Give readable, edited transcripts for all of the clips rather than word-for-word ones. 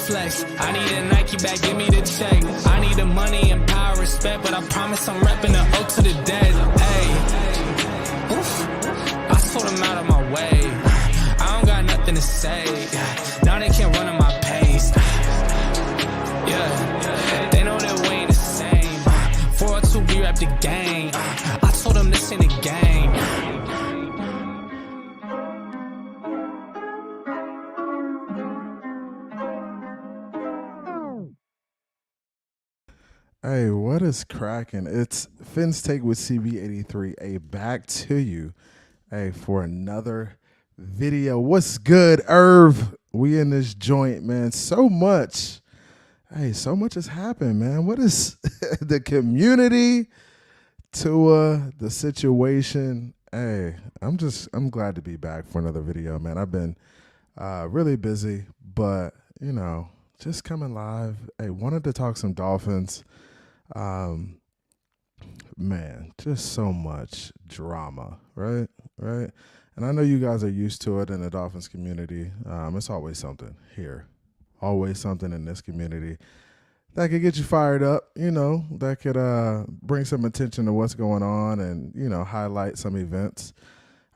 flex. I need a Nike bag, give me the check. I need the money and power, respect, but I promise I'm repping the O to the dead. Hey, oof, I told them out of my way. I don't got nothing to say. Now they can't run at my pace. Yeah, they know that we ain't the same. 402, we rap the game. I told them this ain't a game. Hey, what is cracking? It's Finn's Take with CB83. Hey, back to you. Hey, for another video. What's good, Irv? We in this joint, man. So much. Hey, so much has happened, man. What is the community to the situation? Hey, I'm glad to be back for another video, man. I've been really busy, but you know, just coming live. Hey, wanted to talk some Dolphins. Man, just so much drama, right? And I know you guys are used to it in the Dolphins community. It's always something here, always something in this community that could get you fired up, you know, that could bring some attention to what's going on and, you know, highlight some events.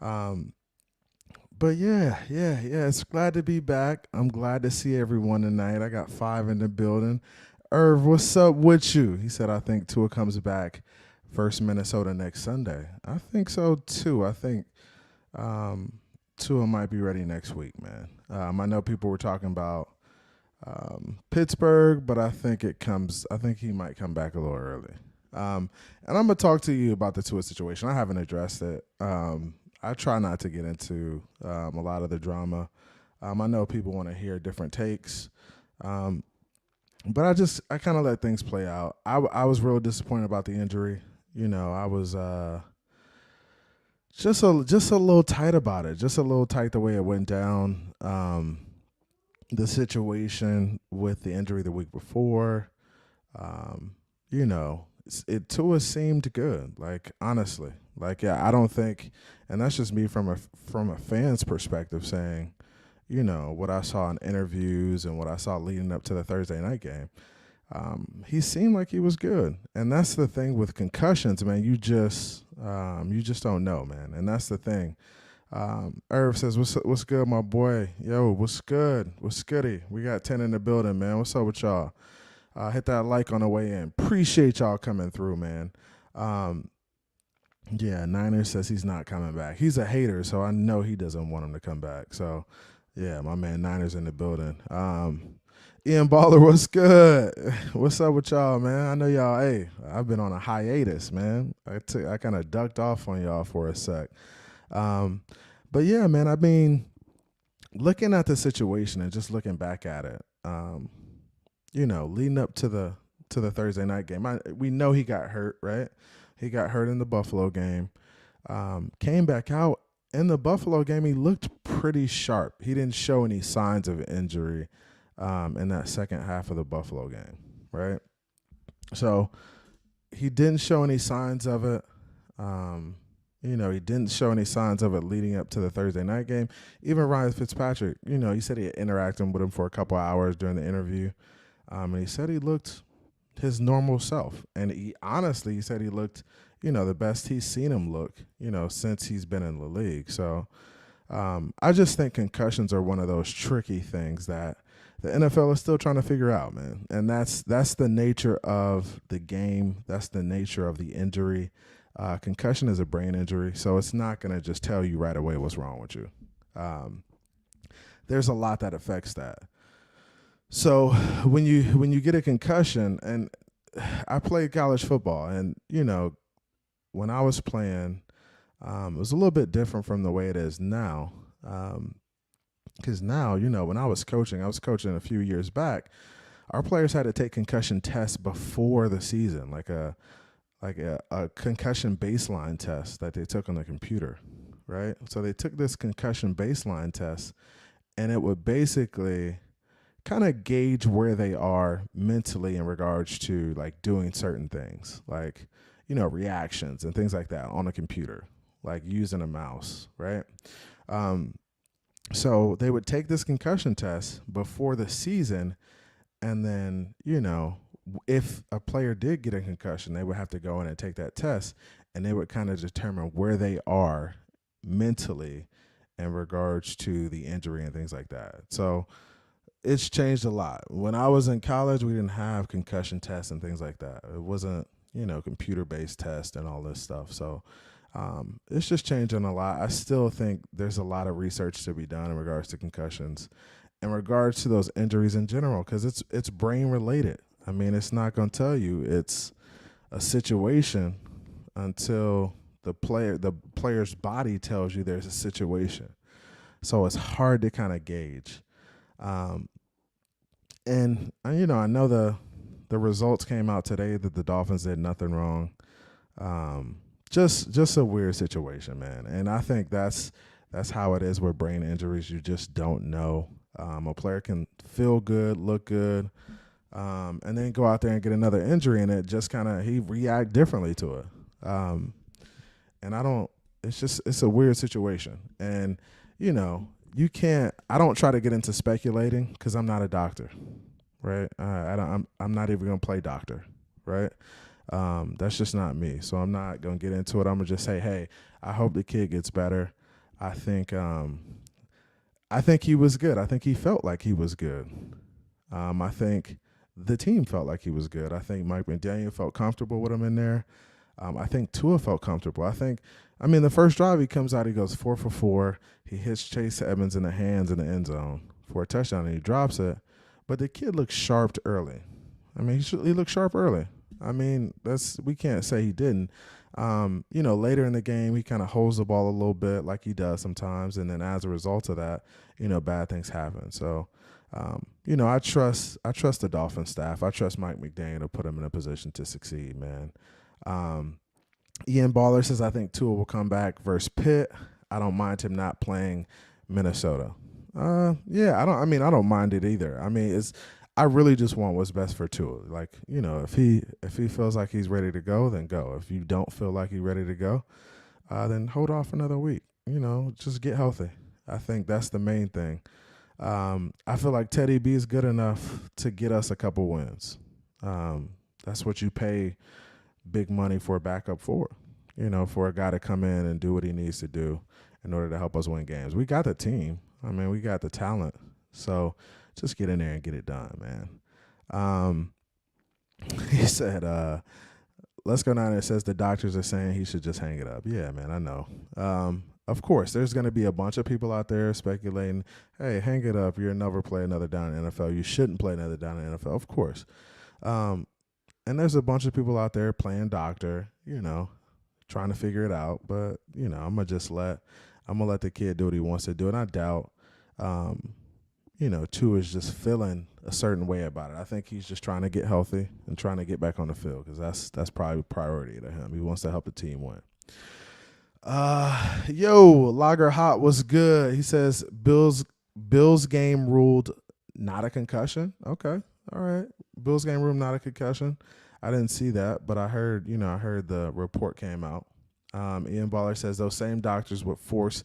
But yeah, it's glad to be back. I'm glad to see everyone tonight. I got 5 in the building. Irv, what's up with you? He said, I think Tua comes back versus Minnesota next Sunday. I think so, too. I think Tua might be ready next week, man. I know people were talking about Pittsburgh, but I think he might come back a little early. And I'm going to talk to you about the Tua situation. I haven't addressed it. I try not to get into a lot of the drama. I know people want to hear different takes. But I kind of let things play out. I was real disappointed about the injury. You know, I was just a little tight about it. Just a little tight the way it went down. The situation with the injury the week before. You know, Tua seemed good. Like honestly, like yeah, I don't think, and that's just me from a fan's perspective saying, you know, what I saw in interviews and what I saw leading up to the Thursday night game, he seemed like he was good. And that's the thing with concussions, man. You just don't know, man. And that's the thing. Irv says, what's good, my boy? Yo, what's good? What's goody? We got 10 in the building, man. What's up with y'all? Hit that like on the way in. Appreciate y'all coming through, man. Yeah, Niners says he's not coming back. He's a hater, so I know he doesn't want him to come back. So, yeah, my man Niners in the building. Ian Baller, what's good? What's up with y'all, man? I know y'all, hey, I've been on a hiatus, man. I kind of ducked off on y'all for a sec. But, yeah, man, I mean, looking at the situation and just looking back at it, you know, leading up to the Thursday night game, we know he got hurt, right? He got hurt in the Buffalo game, came back out. In the Buffalo game, he looked pretty sharp. He didn't show any signs of injury in that second half of the Buffalo game, right? So he didn't show any signs of it. You know, he didn't show any signs of it leading up to the Thursday night game. Even Ryan Fitzpatrick, you know, he said he had interacted with him for a couple hours during the interview, and he said he looked his normal self. And he said he looked, you know, the best he's seen him look, you know, since he's been in the league. So I just think concussions are one of those tricky things that the NFL is still trying to figure out, man. And that's the nature of the game. That's the nature of the injury. Concussion is a brain injury, so it's not going to just tell you right away what's wrong with you. There's a lot that affects that. So when you get a concussion, and I played college football, and, you know, when I was playing, it was a little bit different from the way it is now. Because now, you know, when I was coaching a few years back, our players had to take concussion tests before the season, like a concussion baseline test that they took on the computer, right? So they took this concussion baseline test, and it would basically kind of gauge where they are mentally in regards to like doing certain things, like, you know, reactions and things like that on a computer, like using a mouse, right? So they would take this concussion test before the season, And then, if a player did get a concussion, they would have to go in and take that test, and they would kind of determine where they are mentally in regards to the injury and things like that. So it's changed a lot. When I was in college, we didn't have concussion tests and things like that. It wasn't, computer-based tests and all this stuff. So it's just changing a lot. I still think there's a lot of research to be done in regards to concussions, in regards to those injuries in general, because it's brain related. I mean, it's not going to tell you it's a situation until the player's body tells you there's a situation. So it's hard to kind of gauge. And I know the results came out today that the Dolphins did nothing wrong. Just a weird situation, man. And I think that's how it is with brain injuries. You just don't know. A player can feel good, look good, and then go out there and get another injury, and it just he react differently to it. And it's a weird situation. And, I don't try to get into speculating because I'm not a doctor, right? I'm not even going to play doctor, right? That's just not me. So I'm not going to get into it. I'm going to just say, hey, I hope the kid gets better. I think he was good. I think he felt like he was good. I think the team felt like he was good. I think Mike McDaniel felt comfortable with him in there. I think Tua felt comfortable. The first drive he comes out, he goes 4 for 4. He hits Chase Edmonds in the hands in the end zone for a touchdown, and he drops it. But the kid looks sharp early. He looked sharp early. We can't say he didn't. Later in the game, he kind of holds the ball a little bit like he does sometimes. And then as a result of that, bad things happen. So, I trust the Dolphins staff. I trust Mike McDaniel to put him in a position to succeed, man. Ian Baller says, I think Tua will come back versus Pitt. I don't mind him not playing Minnesota. I don't mind it either. I really just want what's best for Tua. If he feels like he's ready to go, then go. If you don't feel like he's ready to go, then hold off another week. Just get healthy. I think that's the main thing. I feel like Teddy B is good enough to get us a couple wins. That's what you pay big money for a backup for a guy to come in and do what he needs to do in order to help us win games. We got the team. We got the talent. So just get in there and get it done, man. He said, let's go down there. It says the doctors are saying he should just hang it up. Yeah, man, I know. Of course, there's going to be a bunch of people out there speculating, hey, hang it up. You'll never play another down in the NFL. You shouldn't play another down in the NFL. Of course. And there's a bunch of people out there playing doctor, trying to figure it out. But, I'm going to let the kid do what he wants to do. And I doubt, Tua is just feeling a certain way about it. I think he's just trying to get healthy and trying to get back on the field because that's probably priority to him. He wants to help the team win. Lager Hot was good. He says Bills game ruled not a concussion. Okay. All right. Bills game ruled not a concussion. I didn't see that, but I heard the report came out. Ian Baller says those same doctors would force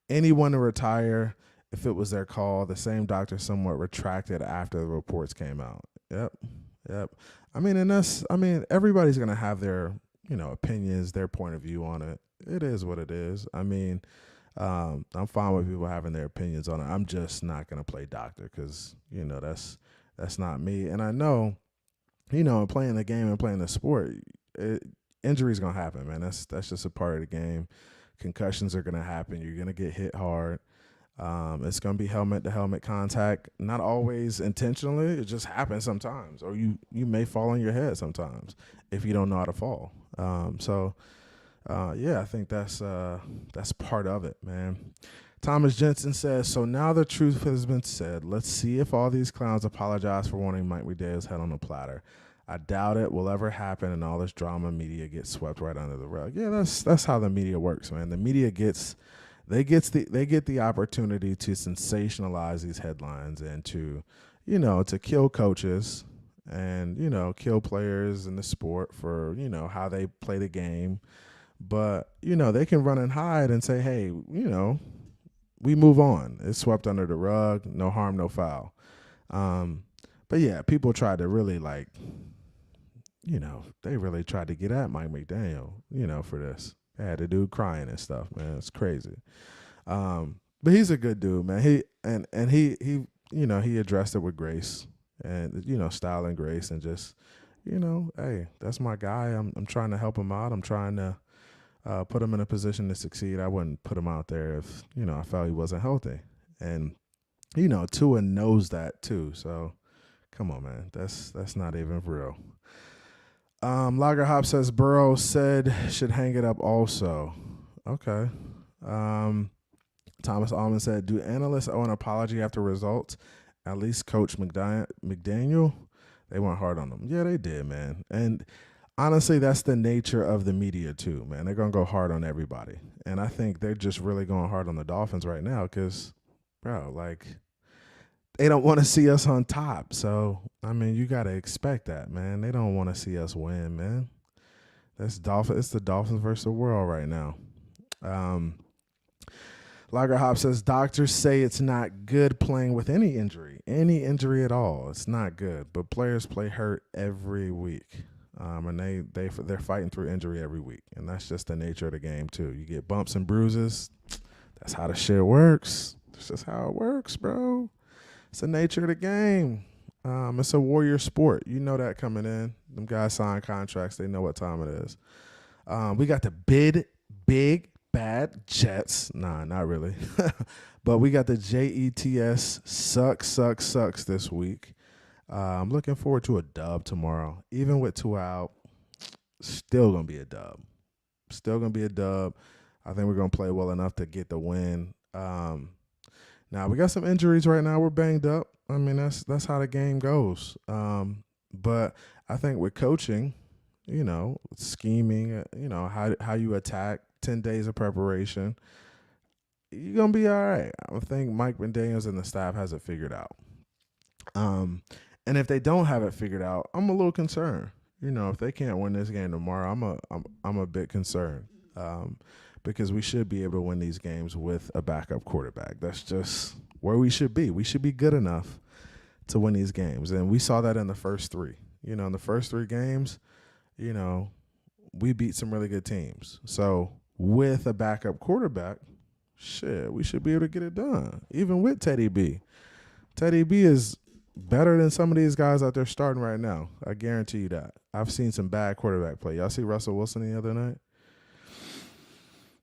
anyone to retire if it was their call. The same doctor somewhat retracted after the reports came out. Yep. Everybody's going to have their, opinions, their point of view on it. It is what it is. I'm fine with people having their opinions on it. I'm just not going to play doctor because, that's not me. And I know, playing the game and playing the sport, injury's going to happen, man. That's just a part of the game. Concussions are going to happen. You're going to get hit hard. It's going to be helmet-to-helmet contact, not always intentionally. It just happens sometimes. Or you may fall on your head sometimes if you don't know how to fall. I think that's part of it, man. Thomas Jensen says, so now the truth has been said. Let's see if all these clowns apologize for wanting Mike McDaniel's head on a platter. I doubt it will ever happen, and all this drama media gets swept right under the rug. Yeah, that's how the media works, man. The media get the opportunity to sensationalize these headlines and to kill coaches and kill players in the sport for how they play the game. But they can run and hide and say, hey, we move on. It's swept under the rug. No harm, no foul. But yeah, people tried to really they really tried to get at Mike McDaniel, for this. They had the dude crying and stuff, man. It's crazy. But he's a good dude, man. He addressed it with grace and, style and grace, and just, hey, that's my guy. I'm trying to help him out. I'm trying to put him in a position to succeed. I wouldn't put him out there if, I felt he wasn't healthy. And, Tua knows that too. So come on, man. That's not even real. Lager Hop says Burrow said should hang it up also. Okay. Thomas Allman said, do analysts owe an apology after results? At least Coach McDaniel, they went hard on him. Yeah, they did, man. And honestly, that's the nature of the media too, man. They're going to go hard on everybody. And I think they're just really going hard on the Dolphins right now because, bro, they don't want to see us on top. So, you got to expect that, man. They don't want to see us win, man. It's the Dolphins versus the world right now. Lager Hop says, doctors say it's not good playing with any injury at all. It's not good. But players play hurt every week. And they're fighting through injury every week. And that's just the nature of the game, too. You get bumps and bruises. That's how the shit works. That's just how it works, bro. It's the nature of the game. It's a warrior sport. You know that coming in. Them guys sign contracts. They know what time it is. We got the big, bad Jets. Nah, not really. But we got the Jets sucks this week. I'm looking forward to a dub tomorrow. Even with 2 out, still going to be a dub. I think we're going to play well enough to get the win. Now, we got some injuries right now. We're banged up. That's how the game goes. But I think with coaching, scheming, how you attack, 10 days of preparation, you're going to be all right. I think Mike McDaniels and the staff has it figured out. And if they don't have it figured out, I'm a little concerned. If they can't win this game tomorrow, I'm a bit concerned. Because we should be able to win these games with a backup quarterback. That's just where we should be. We should be good enough to win these games. And we saw that in the first 3. In the first 3 games, we beat some really good teams. So with a backup quarterback, we should be able to get it done. Even with Teddy B. Teddy B is better than some of these guys out there starting right now. I guarantee you that. I've seen some bad quarterback play. Y'all see Russell Wilson the other night?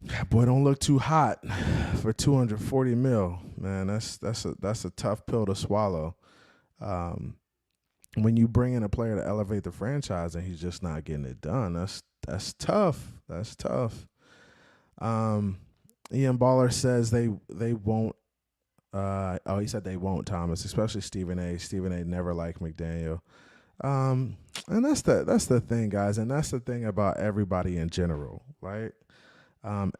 That boy don't look too hot for $240 million, man. That's a tough pill to swallow. When you bring in a player to elevate the franchise and he's just not getting it done, that's tough. That's tough. Ian Baller says they won't. He said they won't, Thomas, especially Stephen A. Stephen A. never liked McDaniel. And that's the thing, guys, and that's the thing about everybody in general, right?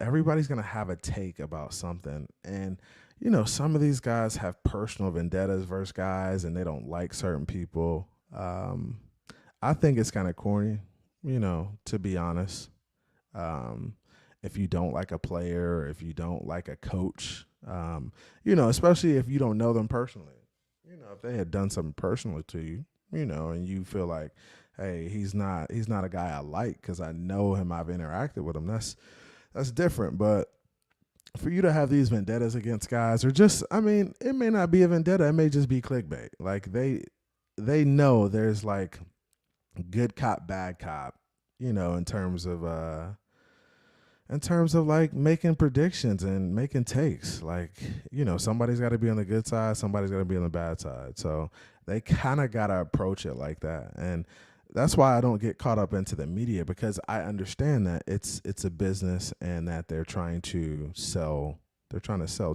Everybody's going to have a take about something. And, some of these guys have personal vendettas versus guys, and they don't like certain people. I think it's kind of corny, to be honest. If you don't like a player or if you don't like a coach, especially if you don't know them personally. If they had done something personally to you, and you feel like, hey, he's not a guy I like because I know him, I've interacted with him. That's different, but for you to have these vendettas against guys, or just, it may not be a vendetta. It may just be clickbait. Like they know there's like good cop, bad cop, in terms of like making predictions and making takes. Like, somebody's got to be on the good side, somebody's got to be on the bad side. So they kind of got to approach it like that. And that's why I don't get caught up into the media, because I understand that it's a business and that they're trying to sell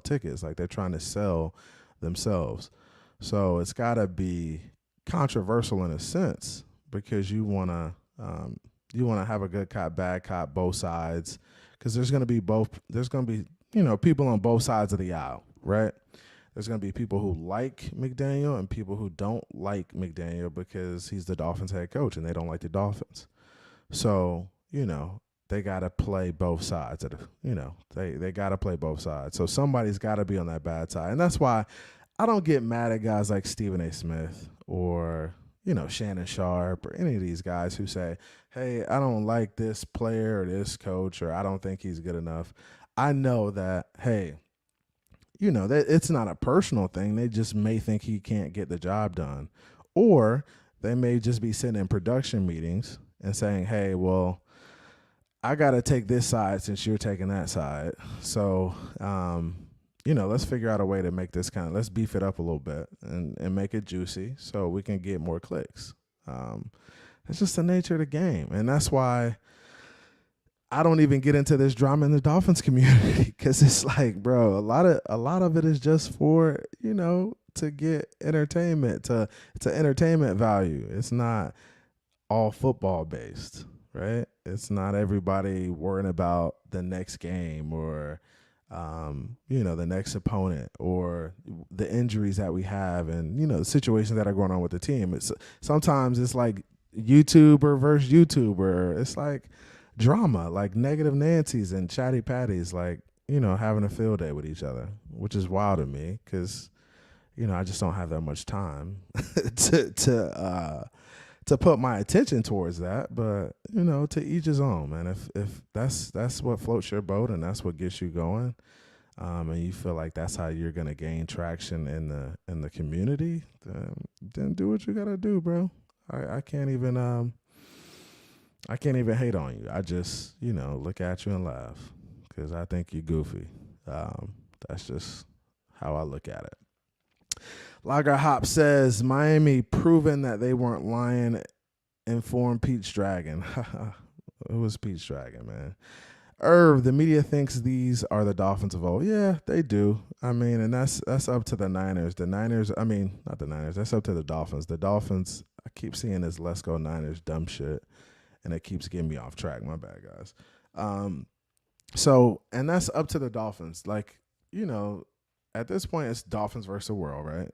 tickets. Like, they're trying to sell themselves. So it's got to be controversial in a sense, because you want to have a good cop, bad cop, both sides, because there's going to be people on both sides of the aisle, right? There's going to be people who like McDaniel and people who don't like McDaniel because he's the Dolphins head coach and they don't like the Dolphins. So, they got to play both sides. They got to play both sides. So somebody's got to be on that bad side. And that's why I don't get mad at guys like Stephen A. Smith or, Shannon Sharp or any of these guys who say, hey, I don't like this player or this coach, or I don't think he's good enough. I know that, hey, that it's not a personal thing. They just may think he can't get the job done. Or they may just be sitting in production meetings and saying, hey, well, I got to take this side since you're taking that side. So, let's figure out a way to make this let's beef it up a little bit and make it juicy so we can get more clicks. It's just the nature of the game. And that's why I don't even get into this drama in the Dolphins community, because it's like, bro, a lot of it is just for, to get entertainment, to entertainment value. It's not all football based, right? It's not everybody worrying about the next game or, the next opponent or the injuries that we have and, the situations that are going on with the team. Sometimes it's like YouTuber versus YouTuber. It's like drama, like negative Nancy's and chatty patties, like, having a field day with each other, which is wild to me because, I just don't have that much time to put my attention towards that. But, to each his own, man. If that's what floats your boat and that's what gets you going, and you feel like that's how you're gonna gain traction in the community, then do what you gotta do, bro. I can't even hate on you. I just, look at you and laugh because I think you're goofy. That's just how I look at it. Lager Hop says, Miami proving that they weren't lying, informed Pete's Dragon. It was Pete's Dragon, man. Irv, the media thinks these are the Dolphins of old. Yeah, they do. I mean, and that's up to the Niners. The Niners, I mean, not the Niners. That's up to the Dolphins. The Dolphins, I keep seeing this let's go Niners dumb shit, and it keeps getting me off track. My bad, guys. And that's up to the Dolphins. Like, at this point, it's Dolphins versus the world, right?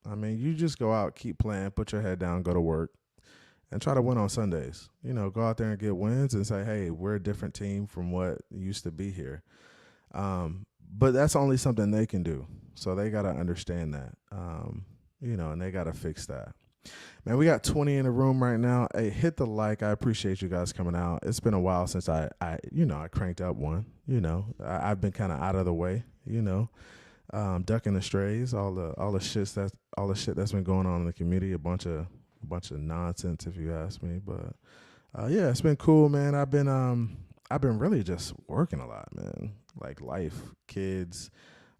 I mean, you just go out, keep playing, put your head down, go to work, and try to win on Sundays. Go out there and get wins and say, hey, we're a different team from what used to be here. But that's only something they can do. So they got to understand that, and they got to fix that. Man, we got 20 in the room right now. Hey, hit the like. I appreciate you guys coming out. It's been a while since I cranked up one. I've been kind of out of the way, ducking the strays, all the shit that's been going on in the community, a bunch of nonsense if you ask me. But yeah, it's been cool, man. I've been really just working a lot, man. Like life, kids.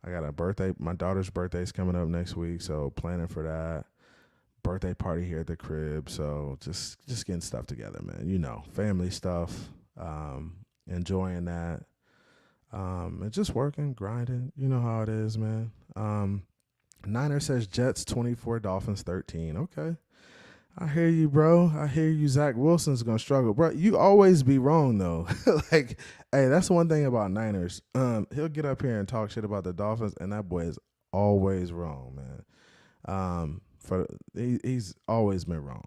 I got a birthday. My daughter's birthday's coming up next week, so planning for that. Birthday party here at the crib, so just getting stuff together, man. Family stuff, enjoying that. And just working, grinding. You know how it is, man. Niner says Jets 24, Dolphins 13. Okay. I hear you, bro. I hear you. Zach Wilson's going to struggle. Bro, you always be wrong, though. Like, hey, that's one thing about Niners. He'll get up here and talk shit about the Dolphins, and that boy is always wrong, man. He's always been wrong.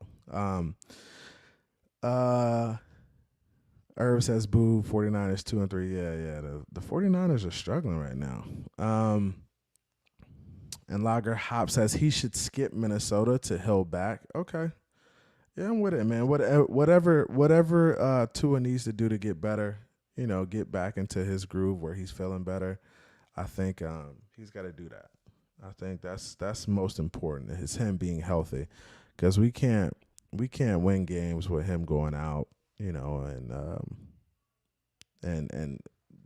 Irv says, boo, 49ers 2-3. Yeah. The 49ers are struggling right now. And Lager Hop says he should skip Minnesota to Hill back. Okay. Yeah, I'm with it, man. Whatever Tua needs to do to get better, get back into his groove where he's feeling better, I think he's got to do that. I think that's most important is him being healthy, because we can't win games with him going out, and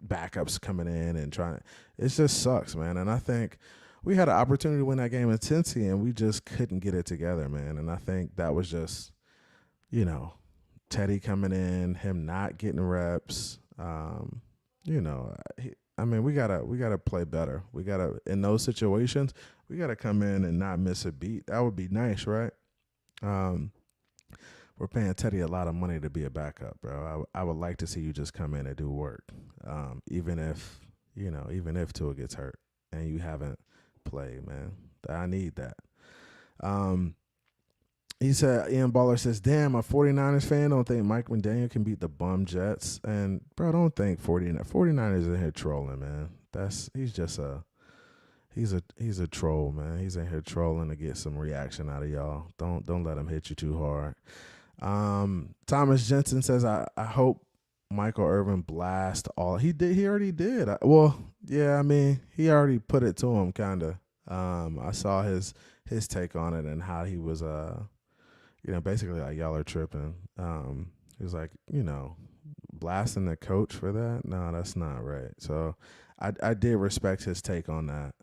backups coming in and trying. It just sucks, man. And I think we had an opportunity to win that game in Cincy, and we just couldn't get it together, man. And I think that was just, Teddy coming in, him not getting reps. We gotta play better. We gotta, in those situations, we gotta come in and not miss a beat. That would be nice, right? We're paying Teddy a lot of money to be a backup, bro. I would like to see you just come in and do work, even if Tua gets hurt and you haven't played, man. I need that. He said, Ian Baller says, damn, a 49ers fan don't think Mike McDaniel can beat the bum Jets. And, bro, don't think 49ers in here trolling, man. He's He's a troll, man. He's in here trolling to get some reaction out of y'all. Don't let him hit you too hard. Thomas Jensen says, I hope Michael Irvin blast all. He did. He already did. Yeah. I mean, he already put it to him, kind of. I saw his take on it and how he was, basically like, y'all are tripping. He was like, blasting the coach for that. No, that's not right. So I did respect his take on that.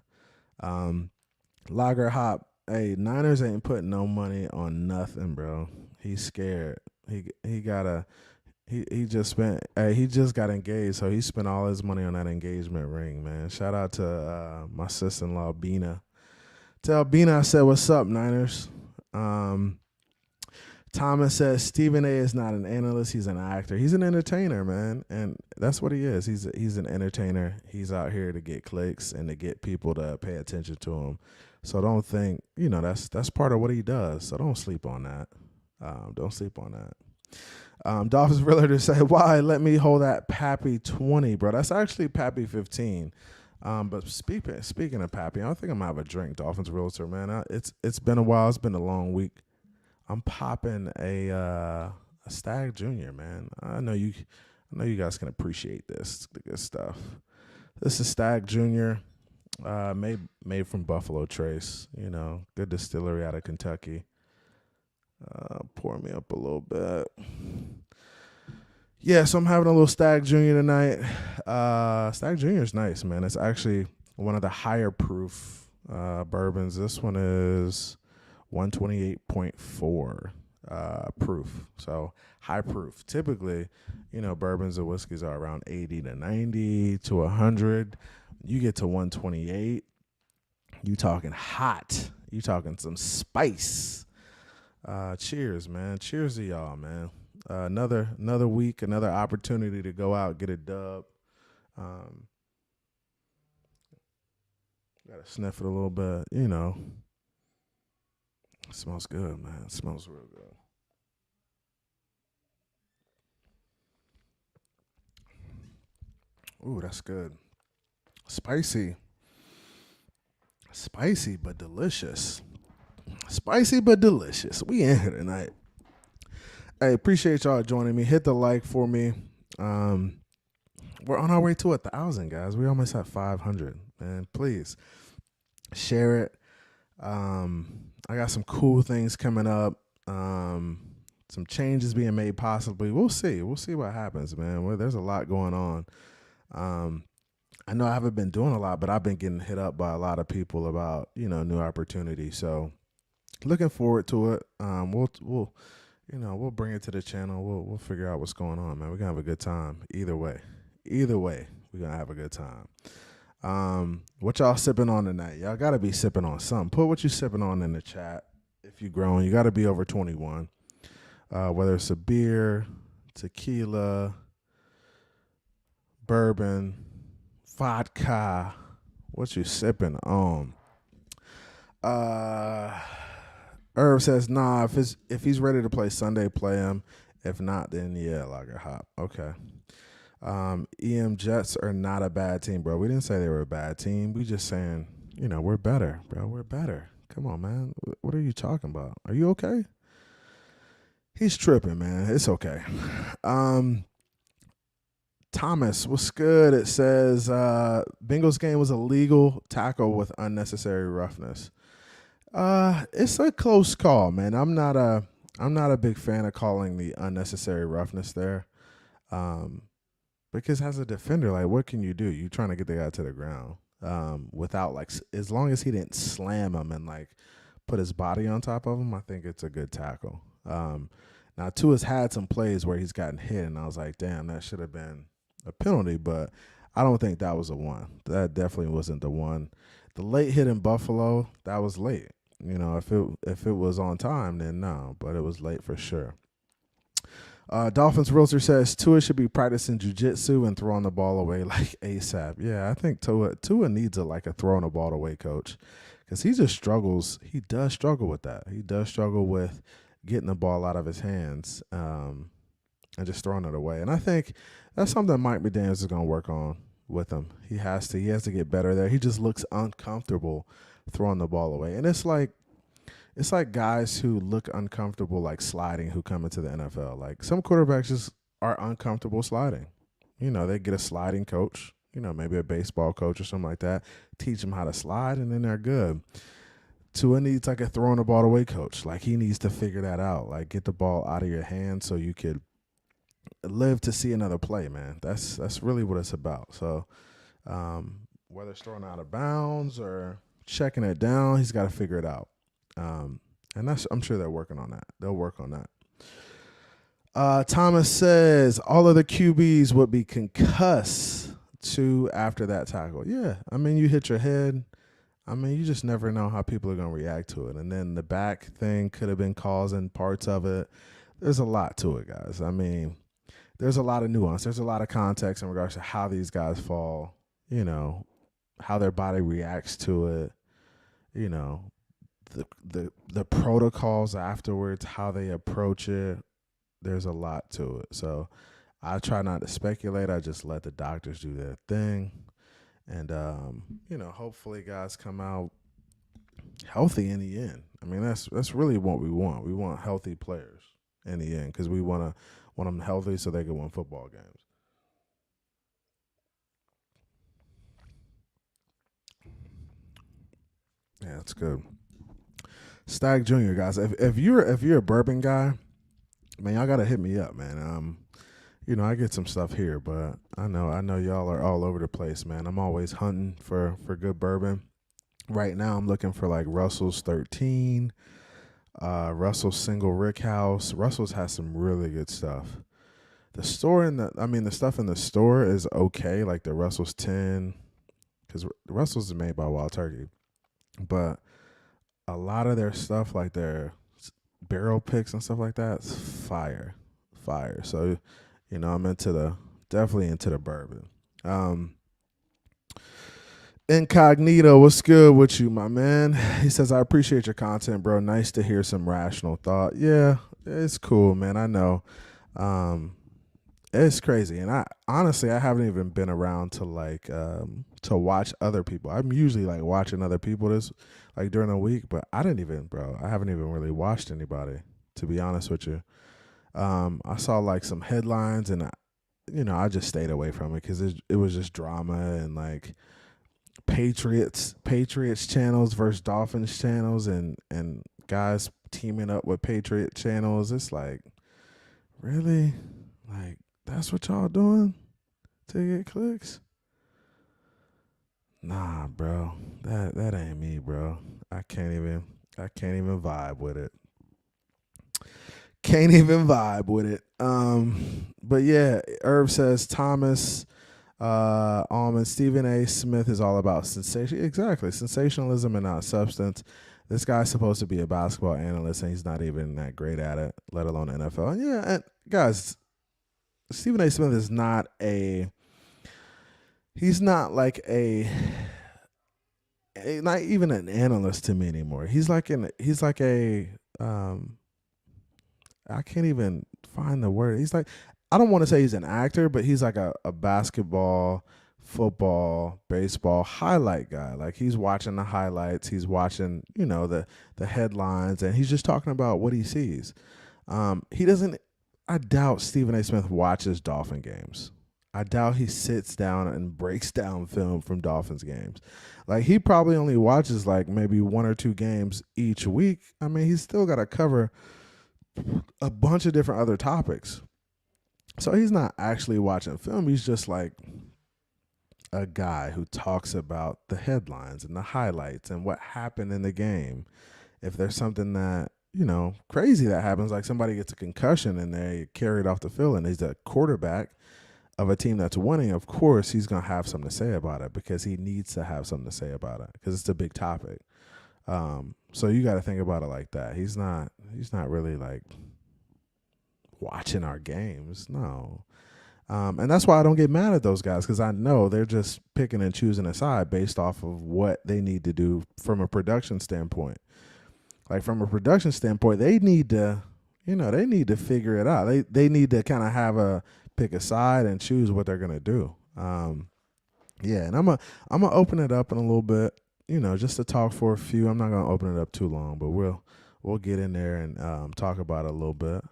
Lager Hop, hey, Niners ain't putting no money on nothing, bro. He's scared. He just got engaged, so he spent all his money on that engagement ring, man. Shout out to my sister-in-law Bina. Tell Bina I said what's up, Niners. Thomas says Stephen A is not an analyst, he's an actor. He's an entertainer, man, and that's what he is. He's an entertainer. He's out here to get clicks and to get people to pay attention to him. So don't think, that's part of what he does. So don't sleep on that. Don't sleep on that. Dolphins realtor say, why let me hold that Pappy 20, bro? That's actually Pappy 15. But speaking of Pappy, I think I'm gonna have a drink. Dolphins realtor, man. It's been a while. It's been a long week. I'm popping a Stag Junior, man. I know you guys can appreciate this, the good stuff. This is Stag Junior, made from Buffalo Trace. Good distillery out of Kentucky. Pour me up a little bit. Yeah, so I'm having a little Stag Junior tonight. Stag Junior is nice, man. It's actually one of the higher proof bourbons. This one is 128.4 proof, so high proof. Typically, bourbons and whiskeys are around 80 to 90 to 100. You get to 128, you talking hot. You talking some spice. Cheers, man. Cheers to y'all, man. Another week, another opportunity to go out, get a dub. Gotta sniff it a little bit, It smells good, man. It smells real good. Ooh, that's good. Spicy but delicious. Spicy but delicious. We in here tonight. Hey, appreciate y'all joining me. Hit the like for me. We're on our way to 1,000, guys. We almost have 500. Man, please share it. I got some cool things coming up. Some changes being made possibly. We'll see. We'll see what happens, man. Well, there's a lot going on. I know I haven't been doing a lot, but I've been getting hit up by a lot of people about, new opportunities. So looking forward to it. We'll bring it to the channel. We'll figure out what's going on, man. We're gonna have a good time. Either way, we're gonna have a good time. What y'all sipping on tonight? Y'all gotta be sipping on something. Put what you sipping on in the chat. If you grown, you gotta be over 21. Whether it's a beer, tequila, bourbon, vodka, what you sipping on? Irv says, nah, if he's ready to play Sunday, play him. If not, then yeah, Lager Hop. Okay. EM Jets are not a bad team, bro. We didn't say they were a bad team. We just saying, we're better, bro. We're better. Come on, man. What are you talking about? Are you okay? He's tripping, man. It's okay. Thomas, what's good? It says Bengals game was a legal tackle with unnecessary roughness. It's a close call, man. I'm not a big fan of calling the unnecessary roughness there. Because as a defender, like, what can you do? You trying to get the guy to the ground without, like, as long as he didn't slam him and, like, put his body on top of him, I think it's a good tackle. Now, Tua's had some plays where he's gotten hit, and I was like, damn, that should have been a penalty, but I don't think that was the one. That definitely wasn't the one. The late hit in Buffalo, that was late. If it was on time, then no, but it was late for sure. Dolphins Realtor says Tua should be practicing jiu-jitsu and throwing the ball away like ASAP. Yeah, I think Tua needs a throwing the ball away coach, because he just struggles. He does struggle with that. He does struggle with getting the ball out of his hands and just throwing it away. And I think that's something Mike McDaniel is going to work on with him. He has to get better there. He just looks uncomfortable throwing the ball away. And it's like guys who look uncomfortable like sliding who come into the NFL. Like some quarterbacks just are uncomfortable sliding. They get a sliding coach, maybe a baseball coach or something like that, teach them how to slide, and then they're good. Tua needs like a throwing the ball away coach. Like he needs to figure that out. Like get the ball out of your hands so you could live to see another play, man. That's really what it's about. So whether it's throwing out of bounds or checking it down, he's got to figure it out. And I'm sure they're working on that. They'll work on that. Thomas says all of the QBs would be concussed too after that tackle. Yeah, I mean, you hit your head. I mean, you just never know how people are going to react to it. And then the back thing could have been causing parts of it. There's a lot to it, guys. I mean, there's a lot of nuance. There's a lot of context in regards to how these guys fall, how their body reacts to it, the protocols afterwards, how they approach it. There's a lot to it. So I try not to speculate. I just let the doctors do their thing. And, hopefully guys come out healthy in the end. I mean, that's really what we want. We want healthy players in the end because we want them healthy so they can win football games. Yeah, that's good. Stag Jr., guys. If you're a bourbon guy, man, y'all gotta hit me up, man. I get some stuff here, but I know y'all are all over the place, man. I'm always hunting for good bourbon. Right now, I'm looking for like Russell's 13, Russell's Single Rick House. Russell's has some really good stuff. The stuff in the store is okay, like the Russell's 10, because Russell's is made by Wild Turkey, but a lot of their stuff, like their barrel picks and stuff like that, is fire. So, I'm definitely into the bourbon. Incognito, what's good with you, my man? He says, I appreciate your content, bro. Nice to hear some rational thought. Yeah, it's cool, man. I know. It's crazy. And I haven't even been around to to watch other people. I'm usually like watching other people this like during the week, but I haven't even really watched anybody, to be honest with you. I saw like some headlines and I just stayed away from it because it was just drama and like Patriots channels versus Dolphins channels and guys teaming up with Patriot channels. It's like, really? Like, that's what y'all doing to get clicks? Nah, bro. That ain't me, bro. I can't even vibe with it. Can't even vibe with it. But yeah, Irv says Thomas Almond, Stephen A. Smith is all about sensation. Exactly. Sensationalism and not substance. This guy's supposed to be a basketball analyst and he's not even that great at it, let alone NFL. And yeah, and guys, Stephen A. Smith is not not even an analyst to me anymore. He's like I can't even find the word. He's like, I don't want to say he's an actor, but he's like a basketball, football, baseball highlight guy. Like he's watching the highlights. He's watching, the headlines, and he's just talking about what he sees. I doubt Stephen A. Smith watches Dolphin games. I doubt he sits down and breaks down film from Dolphins games. Like he probably only watches like maybe one or two games each week. I mean, he's still got to cover a bunch of different other topics. So he's not actually watching film. He's just like a guy who talks about the headlines and the highlights and what happened in the game. If there's something that, crazy that happens, like somebody gets a concussion and they carried off the field and he's a quarterback of a team that's winning, of course he's going to have something to say about it because he needs to have something to say about it because it's a big topic. So you got to think about it like that. He's not really like watching our games. No. And that's why I don't get mad at those guys because I know they're just picking and choosing a side based off of what they need to do from a production standpoint. Like from a production standpoint, they need to, they need to figure it out. They need to kind of pick a side and choose what they're going to do. Yeah, and I'm gonna open it up in a little bit, just to talk for a few. I'm not gonna open it up too long, but we'll get in there and talk about it a little bit.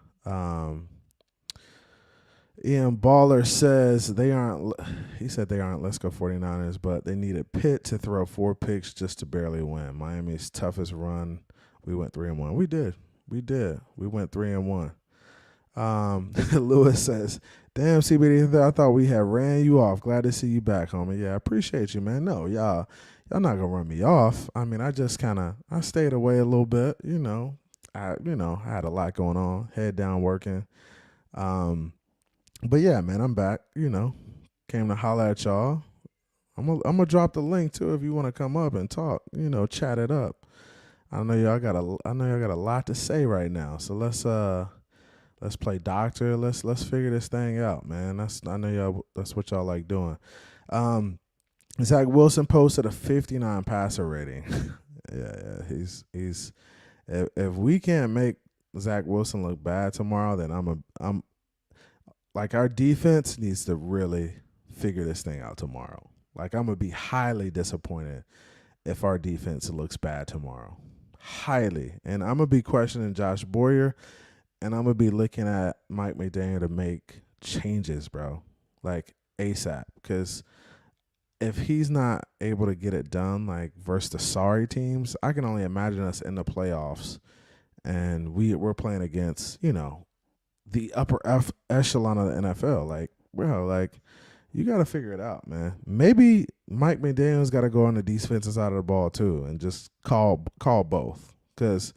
Ian Baller says they aren't. He said they aren't. Let's go 49ers, but they needed Pitt to throw 4 picks just to barely win. Miami's toughest run. We went 3-1. We did. We went 3-1. Lewis says, "Damn, CBD, I thought we had ran you off. Glad to see you back, homie. Yeah, I appreciate you, man. No, y'all not gonna run me off. I mean, I just I stayed away a little bit. I had a lot going on. Head down working. But yeah, man, I'm back. Came to holler at y'all. I'm gonna drop the link too if you want to come up and talk. Chat it up. I know y'all got a lot to say right now. So let's play doctor. Let's figure this thing out, man. I know y'all. That's what y'all like doing. Zach Wilson posted a 59 passer rating. yeah. He's if we can't make Zach Wilson look bad tomorrow, then I'm like, our defense needs to really figure this thing out tomorrow. Like, I'm gonna be highly disappointed if our defense looks bad tomorrow. Highly. And I'm gonna be questioning Josh Boyer, and I'm gonna be looking at Mike McDaniel to make changes, bro. Like, ASAP. Because if he's not able to get it done, like, versus the sorry teams, I can only imagine us in the playoffs, and we're playing against, the upper echelon of the NFL. Like, bro, you got to figure it out, man. Maybe Mike McDaniel's got to go on the defensive side of the ball too and just call both, because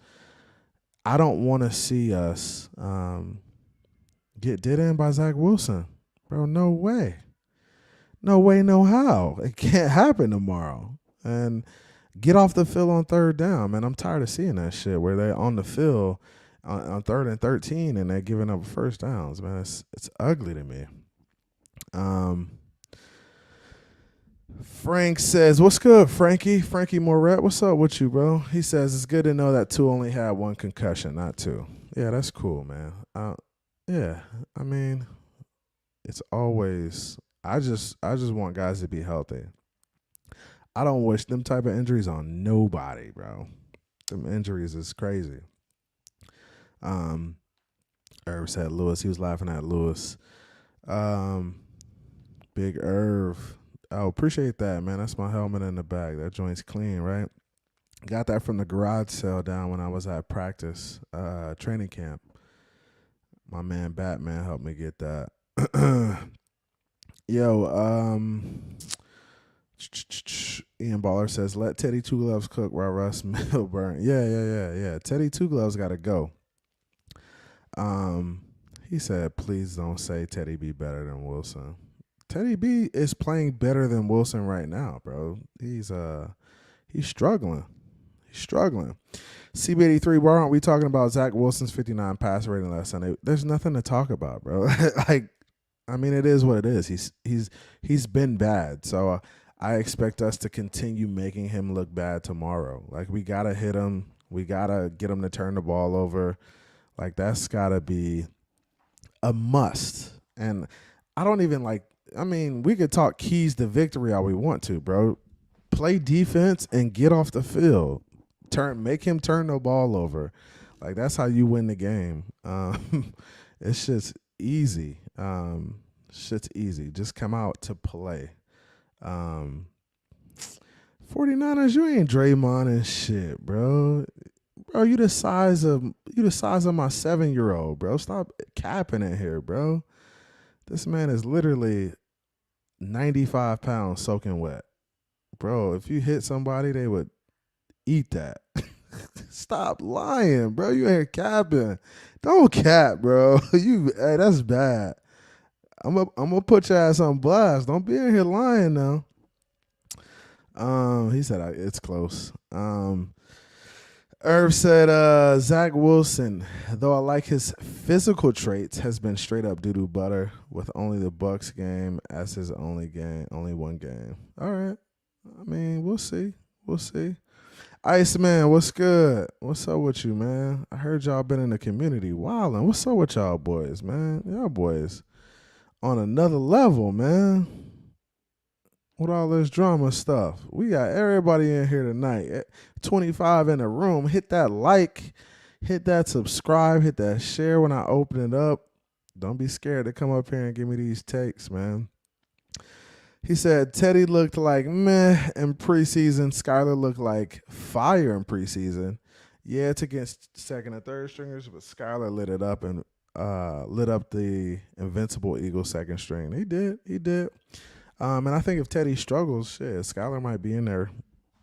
I don't want to see us get did in by Zach Wilson, bro. No way, no how. It can't happen tomorrow. And get off the field on third down, man. I'm tired of seeing that shit where they're on the field on 3rd and 13 and they're giving up first downs, man. It's ugly to me. Frank says, "What's good, Frankie? Frankie Moret, what's up with you, bro?" He says, "It's good to know that 2 only had 1 concussion, not 2. Yeah, that's cool, man. Yeah, I mean, it's always. I just want guys to be healthy. I don't wish them type of injuries on nobody, bro. Them injuries is crazy." Irv said Lewis. He was laughing at Lewis. Big Irv. Oh, appreciate that, man. That's my helmet in the bag. That joint's clean, right? Got that from the garage sale down when I was at practice, training camp. My man Batman helped me get that. Yo, Ian Baller says, "Let Teddy Two Gloves cook while Russ Milburn." Yeah. Teddy Two Gloves got to go. He said, "Please don't say Teddy B better than Wilson." Teddy B is playing better than Wilson right now, bro. He's struggling. CB83, why aren't we talking about Zach Wilson's 59 pass rating last Sunday? There's nothing to talk about, bro. I mean, it is what it is. He's been bad, so I expect us to continue making him look bad tomorrow. Like, we gotta hit him. We gotta get him to turn the ball over. Like, that's gotta be a must. And I don't even we could talk keys to victory all we want to, bro. Play defense and get off the field. Make him turn the ball over. Like, that's how you win the game. It's just easy. Shit's easy. Just come out to play. 49ers, you ain't Draymond and shit, bro. Bro, you the size of my 7-year-old, bro. Stop capping it here, bro. This man is literally 95 pounds soaking wet. Bro, if you hit somebody, they would eat that. Stop lying, bro. You ain't capping. Don't cap, bro. Hey, that's bad. I'm gonna put your ass on blast. Don't be in here lying now. He said it's close. Irv said, Zach Wilson, though I like his physical traits, has been straight up doo-doo butter with only the Bucks game as his only one game. All right. I mean, we'll see. Iceman, what's good? What's up with you, man? I heard y'all been in the community wilding. What's up with y'all boys, man? Y'all boys on another level, man. with all this drama stuff? We got everybody in here tonight. 25 in the room. Hit that like, hit that subscribe, hit that share when I open it up. Don't be scared to come up here and give me these takes, man. He said Teddy looked like meh in preseason. Skylar looked like fire in preseason. Yeah, it's against second and third stringers, but Skylar lit it up and lit up the invincible Eagle second string. He did. And I think if Teddy struggles, shit, Skylar might be in there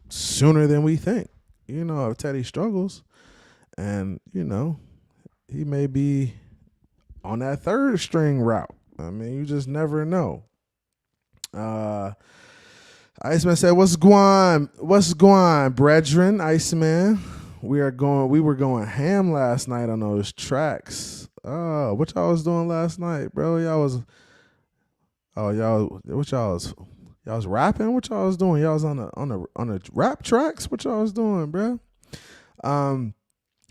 sooner than we think. You know, if Teddy struggles, and he may be on that third string route. I mean, you just never know. Iceman said, "What's going, brethren?" Iceman, we were going ham last night on those tracks. Oh, what y'all was doing last night, bro? Y'all was rapping? What y'all was doing? Y'all was on the rap tracks? What y'all was doing, bro?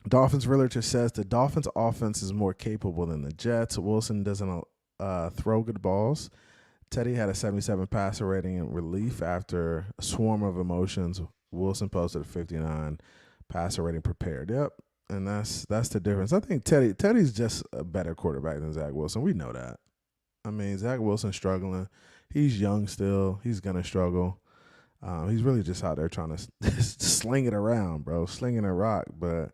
Dolphins realtor says the Dolphins offense is more capable than the Jets. Wilson doesn't throw good balls. Teddy had a 77 passer rating in relief after a swarm of emotions. Wilson posted a 59 passer rating prepared. Yep, and that's the difference. I think Teddy's just a better quarterback than Zach Wilson. We know that. I mean, Zach Wilson's struggling. He's young still. He's gonna struggle. He's really just out there trying to sling it around, bro, slinging a rock, but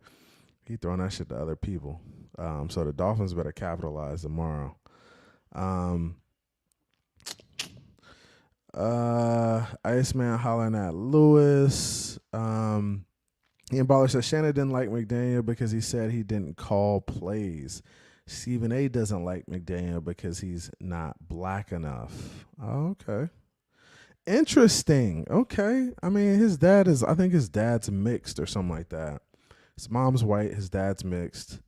he throwing that shit to other people. So the Dolphins better capitalize tomorrow. Iceman hollering at Lewis. Ian Baller says Shannon didn't like McDaniel because he said he didn't call plays. Stephen A doesn't like McDaniel because he's not black enough. Oh, okay. Interesting. Okay. I mean, I think his dad's mixed or something like that. His mom's white, his dad's mixed.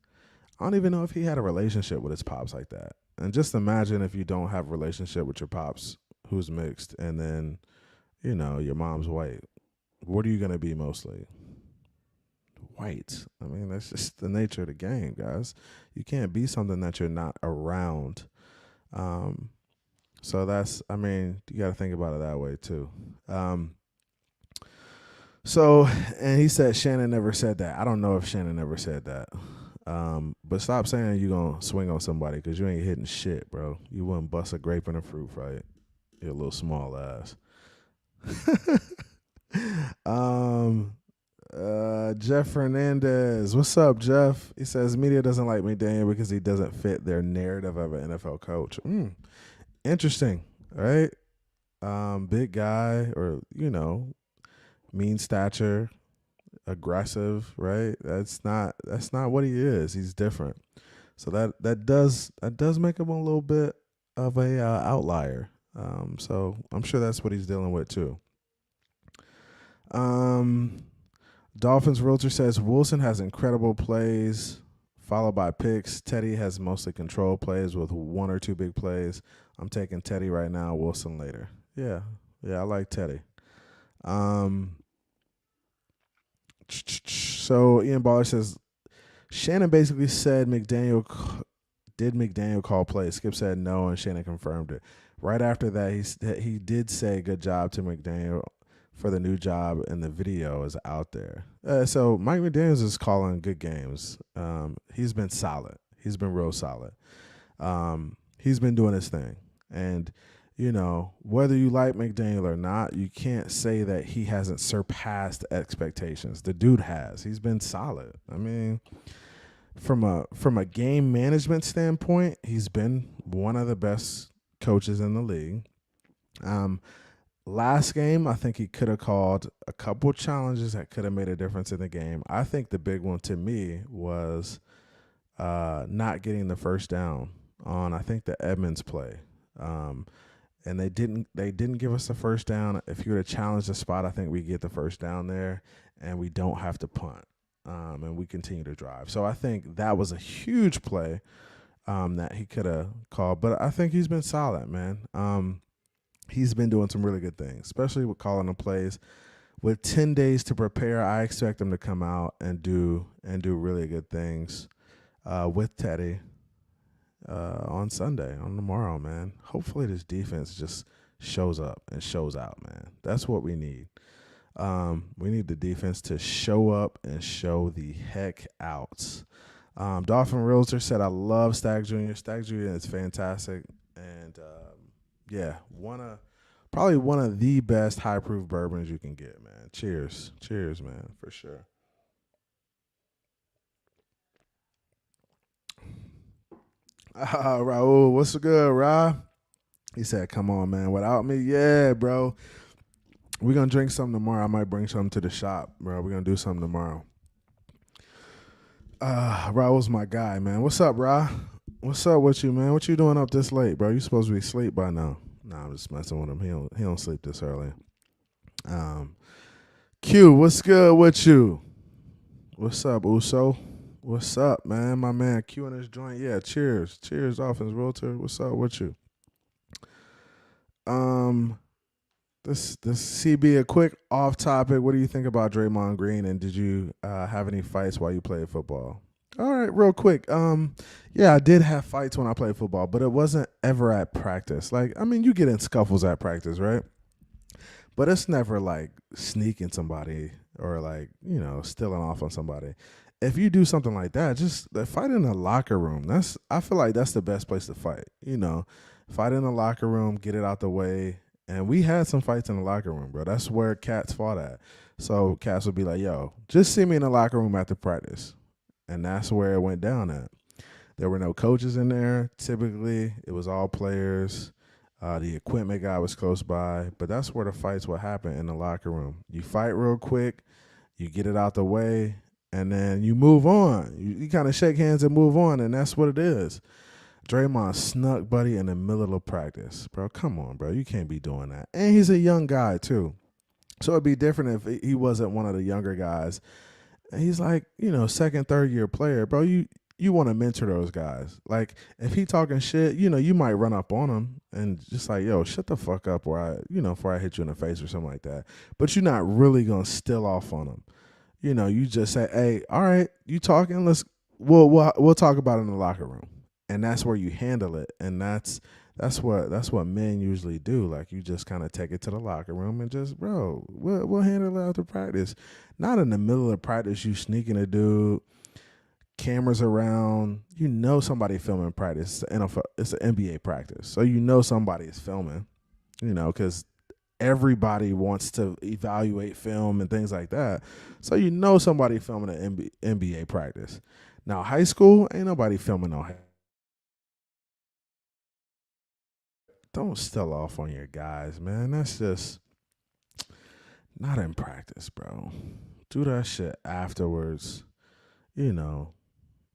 I don't even know if he had a relationship with his pops like that. And just imagine if you don't have a relationship with your pops who's mixed, and then, your mom's white. What are you going to be mostly? White. I mean, that's just the nature of the game, guys. You can't be something that you're not around. So you got to think about it that way too. And he said Shannon never said that. I don't know if Shannon never said that. But stop saying you're going to swing on somebody because you ain't hitting shit, bro. You wouldn't bust a grape in a fruit fight. Your little small ass. Jeff Fernandez. What's up, Jeff? He says media doesn't like McDaniel because he doesn't fit their narrative of an NFL coach. Interesting, right? Big guy or, mean stature, aggressive, right? That's not what he is. He's different. So that does make him a little bit of a outlier. So I'm sure that's what he's dealing with too. Dolphins realtor says Wilson has incredible plays followed by picks. Teddy has mostly controlled plays with one or two big plays. I'm taking Teddy right now, Wilson later. Yeah, I like Teddy. So Ian Baller says Shannon basically said McDaniel call plays. Skip said no, and Shannon confirmed it. Right after that, he did say good job to McDaniel for the new job, and the video is out there. So Mike McDaniels is calling good games. He's been solid. He's been real solid. He's been doing his thing. And, whether you like McDaniel or not, you can't say that he hasn't surpassed expectations. The dude has. He's been solid. I mean, from a game management standpoint, he's been one of the best coaches in the league. Last game, I think he could have called a couple challenges that could have made a difference in the game. I think the big one to me was not getting the first down on, I think, the Edmonds play. And they didn't give us the first down. If you were to challenge the spot, I think we get the first down there, and we don't have to punt, and we continue to drive. So I think that was a huge play that he could have called. But I think he's been solid, man. He's been doing some really good things, especially with calling the plays. With 10 days to prepare, I expect him to come out and do really good things with Teddy on Sunday, on tomorrow, man. Hopefully this defense just shows up and shows out, man. That's what we need. We need the defense to show up and show the heck out. Dolphin Realtor said, I love Stag Jr. Stag Jr. is fantastic. And yeah, probably one of the best high proof bourbons you can get, man. Cheers. Cheers, man, for sure. Raul, what's good, Ra? He said, come on, man. Without me, yeah, bro. We're going to drink something tomorrow. I might bring something to the shop, bro. We're going to do something tomorrow. Raul's my guy, man. What's up, Ra? What's up with you, man? What you doing up this late, bro? You supposed to be asleep by now. Nah, I'm just messing with him. He don't sleep this early. Q, what's good with you? What's up, Uso? What's up, man? My man Q in his joint. Yeah, cheers. Cheers, Dolphins Realtor. What's up with you? This CB, a quick off topic. What do you think about Draymond Green, and did you have any fights while you played football? All right, real quick. Yeah, I did have fights when I played football, but it wasn't ever at practice. Like, I mean, you get in scuffles at practice, right? But it's never like sneaking somebody or like, stealing off on somebody. If you do something like that, just fight in the locker room. I feel like that's the best place to fight. Fight in the locker room, get it out the way. And we had some fights in the locker room, bro. That's where cats fought at. So cats would be like, yo, just see me in the locker room after practice. And that's where it went down at. There were no coaches in there. Typically, it was all players. The equipment guy was close by. But that's where the fights would happen, in the locker room. You fight real quick. You get it out the way. And then you move on. You kind of shake hands and move on. And that's what it is. Draymond snuck Buddy in the middle of practice. Bro, come on, bro. You can't be doing that. And he's a young guy, too. So it'd be different if he wasn't one of the younger guys. And he's like, second, third year player. Bro, you want to mentor those guys. Like, if he talking shit, you might run up on him and just like, yo, shut the fuck up before I hit you in the face or something like that. But you're not really going to steal off on him. You just say, hey, all right, you talking? We'll talk about it in the locker room. And that's where you handle it, and that's what men usually do. Like, you just kind of take it to the locker room and just, bro, we'll handle it after practice. Not in the middle of practice, you sneaking a dude, cameras around. Somebody filming practice. It's an NBA practice, so somebody is filming. Because everybody wants to evaluate film and things like that. So somebody filming an NBA practice. Now, high school, ain't nobody filming no. Don't steal off on your guys, man. That's just not in practice, bro. Do that shit afterwards.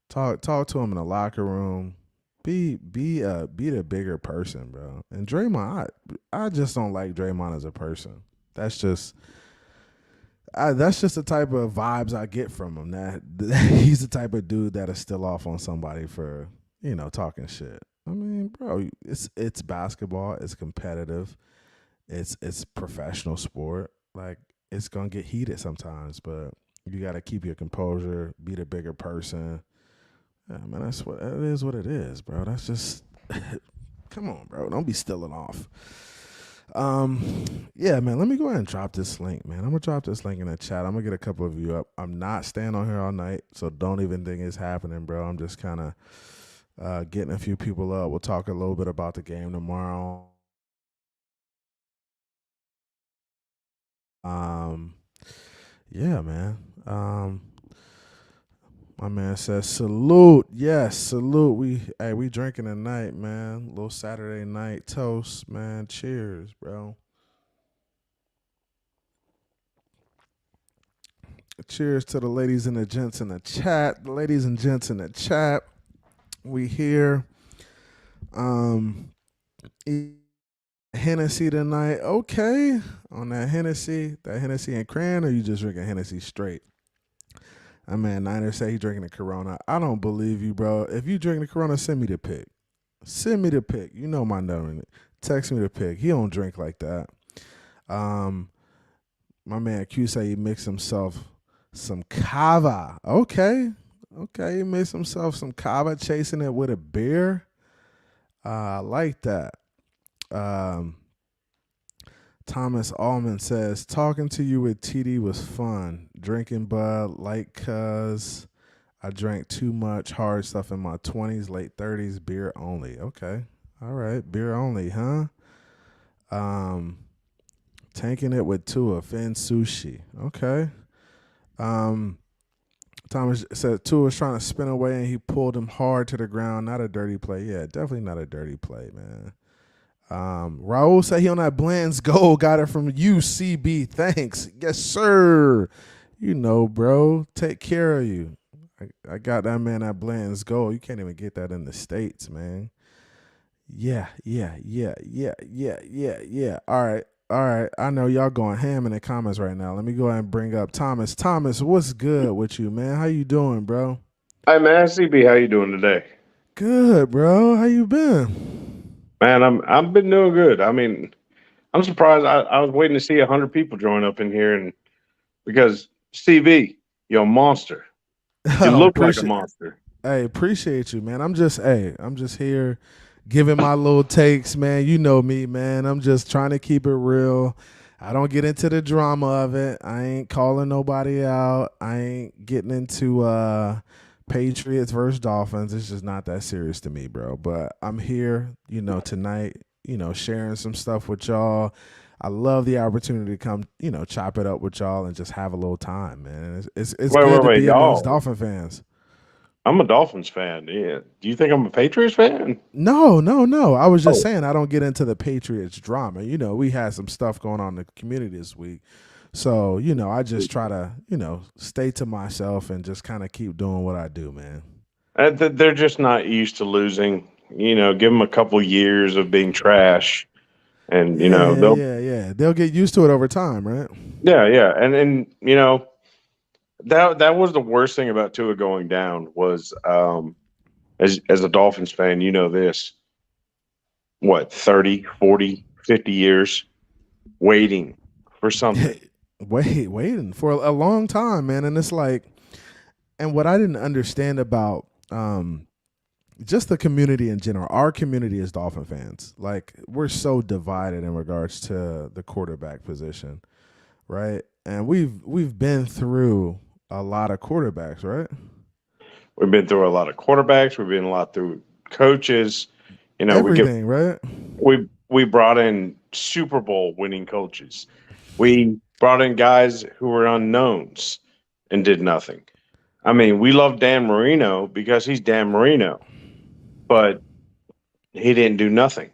Talk to him in the locker room. Be the bigger person, bro. And Draymond, I just don't like Draymond as a person. That's just the type of vibes I get from him. That he's the type of dude that'll still off on somebody for talking shit. I mean, bro, it's basketball. It's competitive. It's professional sport. Like, it's gonna get heated sometimes, but you gotta keep your composure. Be the bigger person. Yeah, man, it is what it is, bro. That's just come on, bro. Don't be stealing off. Yeah, man. Let me go ahead and drop this link, man. I'm gonna drop this link in the chat. I'm gonna get a couple of you up. I'm not staying on here all night, so don't even think it's happening, bro. I'm just kind of getting a few people up. We'll talk a little bit about the game tomorrow. Yeah, man. My man says salute. Yes, salute. We drinking tonight, man. Little Saturday night toast, man. Cheers, bro. Cheers to the ladies and the gents in the chat. The ladies and gents in the chat. We here. Hennessy tonight. Okay. On that Hennessy and cran, or you just drinking Hennessy straight? My man Niner say he drinking a Corona. I don't believe you, bro. If you drinking a Corona, send me the pic. Send me the pic. You know my number. Text me the pic. He don't drink like that. My man Q say he mixed himself some cava. Okay, he mixed himself some cava, chasing it with a beer. I like that. Thomas Allman says, talking to you with TD was fun. Drinking Bud Light cuz I drank too much hard stuff in my 20s, late 30s, beer only. Okay. All right. Beer only, huh? Tanking it with Tua, Fin Sushi. Okay. Thomas said Tua was trying to spin away and he pulled him hard to the ground. Not a dirty play. Yeah, definitely not a dirty play, man. Raul said he on that Bland's goal. Got it from UCB. Thanks. Yes, sir. You know, bro. Take care of you. I got that man at Bland's goal. You can't even get that in the States, man. Yeah. All right. I know y'all going ham in the comments right now. Let me go ahead and bring up Thomas. Thomas, what's good with you, man? How you doing, bro? Hi, man. CB, how you doing today? Good, bro. How you been? Man, I've been doing good. I mean, I'm surprised. I was waiting to see 100 people join up in here, and because CB, you're a monster. You look like a monster. Hey, appreciate you, man. I'm just here giving my little takes, man. You know me, man. I'm just trying to keep it real. I don't get into the drama of it. I ain't calling nobody out. I ain't getting into Patriots versus Dolphins. It's just not that serious to me, bro. But I'm here, tonight, sharing some stuff with y'all. I love the opportunity to come, chop it up with y'all and just have a little time, man. It's good to be amongst Dolphin fans. I'm a Dolphins fan. Yeah. Do you think I'm a Patriots fan? No. I was just saying I don't get into the Patriots drama. We had some stuff going on in the community this week. So, I just try to, stay to myself and just kind of keep doing what I do, man. They're just not used to losing. Give them a couple years of being trash. And, they'll get used to it over time, right? Yeah. And that was the worst thing about Tua going down was as a Dolphins fan, this, 30, 40, 50 years waiting for something. Waiting for a long time, man. And it's like, and what I didn't understand about just the community in general, our community as Dolphin fans, like we're so divided in regards to the quarterback position, right? And we've been through a lot of quarterbacks, right? We've been through a lot of quarterbacks. We've been a lot through coaches. Everything, right? We brought in Super Bowl winning coaches. We brought in guys who were unknowns and did nothing. I mean, we love Dan Marino because he's Dan Marino, but he didn't do nothing.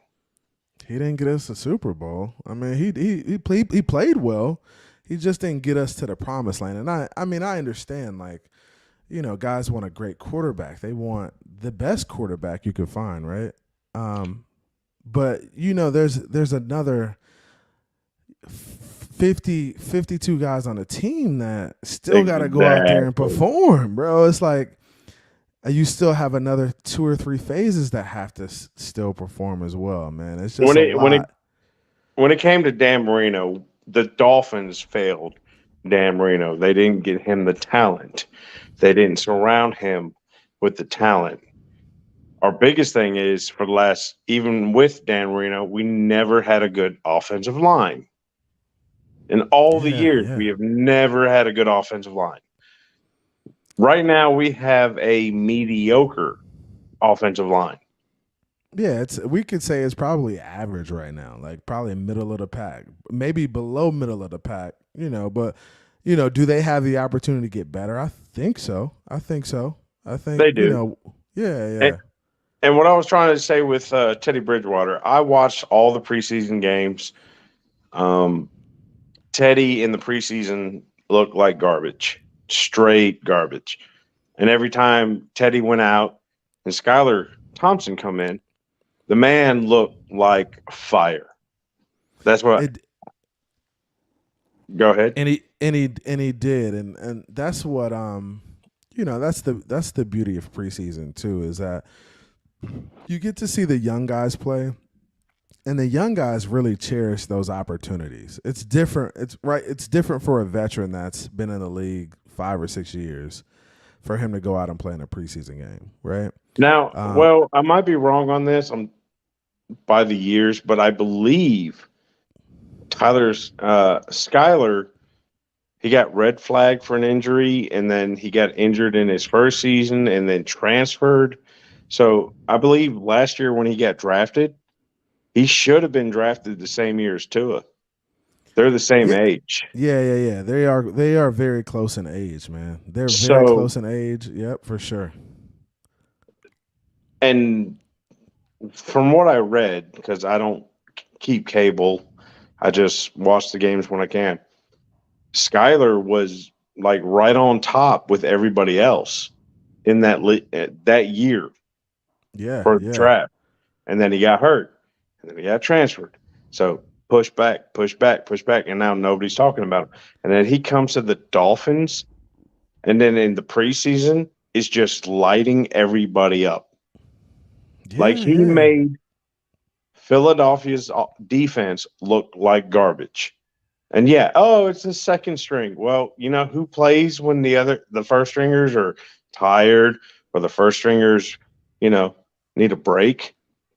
He didn't get us a Super Bowl. I mean, he played well. He just didn't get us to the promised land. And I understand, like, guys want a great quarterback. They want the best quarterback you could find, right? But there's another 52 guys on the team that still got to go out there and perform, bro. It's like you still have another 2 or 3 phases that have to still perform as well, man. It's just when it came to Dan Marino, the Dolphins failed Dan Marino. They didn't get him the talent. They didn't surround him with the talent. Our biggest thing is even with Dan Marino, we never had a good offensive line. In all the years, we have never had a good offensive line. Right now, we have a mediocre offensive line. Yeah, we could say it's probably average right now, like probably middle of the pack, maybe below middle of the pack, but, do they have the opportunity to get better? I think so. I think they do. Yeah. And what I was trying to say with Teddy Bridgewater, I watched all the preseason games. Teddy in the preseason looked like garbage, straight garbage. And every time Teddy went out and Skylar Thompson come in, the man looked like fire. That's what. Go ahead. And he did, and that's what that's the beauty of preseason too, is that you get to see the young guys play, and the young guys really cherish those opportunities. It's different. It's different for a veteran that's been in the league 5 or 6 years for him to go out and play in a preseason game, right? Now, I might be wrong on this. I'm by the years, but I believe Skyler, he got red flagged for an injury, and then he got injured in his first season and then transferred. So I believe last year when he got drafted, he should have been drafted the same year as Tua. They're the same age. Yeah. They are very close in age, man. They're very So, close in age. Yep, for sure. and from what I read, because I don't keep cable, I just watch the games when I can. Skyler was like right on top with everybody else in that year Yeah, for the draft, and then he got hurt, and then he got transferred. So push back, and now nobody's talking about him. And then he comes to the Dolphins, and then in the preseason is just lighting everybody up. Like he made Philadelphia's defense look like garbage. And it's the second string. Well, you know who plays when the first stringers are tired or the first stringers, need a break?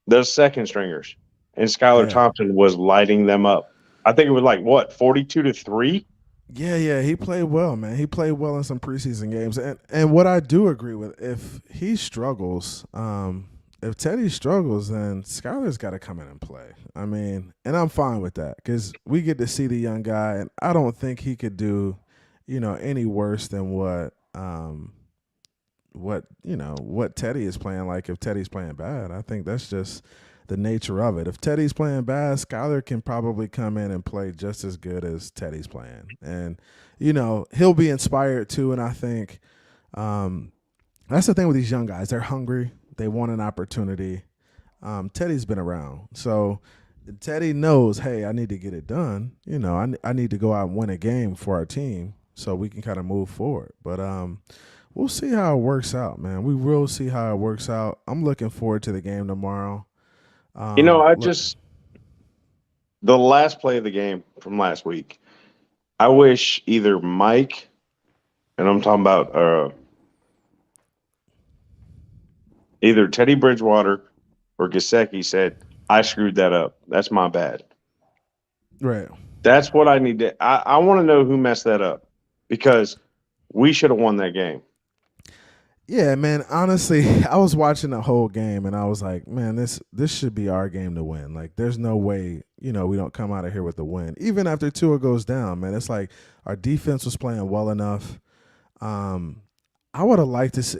Those second stringers. And Skylar Thompson was lighting them up. I think it was 42-3? Yeah, he played well, man. He played well in some preseason games. And what I do agree with, if he struggles, if Teddy struggles, then Skylar's got to come in and play. I mean, and I'm fine with that because we get to see the young guy, and I don't think he could do, any worse than what Teddy is playing like if Teddy's playing bad. I think that's just the nature of it. If Teddy's playing bad, Skylar can probably come in and play just as good as Teddy's playing. And, he'll be inspired too, and I think that's the thing with these young guys. They're hungry. They want an opportunity. Teddy's been around. So Teddy knows, hey, I need to get it done. I need to go out and win a game for our team so we can kind of move forward. But we'll see how it works out, man. We will see how it works out. I'm looking forward to the game tomorrow. The last play of the game from last week, I wish either Mike, and I'm talking about either Teddy Bridgewater or Gesicki said, I screwed that up. That's my bad. Right. That's what I need to – I want to know who messed that up because we should have won that game. Yeah, man, honestly, I was watching the whole game, and I was like, man, this should be our game to win. Like, there's no way, we don't come out of here with the win. Even after Tua goes down, man, it's like our defense was playing well enough. I would have liked to see,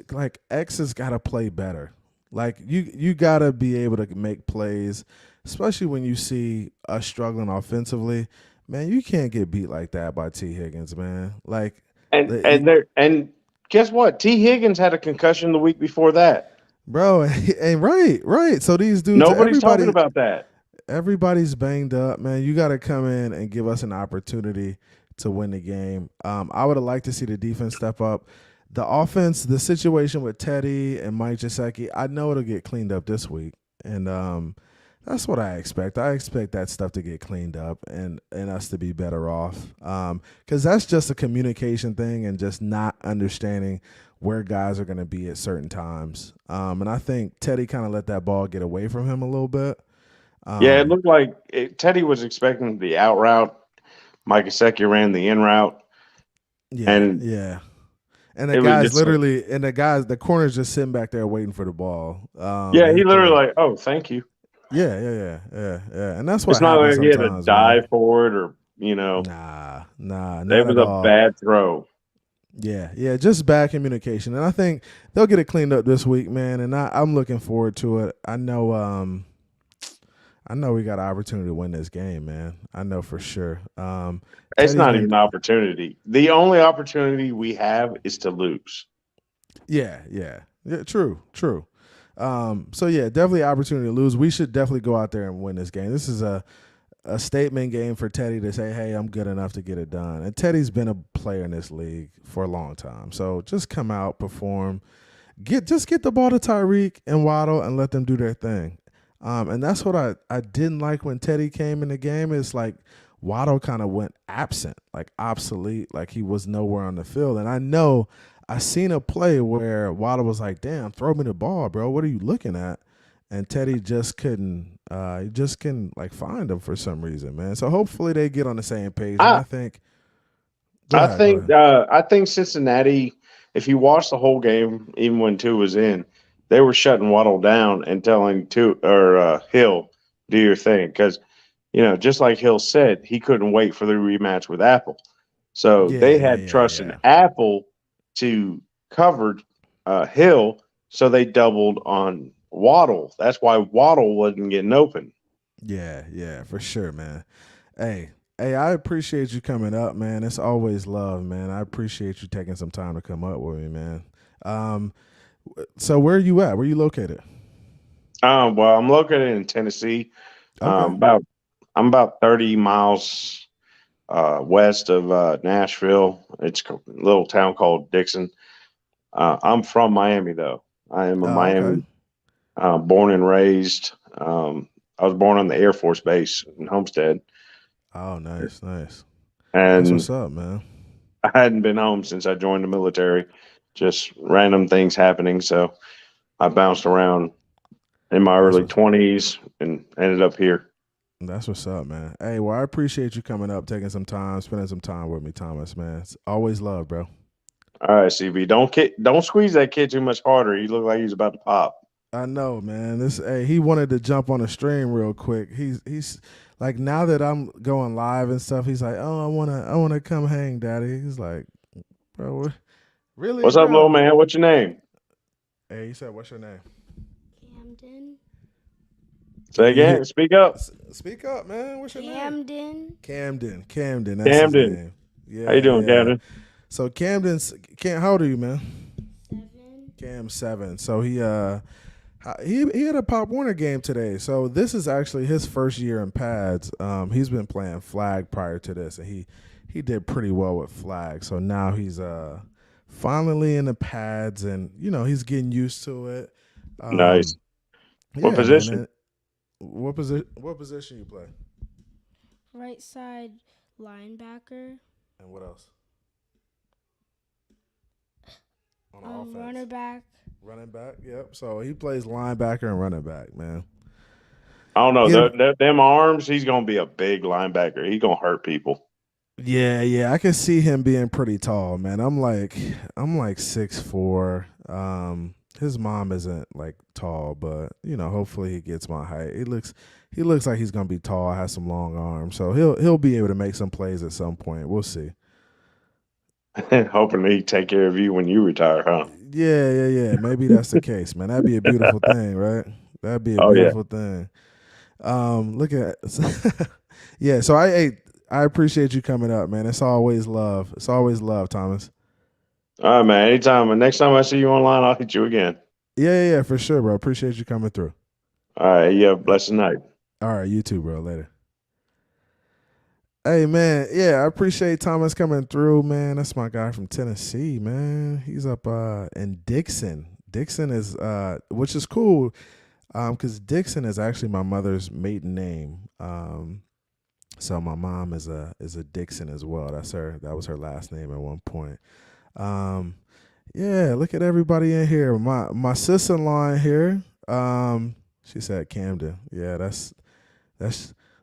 X has got to play better. Like, you got to be able to make plays, especially when you see us struggling offensively. Man, you can't get beat like that by T. Higgins, man. Like, and guess what? T. Higgins had a concussion the week before that. Bro, and right. So these dudes, nobody's talking about that. Everybody's banged up, man. You got to come in and give us an opportunity to win the game. I would have liked to see the defense step up. The offense, the situation with Teddy and Mike Gesicki, I know it'll get cleaned up this week. And that's what I expect. I expect that stuff to get cleaned up and us to be better off. Because that's just a communication thing and just not understanding where guys are going to be at certain times. And I think Teddy kind of let that ball get away from him a little bit. It looked like Teddy was expecting the out route. Mike Gesicki ran the in route. Yeah. And the corner's just sitting back there waiting for the ball. He literally oh, thank you. Yeah. And that's what it's not like he had to dive for it or, Nah. It was a bad throw. Yeah, just bad communication. And I think they'll get it cleaned up this week, man. And I'm looking forward to it. I know we got an opportunity to win this game, man. I know for sure. It's not even an opportunity. The only opportunity we have is to lose. Yeah, true. So, definitely an opportunity to lose. We should definitely go out there and win this game. This is a statement game for Teddy to say, hey, I'm good enough to get it done. And Teddy's been a player in this league for a long time. So just come out, perform. Get the ball to Tyreek and Waddle and let them do their thing. And that's what I didn't like when Teddy came in the game. It's like Waddle kind of went absent, like obsolete, like he was nowhere on the field. And I seen a play where Waddle was like, damn, throw me the ball, bro. What are you looking at? and Teddy just couldn't. He just couldn't like find him for some reason, man. So hopefully they get on the same page. And I think. Go ahead. I think Cincinnati. If you watch the whole game, even when two was in, they were shutting Waddle down and telling Hill, do your thing, because just like Hill said, he couldn't wait for the rematch with Apple. So they had trust in Apple to cover Hill, so they doubled on Waddle. That's why Waddle wasn't getting open. Yeah, for sure, man. Hey, I appreciate you coming up, man. It's always love, man. I appreciate you taking some time to come up with me, man. So where are you at? Where are you located? Well, I'm located in Tennessee. Okay. I'm about 30 miles west of Nashville. It's a little town called Dixon. I'm from Miami, though. I am a Oh, okay. Miami, born and raised. I was born on the Air Force Base in Homestead, Oh, nice. That's and what's up, man. I hadn't been home since I joined the military. Just random things happening, so I bounced around in my That's early what's 20s and ended up here. that's what's up, man. Hey, well, I appreciate you coming up, taking some time, spending some time with me, Thomas, man. It's always love, bro. All right, CB, don't squeeze that kid too much harder. He looked like he's about to pop. I know, man. He wanted to jump on the stream real quick. He's like, now that I'm going live and stuff, he's like, oh, I wanna come hang, daddy. He's like, bro, really, What's up, little bro? man? What's your name? Hey, he said, what's your name? Camden. Say again. Speak up. Speak up, man. What's your name? Camden. Camden. That's his Camden. name. How you doing, Yeah. Camden? So how old are you, man? 7. Cam 7. So he had a Pop Warner game today. So this is actually his first year in pads. He's been playing flag prior to this, and he did pretty well with flag. So now he's finally in the pads, and he's getting used to it. Nice. What Yeah, position? man. What position you play? Right side linebacker. And what else? On offense. Runner back. Running back, yep. So he plays linebacker and running back, man. I don't know. Yeah. Them arms, he's going to be a big linebacker. He's going to hurt people. Yeah, I can see him being pretty tall, man. I'm like 6'4". His mom isn't like tall, but hopefully he gets my height. He looks like he's gonna be tall, has some long arms, so he'll be able to make some plays at some point. We'll see. Hoping he take care of you when you retire, huh? Yeah. Maybe that's the case, man. That'd be a beautiful thing, right? That'd be a Oh, yeah. beautiful thing. Look at yeah. So I appreciate you coming up, man. It's always love. It's always love, Thomas. All right, man. Anytime. Next time I see you online, I'll hit you again. Yeah, for sure, bro. Appreciate you coming through. All right. You have a blessed night. All right, you too, bro. Later. Hey, man. Yeah, I appreciate Thomas coming through, man. That's my guy from Tennessee, man. He's up in Dixon. Dixon is which is cool, because Dixon is actually my mother's maiden name. So my mom is a Dixon as well. That was her last name at one point. Yeah, look at everybody in here. My sister-in-law in here. She said Camden. Yeah, that's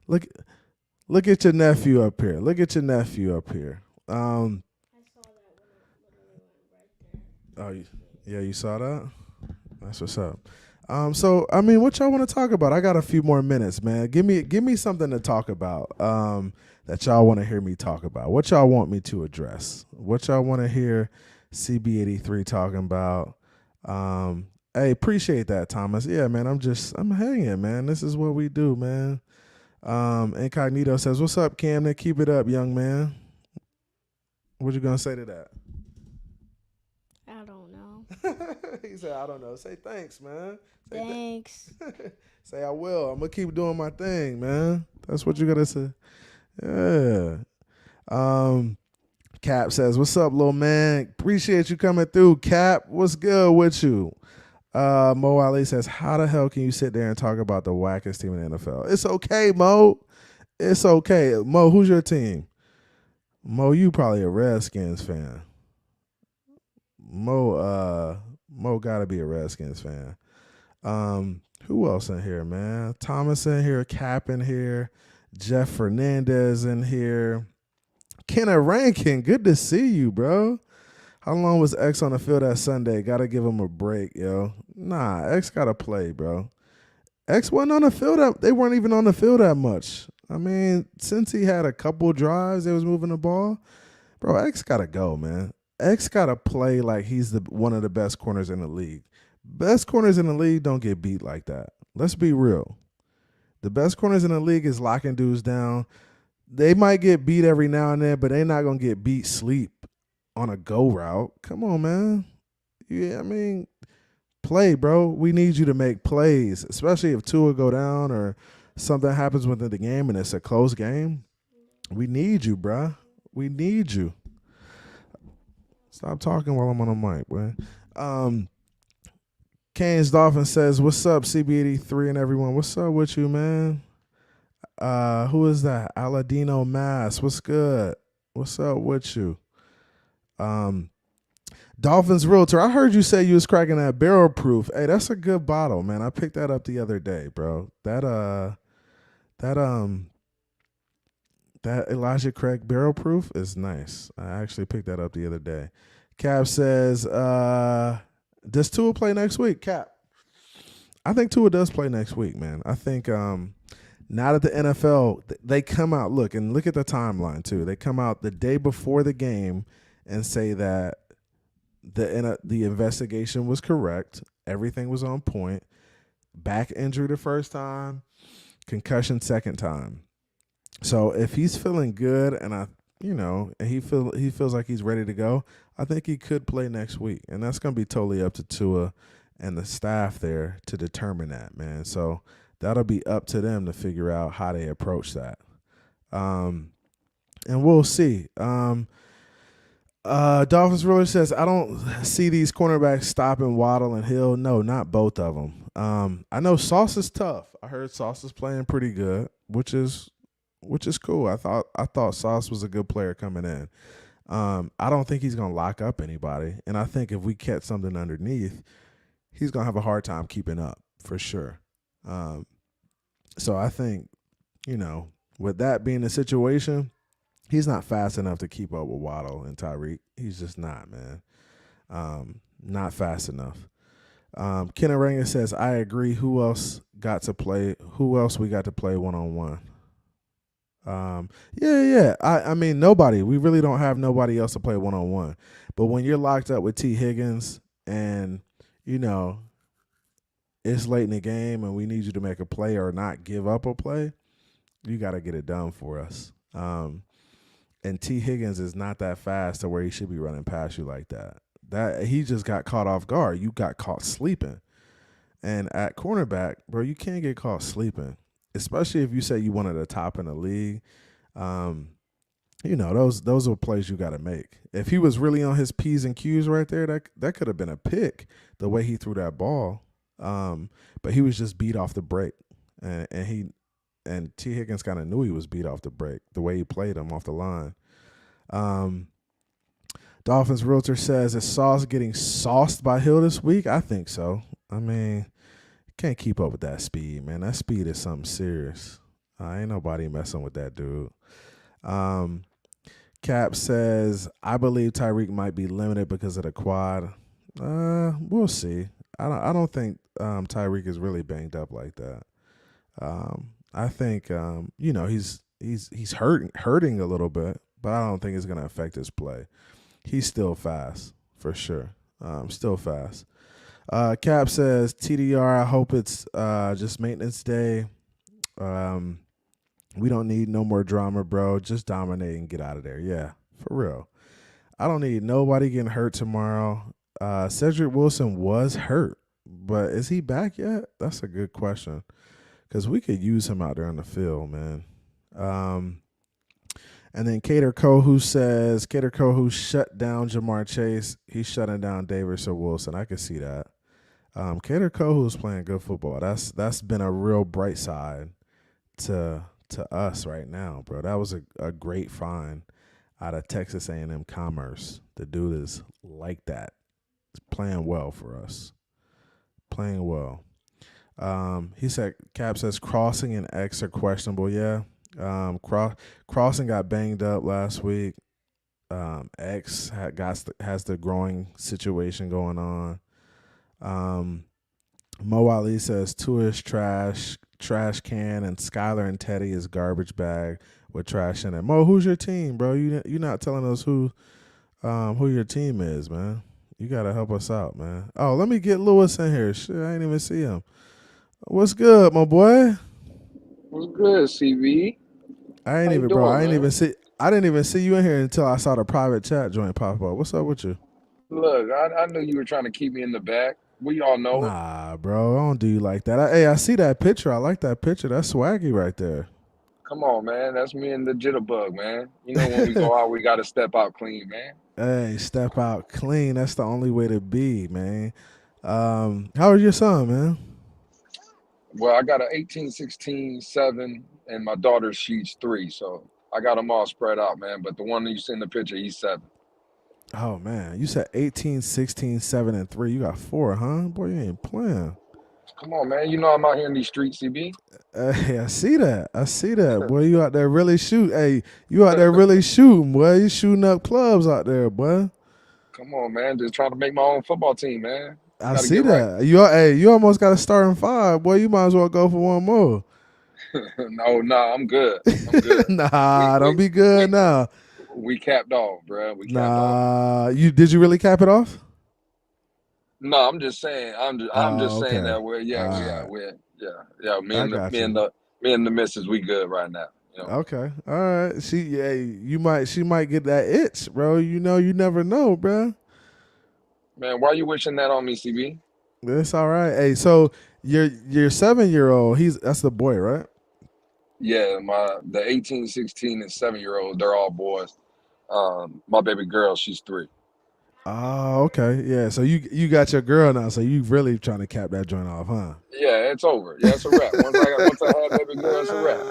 look at your nephew up here. Look at your nephew up here. I saw that one right there. Yeah, you saw that? That's what's up. So I mean, what y'all want to talk about? I got a few more minutes, man. Give me something to talk about. That y'all want to hear me talk about. What y'all want me to address? What y'all want to hear CB83 talking about? Hey, appreciate that, Thomas. Yeah, man. I'm hanging, man. This is what we do, man. Incognito says, "What's up, Camden? Keep it up, young man." What you gonna say to that? I don't know. He said, "I don't know." Say thanks, man. Say Thanks. Say I will. I'm gonna keep doing my thing, man. That's what you gotta say. Yeah. Cap says, "What's up, little man? Appreciate you coming through, Cap. What's good with you?" Mo Ali says, "How the hell can you sit there and talk about the wackest team in the NFL?" It's okay, Mo. It's okay. Mo, who's your team? Mo, you probably a Redskins fan. Mo gotta be a Redskins fan. Who else in here, man? Thomas in here, Cap in here, Jeff Fernandez in here. Kenneth Rankin, good to see you, bro. How long was X on the field that Sunday? Got to give him a break, yo. Nah, X got to play, bro. X wasn't on the field. They weren't even on the field that much. I mean, since he had a couple drives, they was moving the ball. Bro, X got to go, man. X got to play like he's one of the best corners in the league. Best corners in the league don't get beat like that. Let's be real. The best corners in the league is locking dudes down. They might get beat every now and then, but they're not going to get beat sleep on a go route. Come on, man. Yeah, I mean, play, bro. We need you to make plays, especially if Tua go down or something happens within the game and it's a close game. We need you, bro. We need you. Stop talking while I'm on the mic, man. Canes Dolphin says, what's up, CB83 and everyone? What's up with you, man? Who is that? Aladino Mass. What's good? What's up with you? Dolphins Realtor. I heard you say you was cracking that barrel proof. Hey, that's a good bottle, man. I picked that up the other day, bro. That Elijah Craig barrel proof is nice. I actually picked that up the other day. Cap says, does Tua play next week? Cap. I think Tua does play next week, man. I think now that the NFL, they come out, look at the timeline too. They come out the day before the game and say that the investigation was correct. Everything was on point. Back injury the first time, concussion second time. So if he's feeling good and he feels like he's ready to go, I think he could play next week. And that's going to be totally up to Tua and the staff there to determine that, man. So that'll be up to them to figure out how they approach that. And we'll see. Dolphins Ruler says, I don't see these cornerbacks stopping Waddle and Hill. No, not both of them. I know Sauce is tough. I heard Sauce is playing pretty good, which is cool. I thought Sauce was a good player coming in. I don't think he's going to lock up anybody. And I think if we catch something underneath, he's going to have a hard time keeping up for sure. So I think, with that being the situation, he's not fast enough to keep up with Waddle and Tyreek. He's just not, man. Not fast enough. Ken Aranga says, I agree. Who else we got to play one-on-one? Yeah. I mean, nobody. We really don't have nobody else to play one-on-one. But when you're locked up with T. Higgins and, it's late in the game and we need you to make a play or not give up a play, you got to get it done for us. And T. Higgins is not that fast to where he should be running past you like that. That he just got caught off guard. You got caught sleeping. And at cornerback, bro, you can't get caught sleeping, especially if you say you wanted a top in the league. Those are plays you got to make. If he was really on his P's and Q's right there, that could have been a pick the way he threw that ball. But he was just beat off the break, and T. Higgins kind of knew he was beat off the break the way he played him off the line. Dolphins Realtor says, is Sauce getting sauced by Hill this week? I think so. I mean, can't keep up with that speed, man. That speed is something serious. Ain't nobody messing with that dude. Cap says, I believe Tyreek might be limited because of the quad. We'll see. I don't think Tyreek is really banged up like that. I think he's hurting a little bit, but I don't think it's going to affect his play. He's still fast for sure. Still fast. Cap says, TDR, I hope it's just maintenance day. We don't need no more drama, bro. Just dominate and get out of there. Yeah, for real. I don't need nobody getting hurt tomorrow. Cedric Wilson was hurt, but is he back yet? That's a good question, because we could use him out there on the field, man. And then Cater Kohu says, shut down Jamar Chase. He's shutting down Davis or Wilson. I can see that. Cater Kohu's playing good football. That's been a real bright side to us right now, bro. That was a great find out of Texas A&M Commerce. The dude is like that. He's playing well for us. Playing well. He said Cap says Crossing and X are questionable. Yeah. Crossing got banged up last week. X has the growing situation going on. Mo Ali says Tua is trash can, and Skylar and Teddy is garbage bag with trash in it. Mo, who's your team, bro? You not telling us who your team is, man. You gotta help us out, man. Oh, let me get Lewis in here. Shit, I ain't even see him. What's good, my boy? What's good, CB? I didn't even see you in here until I saw the private chat joint pop up. What's up with you? Look, I knew you were trying to keep me in the back. We all know it. Nah, bro, I don't do you like that. I see that picture. I like that picture. That's swaggy right there. Come on, man. That's me and the jitterbug, man. You know when we go out, we got to step out clean, man. Hey, step out clean. That's the only way to be, man. How is your son, man? Well, I got an 18, 16, 7, and my daughter, she's 3. So I got them all spread out, man. But the one that you see in the picture, he's 7. Oh, man. You said 18, 16, 7, and 3. You got 4, huh? Boy, you ain't playing. Come on, man. You know I'm out here in these streets, CB. Hey, I see that. Boy, you out there really shooting. Hey, you out there really shooting, boy. You shooting up clubs out there, boy. Come on, man. Just trying to make my own football team, man. I see that. Right. You almost got a starting 5, boy. You might as well go for one more. No, I'm good. Don't be good now. We capped off, bro. Did you really cap it off? No, I'm just saying. I'm just saying that we're me and the missus, we good right now. You know? Okay, all right. She might get that itch, bro. You know, you never know, bro. Man, why are you wishing that on me, CB? It's all right. Hey, so your 7-year-old, that's the boy, right? Yeah, the 18, 16, and 7-year-old, they're all boys. My baby girl, she's 3. Oh, okay. Yeah, so you got your girl now, so you really trying to cap that joint off, huh? Yeah, it's over. Yeah, it's a wrap. Once I have baby girl, it's a wrap.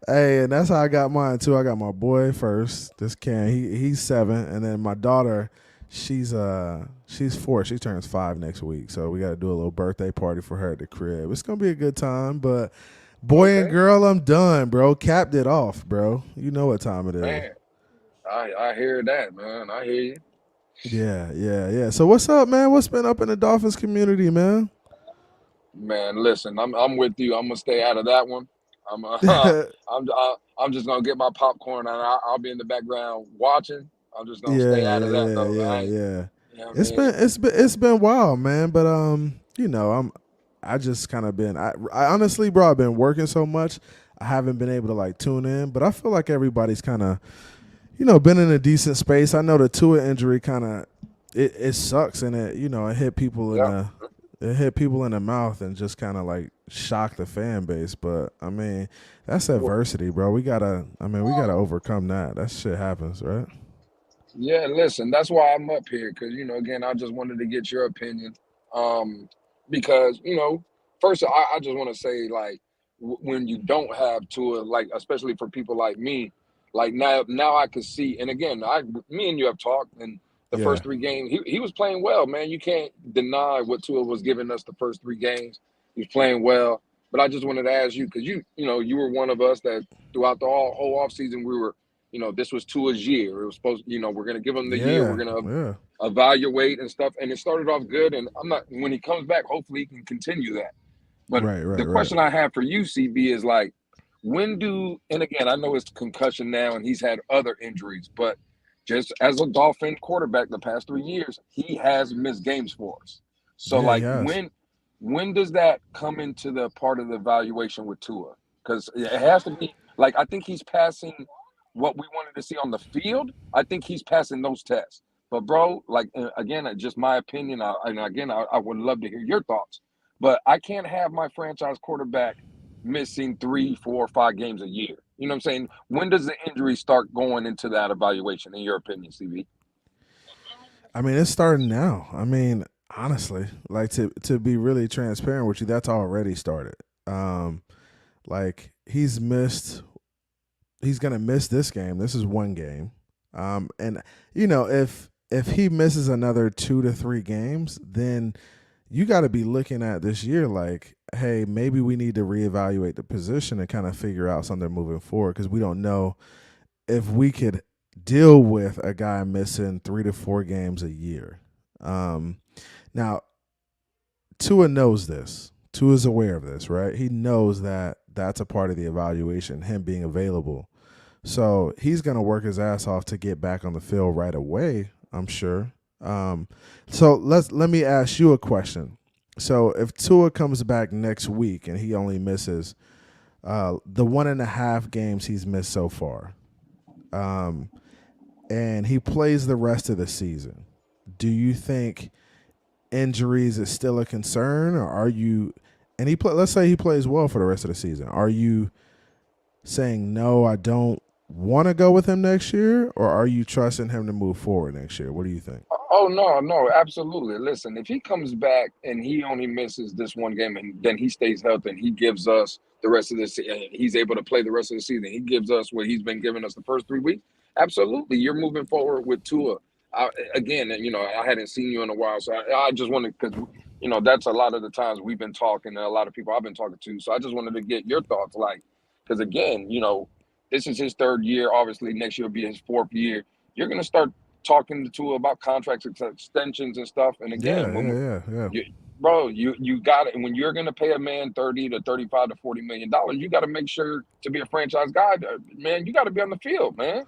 Hey, and that's how I got mine too. I got my boy first. This he's 7, and then my daughter, she's 4. She turns 5 next week, so we got to do a little birthday party for her at the crib. It's gonna be a good time, but boy and girl, I'm done, bro. Capped it off, bro. You know what time it is. Man, I hear that, man. I hear you. Yeah. So what's up, man? What's been up in the Dolphins community, man? Man, listen, I'm with you. I'm gonna stay out of that one. I'm just gonna get my popcorn and I'll be in the background watching. I'm just gonna stay out of that though. Yeah. It's been wild, man. But I just kind of been. I honestly, bro, I've been working so much. I haven't been able to like tune in, but I feel like everybody's kind of, been in a decent space. I know the Tua injury kind of it sucks, and it hit people in the mouth and just kind of like shocked the fan base. But I mean, that's adversity, bro. We gotta overcome that. That shit happens, right? Yeah, listen, that's why I'm up here because again, I just wanted to get your opinion, because first I just want to say like when you don't have Tua, like especially for people like me. Like now I can see, and again, me and you have talked, and the first 3 games, he was playing well, man. You can't deny what Tua was giving us the first 3 games. He was playing well, but I just wanted to ask you because you were one of us that throughout the whole offseason we were, this was Tua's year. It was supposed, we're gonna give him the year. We're gonna evaluate and stuff, and it started off good. And when he comes back, hopefully he can continue that. But the question I have for you, CB, is like, and again, I know it's concussion now and he's had other injuries, but just as a Dolphin quarterback the past 3 years, he has missed games for us. So when does that come into the part of the evaluation with Tua? Because it has to be like, I think he's passing what we wanted to see on the field. I think he's passing those tests. But bro, like, again, just my opinion. I would love to hear your thoughts, but I can't have my franchise quarterback missing 3, 4, 5 games a year. You know what I'm saying? When does the injury start going into that evaluation, in your opinion, CB? I mean, it's starting now. I mean, honestly, like to be really transparent with you, that's already started. Like he's gonna miss this game. This is 1 game. And if he misses another 2 to 3 games, then you got to be looking at this year like, hey, maybe we need to reevaluate the position and kind of figure out something moving forward because we don't know if we could deal with a guy missing 3 to 4 games a year. Now, Tua knows this. Tua is aware of this, right? He knows that that's a part of the evaluation, him being available. So he's going to work his ass off to get back on the field right away, I'm sure. So let me ask you a question. So if Tua comes back next week and he only misses the 1.5 games he's missed so far, and he plays the rest of the season, do you think injuries is still a concern, or are you? And let's say he plays well for the rest of the season. Are you saying no? I don't want to go with him next year, or are you trusting him to move forward next year? What do you think? Oh no, absolutely. Listen, if he comes back and he only misses this one game and then he stays healthy and he gives us the rest of the season, he's able to play the rest of the season, he gives us what he's been giving us the first 3 weeks, absolutely, you're moving forward with Tua. Again, I hadn't seen you in a while, so I just wanted, because that's a lot of the times we've been talking and a lot of people I've been talking to, so I just wanted to get your thoughts, like, because again, this is his 3rd year. Obviously, next year will be his 4th year. You're going to start talking to about contracts, extensions, and stuff. And again, you got it. And when you're going to pay a man $30 to $35 to $40 million, you got to make sure to be a franchise guy, man. You got to be on the field, man.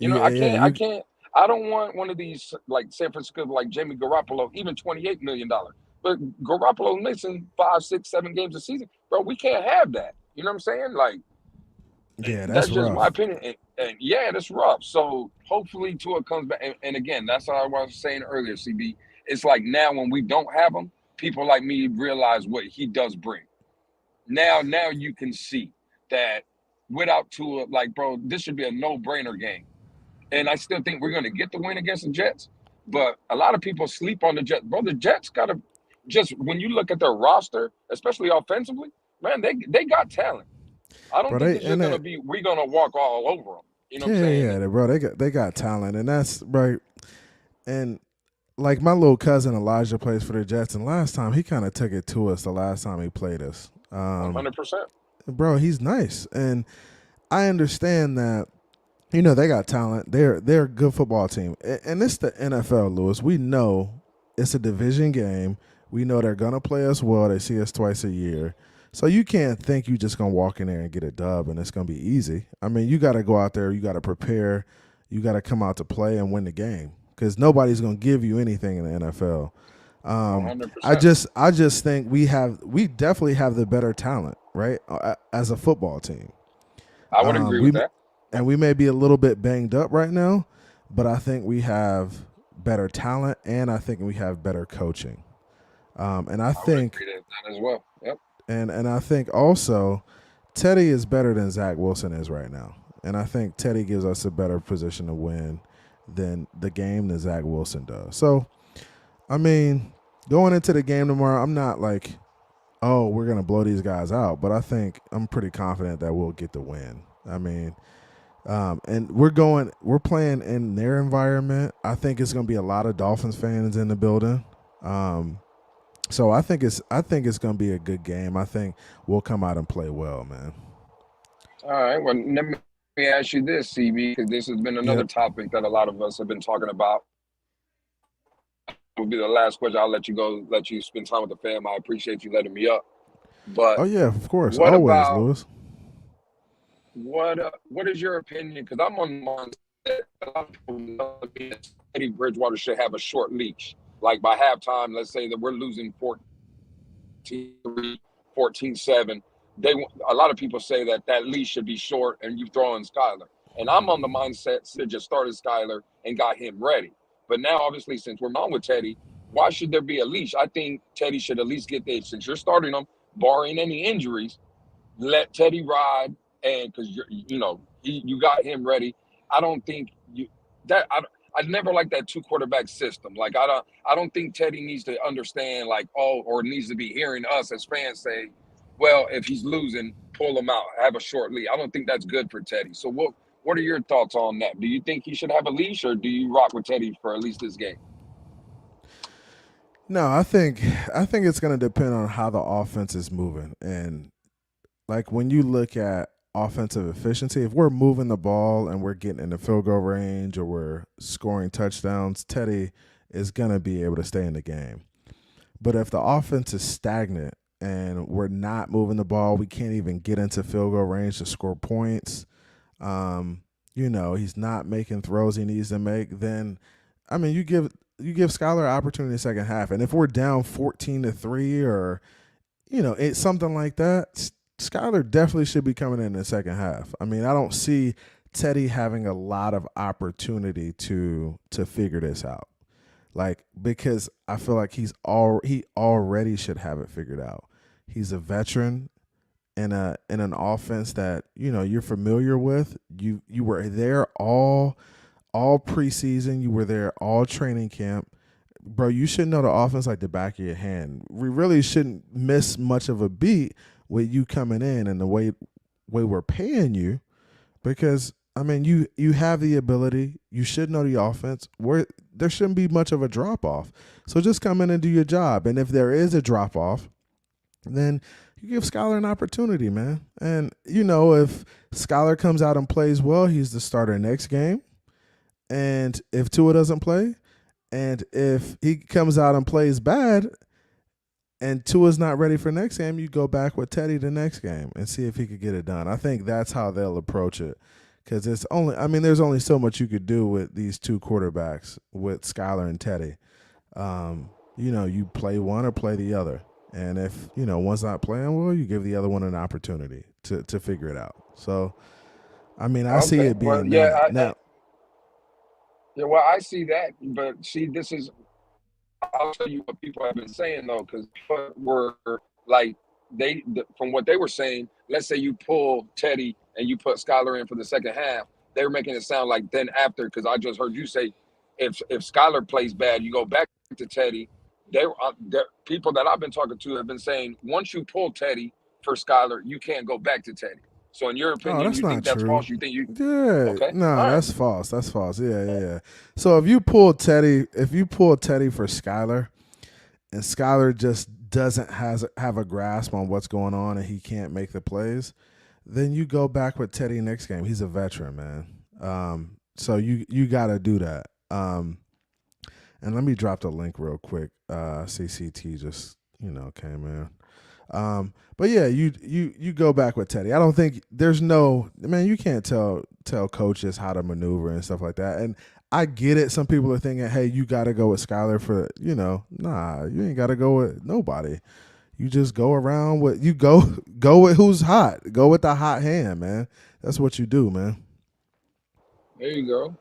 I don't want one of these like San Francisco, like Jimmy Garoppolo, even $28 million. But Garoppolo missing 5, 6, 7 games a season, bro. We can't have that. You know what I'm saying? Like, yeah, that's just my opinion. And yeah, that's rough. So hopefully Tua comes back. And again, that's how I was saying earlier, CB. It's like now when we don't have him, people like me realize what he does bring. Now you can see that without Tua, like, bro, this should be a no-brainer game. And I still think we're going to get the win against the Jets. But a lot of people sleep on the Jets. Bro, the Jets got to just, when you look at their roster, especially offensively, man, they got talent. I don't think it's just gonna be we're gonna walk all over them. You know what I'm saying? Yeah, bro. They got talent, and that's right. And like my little cousin Elijah plays for the Jets, and last time he kind of took it to us. The last time he played us, 100%. Bro, he's nice, and I understand that. They got talent. They're a good football team, and it's the NFL, Lewis. We know it's a division game. We know they're gonna play us well. They see us twice a year. So you can't think you're just going to walk in there and get a dub and it's going to be easy. I mean, you got to go out there. You got to prepare. You got to come out to play and win the game because nobody's going to give you anything in the NFL. 100%. I just think we definitely have the better talent, right, as a football team. I would agree with that. And we may be a little bit banged up right now, but I think we have better talent and I think we have better coaching. And I think would agree with that as well. Yep. And I think also Teddy is better than Zach Wilson is right now. And I think Teddy gives us a better position to win than the game that Zach Wilson does. So, I mean, going into the game tomorrow, I'm not like, oh, we're going to blow these guys out. But I think I'm pretty confident that we'll get the win. I mean, and we're playing in their environment. I think it's going to be a lot of Dolphins fans in the building. So I think it's going to be a good game. I think we'll come out and play well, man. All right. Well, let me ask you this, CB, because this has been another topic that a lot of us have been talking about. Will be the last question. I'll let you go, let you spend time with the fam. I appreciate you letting me up. But oh yeah, of course, always, Lewis. What is your opinion? Because I'm on that Teddy Bridgewater should have a short leash. Like by halftime, let's say that we're losing 14-3, 14-7. A lot of people say that leash should be short and you throw in Skyler. And I'm on the mindset to just started Skyler and got him ready. But now, obviously, since we're on with Teddy, why should there be a leash? I think Teddy should at least get there. Since you're starting him, barring any injuries, let Teddy ride. And because you got him ready. I don't think I never like that 2 quarterback system. Like I don't think Teddy needs to understand or needs to be hearing us as fans say, well, if he's losing, pull him out, have a short leash. I don't think that's good for Teddy. So what are your thoughts on that? Do you think he should have a leash or do you rock with Teddy for at least this game? No, I think it's going to depend on how the offense is moving. And like when you look at offensive efficiency, if we're moving the ball and we're getting in the field goal range or we're scoring touchdowns, Teddy is going to be able to stay in the game. But if the offense is stagnant and we're not moving the ball, we can't even get into field goal range to score points. He's not making throws he needs to make. Then, I mean, you give Skylar an opportunity in the second half, and if we're down 14-3 or it's something like that, Skylar definitely should be coming in the second half. I mean, I don't see Teddy having a lot of opportunity to figure this out. Like, because I feel like he already should have it figured out. He's a veteran in an offense that you're familiar with. You were there all preseason. You were there all training camp, bro. You should know the offense like the back of your hand. We really shouldn't miss much of a beat with you coming in and the way we're paying you, because I mean you have the ability. You should know the offense. There shouldn't be much of a drop off. So just come in and do your job. And if there is a drop off, then you give Skylar an opportunity, man. And if Skylar comes out and plays well, he's the starter next game. And if Tua doesn't play, and if he comes out and plays bad and Tua's not ready for next game, you go back with Teddy the next game and see if he could get it done. I think that's how they'll approach it. Because there's only so much you could do with these two quarterbacks, with Skylar and Teddy. You play one or play the other. And if, one's not playing well, you give the other one an opportunity to figure it out. So, I mean, I see it being now. Yeah, well, I see that, but see, I'll tell you what people have been saying though, because were like from what they were saying. Let's say you pull Teddy and you put Skylar in for the second half. They were making it sound like then after, because I just heard you say if Skylar plays bad, you go back to Teddy. People that I've been talking to have been saying once you pull Teddy for Skylar, you can't go back to Teddy. So in your opinion, you think that's false? You think you? Yeah. Okay. No, that's false. That's false. Yeah. So if you pull Teddy for Skylar, and Skylar just doesn't have a grasp on what's going on and he can't make the plays, then you go back with Teddy next game. He's a veteran, man. So you got to do that. And let me drop the link real quick. CCT just came in. But yeah, you go back with Teddy. I don't think you can't tell coaches how to maneuver and stuff like that. And I get it. Some people are thinking, hey, you got to go with Skylar for, nah, you ain't got to go with nobody. You just go around with, go with who's hot. Go with the hot hand, man. That's what you do, man. There you go.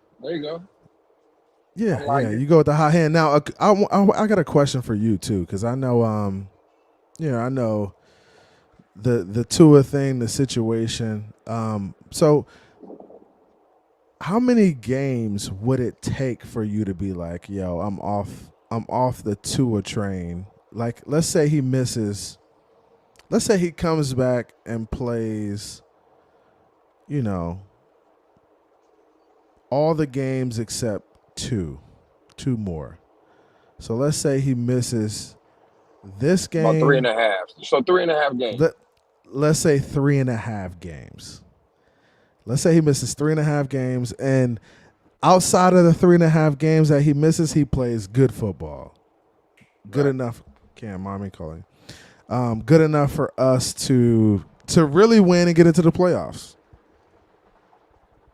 Yeah, you go with the hot hand. Now, I got a question for you too, because I know, I know the Tua thing, the situation. So, how many games would it take for you to be like, yo, I'm off the Tua train? Like, let's say he misses. Let's say he comes back and plays, all the games except two more. So let's say he misses this game. About 3.5. So 3.5 games. Let's say 3.5 games. Let's say he misses 3.5 games, and outside of the 3.5 games that he misses, he plays good football. Good enough. Mommy calling. Good enough for us to really win and get into the playoffs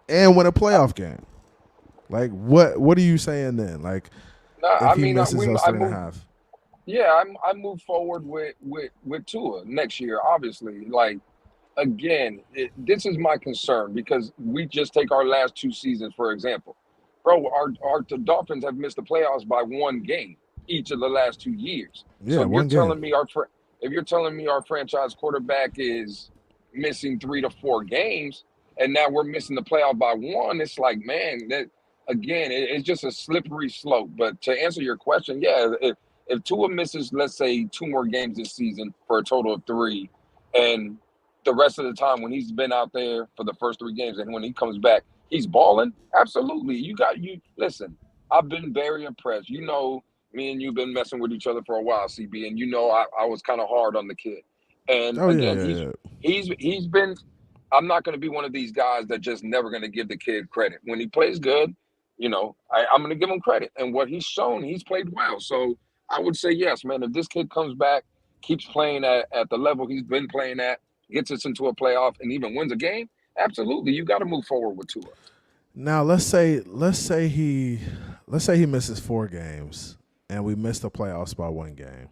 and win a playoff game. Like, what are you saying then? Like, if he misses those 3.5. Yeah, I move forward with Tua next year. Obviously, like, again, this is my concern, because we just take our last 2 seasons for example, bro. The Dolphins have missed the playoffs by 1 game each of the last 2 years. Yeah, so if you're telling me our franchise quarterback is missing 3 to 4 games, and now we're missing the playoff by 1, it's like, man, that again, it's just a slippery slope. But to answer your question, yeah, if Tua misses, let's say, 2 more games this season for a total of 3, and the rest of the time when he's been out there for the first 3 games and when he comes back, he's balling, absolutely. Listen, I've been very impressed. Me and you've been messing with each other for a while, CB, and you know I was kind of hard on the kid. And Oh again, yeah. he's been. I'm not going to be one of these guys that just never going to give the kid credit when he plays good. You know, I'm going to give him credit, and what he's shown, he's played well. So I would say yes, man. If this kid comes back, keeps playing at the level he's been playing at, gets us into a playoff, and even wins a game, absolutely, you got to move forward with Tua. Now let's say he misses 4 games and we missed the playoffs by 1 game.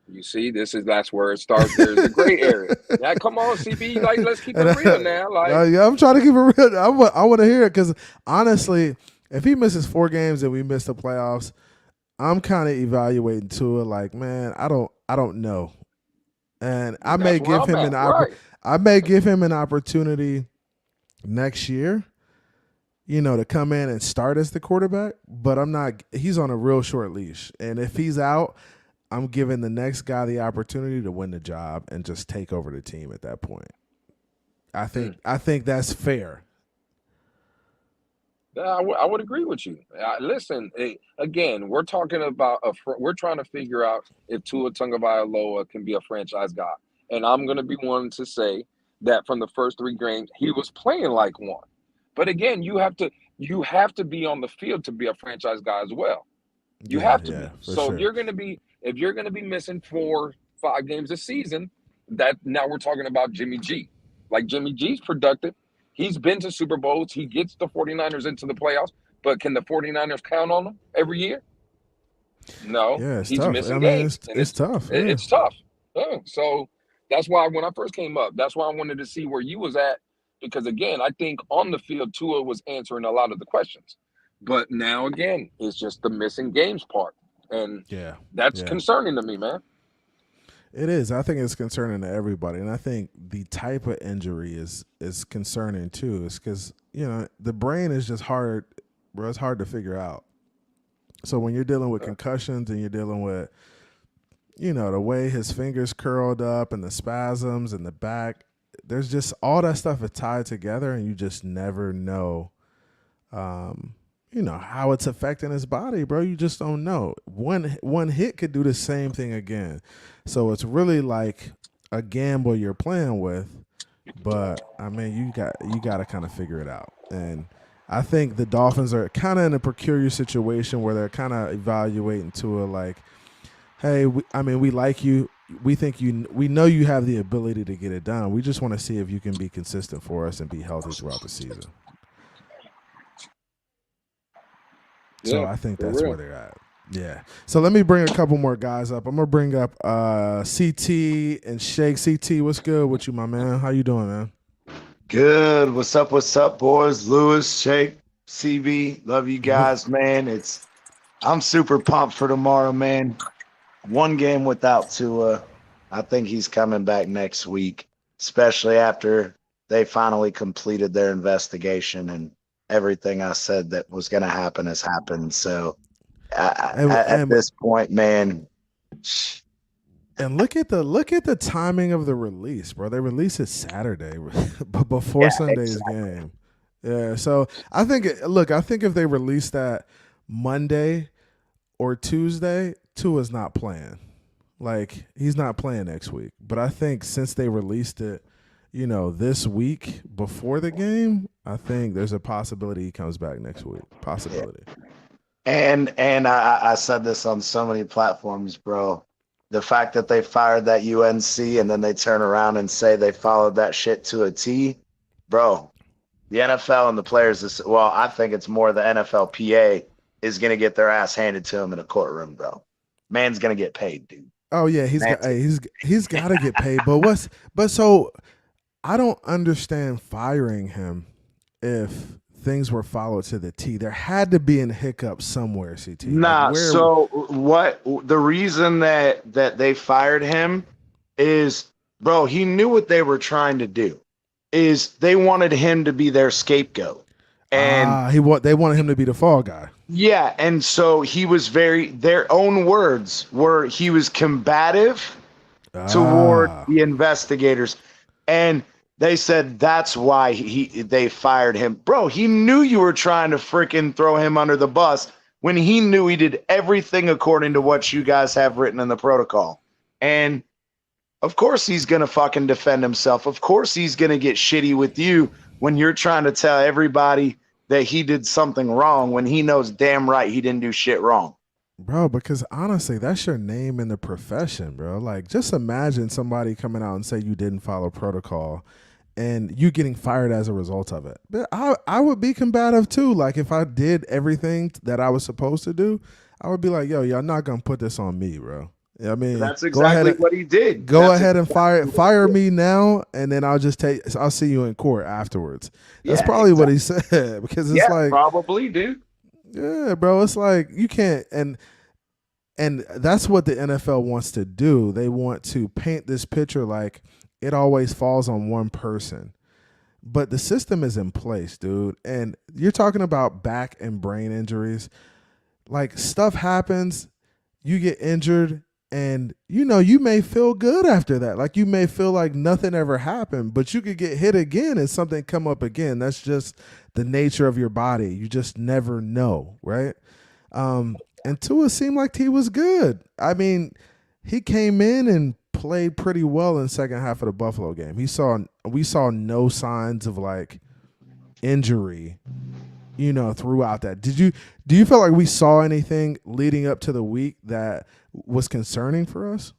You see, that's where it starts. There's a gray area. Now, come on, CB, like let's keep it real now. Like, yeah, I'm trying to keep it real. I want to hear it because honestly, if he misses 4 games and we miss the playoffs, I'm kind of evaluating Tua like, man, I don't know, and I may give him an opportunity next year, you know, to come in and start as the quarterback, but he's on a real short leash, and if he's out, I'm giving the next guy the opportunity to win the job and just take over the team at that point. I think that's fair. I would agree with you. Listen, again, we're talking about we're trying to figure out if Tua Tagovailoa can be a franchise guy, and I'm going to be one to say that from the first 3 games he was playing like one. But again, you have to be on the field to be a franchise guy as well. You have to be. So sure. If you're going to be missing 4-5 games a season, that now we're talking about Jimmy G. Like Jimmy G's productive. He's been to Super Bowls. He gets the 49ers into the playoffs. But can the 49ers count on him every year? No. Yeah, he's tough. missing games. It's tough. Yeah. It's tough. Yeah. So that's why when I first came up, that's why I wanted to see where you was at. Because, again, I think on the field, Tua was answering a lot of the questions. But now, again, it's just the missing games part. And that's concerning to me, man. It is. I think it's concerning to everybody. And I think the type of injury is concerning, too. It's because, you know, the brain is just hard, bro. It's hard to figure out. So when you're dealing with concussions and you're dealing with, you know, the way his fingers curled up and the spasms and the back, there's just all that stuff is tied together and you just never know, you know, how it's affecting his body, bro. You just don't know. One hit could do the same thing again. So it's really like a gamble you're playing with. But I mean, you got to kind of figure it out. And I think the Dolphins are kind of in a peculiar situation where they're kind of evaluating Tua like, hey, we like you. We think we know you have the ability to get it done. We just want to see if you can be consistent for us and be healthy throughout the season. So I think that's where they're at. Yeah. So let me bring a couple more guys up. I'm gonna bring up CT and Shake. CT, what's good with you, my man? How you doing, man? Good. What's up, boys? Lewis, Shake, CB. Love you guys, man. I'm super pumped for tomorrow, man. 1 game without Tua. I think he's coming back next week, especially after they finally completed their investigation and everything I said that was going to happen has happened. So at this point, man. And look at the timing of the release, bro. They released it Saturday, but before Sunday's game. Yeah. So I think if they release that Monday or Tuesday, Tua's not playing. Like, he's not playing next week. But I think since they released it, you know, this week before the game, I think there's a possibility he comes back next week. Possibility. And I said this on so many platforms, bro. The fact that they fired that UNC and then they turn around and say they followed that shit to a T, bro. The NFL and the players, I think it's more the NFLPA is going to get their ass handed to him in a courtroom, bro. Man's going to get paid, dude. Oh yeah, he's got to get paid. But so I don't understand firing him if things were followed to the T. There had to be a hiccup somewhere, CT. Nah, the reason that they fired him is, bro, he knew what they were trying to do. Is they wanted him to be their scapegoat. And they wanted him to be the fall guy. Yeah, and so he was their own words were he was combative toward the investigators. And they said that's why they fired him. Bro, he knew you were trying to freaking throw him under the bus when he knew he did everything according to what you guys have written in the protocol. And of course he's going to fucking defend himself. Of course he's going to get shitty with you when you're trying to tell everybody that he did something wrong when he knows damn right he didn't do shit wrong. Bro, because honestly, that's your name in the profession, bro. Like, just imagine somebody coming out and say you didn't follow protocol and you getting fired as a result of it. But I would be combative too. Like, if I did everything that I was supposed to do, I would be like, yo, y'all not going to put this on me, bro. I mean, that's exactly what he did. Go ahead and fire me now, and then I'll see you in court afterwards. That's probably what he said, because it's like, probably, dude. Yeah, bro. It's like you can't, and that's what the NFL wants to do. They want to paint this picture like it always falls on one person. But the system is in place, dude. And you're talking about back and brain injuries. Like, stuff happens, you get injured, and you may feel good after that. Like, you may feel like nothing ever happened, but you could get hit again and something come up again. That's just the nature of your body. You just never know, right? And Tua seemed like he was good. I mean, he came in and played pretty well in the second half of the Buffalo game. We saw no signs of like injury, throughout that. Do you feel like we saw anything leading up to the week that was concerning for us?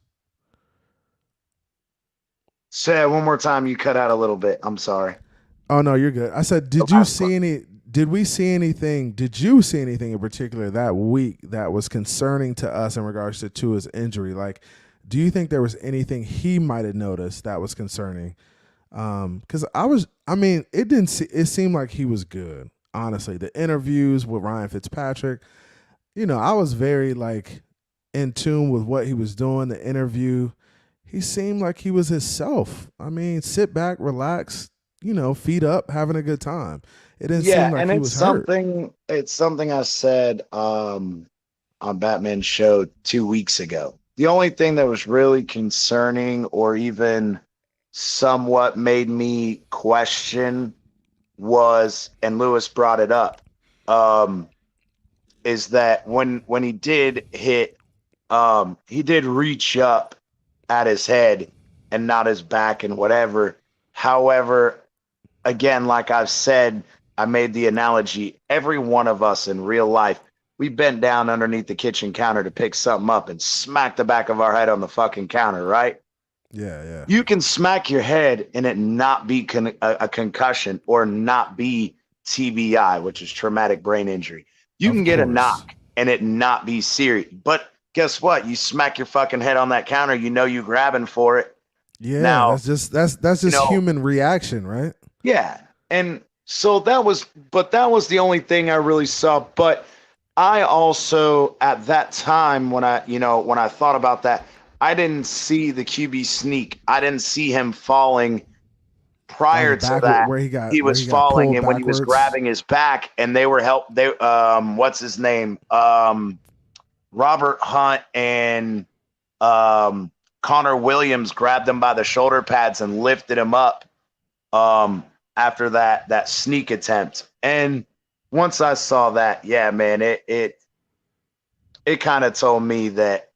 Say it one more time. You cut out a little bit. I'm sorry. Oh no, you're good. I said, did you see anything in particular that week that was concerning to us in regards to Tua's injury? Like, do you think there was anything he might have noticed that was concerning? Because it seemed like he was good. Honestly, the interviews with Ryan Fitzpatrick, I was very like in tune with what he was doing. The interview, he seemed like he was himself. I mean, sit back, relax, feet up, having a good time. It didn't seem like he was hurt. It's something I said on Batman's show 2 weeks ago. The only thing that was really concerning or even somewhat made me question was, and Lewis brought it up, is that when he did hit, he did reach up at his head and not his back and whatever. However, again, like I've said, I made the analogy, every one of us in real life, we bent down underneath the kitchen counter to pick something up and smack the back of our head on the fucking counter, right? Yeah. You can smack your head and it not be a concussion or not be TBI, which is traumatic brain injury. You can get a knock and it not be serious. But guess what? You smack your fucking head on that counter, you're grabbing for it. Yeah, now, that's just human reaction, right? Yeah. And so that was the only thing I really saw. But I also, at that time, when I thought about that, I didn't see the QB sneak. I didn't see him falling prior to that. Where he was falling and when he was grabbing his back, and they were what's his name? Robert Hunt and Connor Williams grabbed him by the shoulder pads and lifted him up after that sneak attempt. And once I saw that, yeah, man, it kind of told me that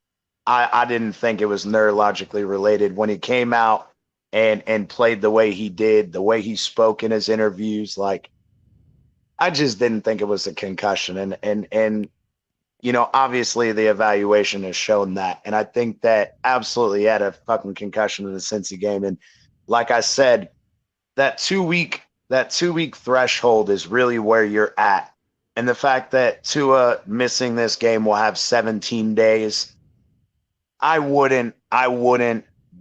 I didn't think it was neurologically related when he came out and played the way he did, the way he spoke in his interviews. Like, I just didn't think it was a concussion. And obviously the evaluation has shown that. And I think that absolutely he had a fucking concussion in the Cincy game. And like I said, that 2 week threshold is really where you're at. And the fact that Tua missing this game will have 17 days, I wouldn't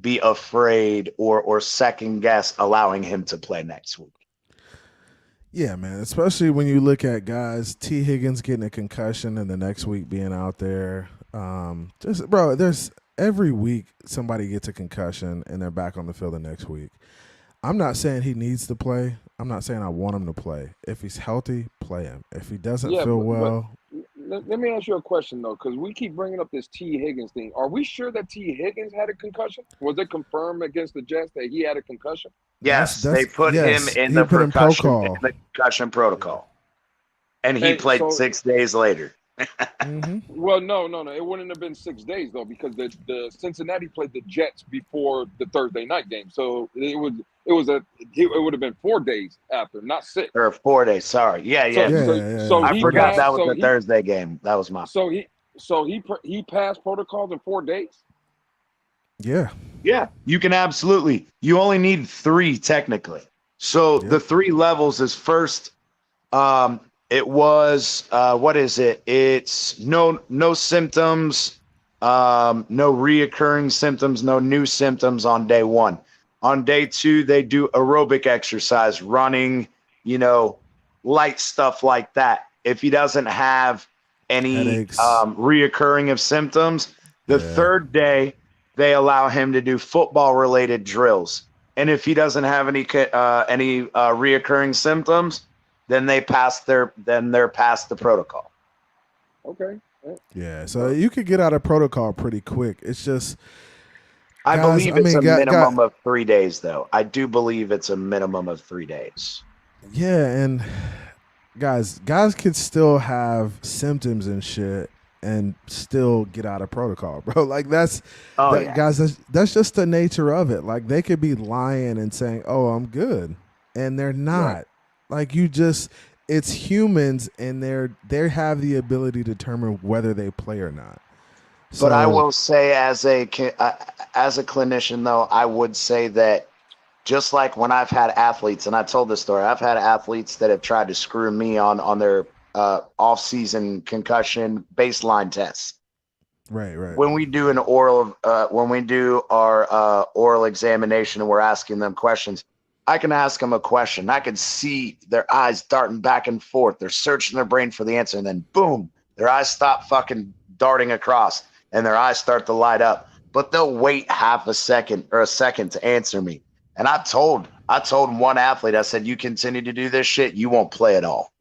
be afraid or second guess allowing him to play next week. Yeah, man, especially when you look at guys, T. Higgins getting a concussion and the next week being out there. There's every week somebody gets a concussion and they're back on the field the next week. I'm not saying he needs to play. I'm not saying I want him to play. If he's healthy, play him. If he doesn't feel well. Let me ask you a question, though, because we keep bringing up this T. Higgins thing. Are we sure that T. Higgins had a concussion? Was it confirmed against the Jets that he had a concussion? Yes, they put him in the concussion protocol. And he played 6 days later. Well, no. It wouldn't have been 6 days though, because the Cincinnati played the Jets before the Thursday night game, so it would have been 4 days after, not 6. Or 4 days. Sorry. Yeah. So I he forgot passed, that was the Thursday game. That was my. So he passed protocols in 4 days. Yeah. Yeah, you can absolutely. You only need 3 technically. So the 3 levels is first. It was what is it? It's no symptoms, no reoccurring symptoms, no new symptoms on day 1. On day 2, they do aerobic exercise, running, light stuff like that. If he doesn't have any reoccurring of symptoms, the 3rd day they allow him to do football related drills. And if he doesn't have any reoccurring symptoms, then they're past the protocol. Okay. Yeah, so you could get out of protocol pretty quick. It's just, I believe it's a minimum of 3 days, though. I do believe it's a minimum of 3 days. Yeah, and guys could still have symptoms and shit and still get out of protocol, bro. Like guys, that's just the nature of it. Like they could be lying and saying, "Oh, I'm good," and they're not. Right. Like it's humans, and they have the ability to determine whether they play or not. But I will say, as a clinician, though, I would say that just like when I've had athletes, and I told this story, I've had athletes that have tried to screw me on their off-season concussion baseline tests. Right. When we do our oral examination and we're asking them questions, I can ask them a question. I can see their eyes darting back and forth. They're searching their brain for the answer, and then boom, their eyes stop fucking darting across, and their eyes start to light up. But they'll wait half a second or a second to answer me. And I told one athlete, I said, "You continue to do this shit, you won't play at all."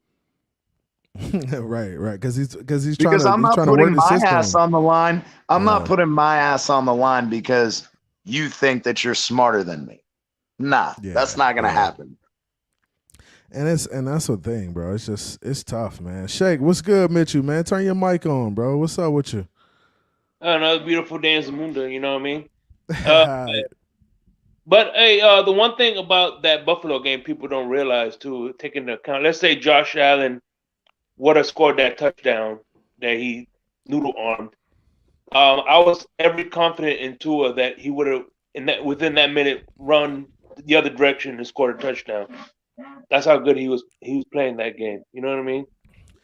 right, because he's trying because I'm not putting my ass on the line. I'm Yeah. not putting my ass on the line because you think that you're smarter than me. Nah, that's not gonna happen. And that's the thing, bro. It's tough, man. Shake, what's good, Mitchell, man? Turn your mic on, bro. What's up with you? Another beautiful day in Zamunda, you know what I mean? But hey, the one thing about that Buffalo game people don't realize too, taking into account, let's say Josh Allen would have scored that touchdown that he noodle armed. I was every confident in Tua that he would have within that minute run the other direction and scored a touchdown. That's how good he was playing that game. You know what I mean?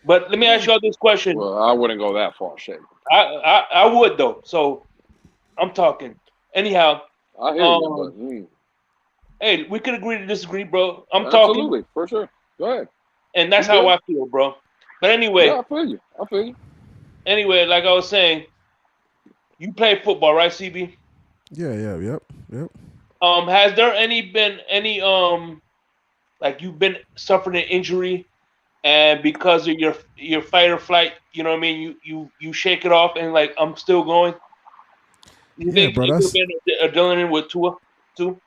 But let me ask you all this question. Well, I wouldn't go that far, Shay. I would though. So I'm talking. Anyhow. I hear you. Hey, we could agree to disagree, bro. Absolutely, for sure. Go ahead. And that's how I feel, bro. But anyway. Yeah, I feel you. Anyway, like I was saying, you play football, right, CB? Yeah, yep. Has there been any like you've been suffering an injury, and because of your fight or flight, you know what I mean? You shake it off and like I'm still going. You think bro, you've been adrenaline with Tua too?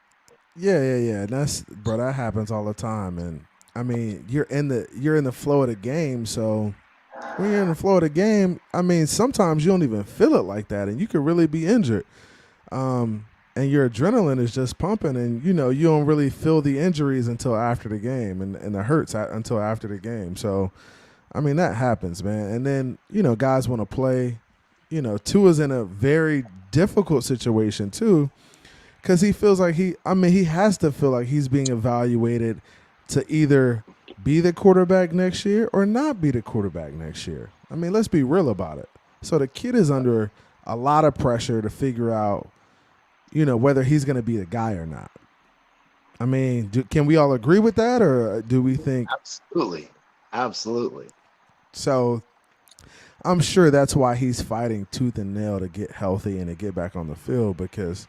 Yeah. And that happens all the time. And I mean, you're in the flow of the game, so when you're in the flow of the game, I mean, sometimes you don't even feel it like that, and you could really be injured. And your adrenaline is just pumping, and you don't really feel the injuries until after the game, and the hurts until after the game. So, I mean, that happens, man. And then guys want to play. Tua's in a very difficult situation too, because he feels like he has to feel like he's being evaluated to either be the quarterback next year or not be the quarterback next year. I mean, let's be real about it. So the kid is under a lot of pressure to figure out, whether he's going to be the guy or not. I mean, can we all agree with that, or do we think? Absolutely. So I'm sure that's why he's fighting tooth and nail to get healthy and to get back on the field, because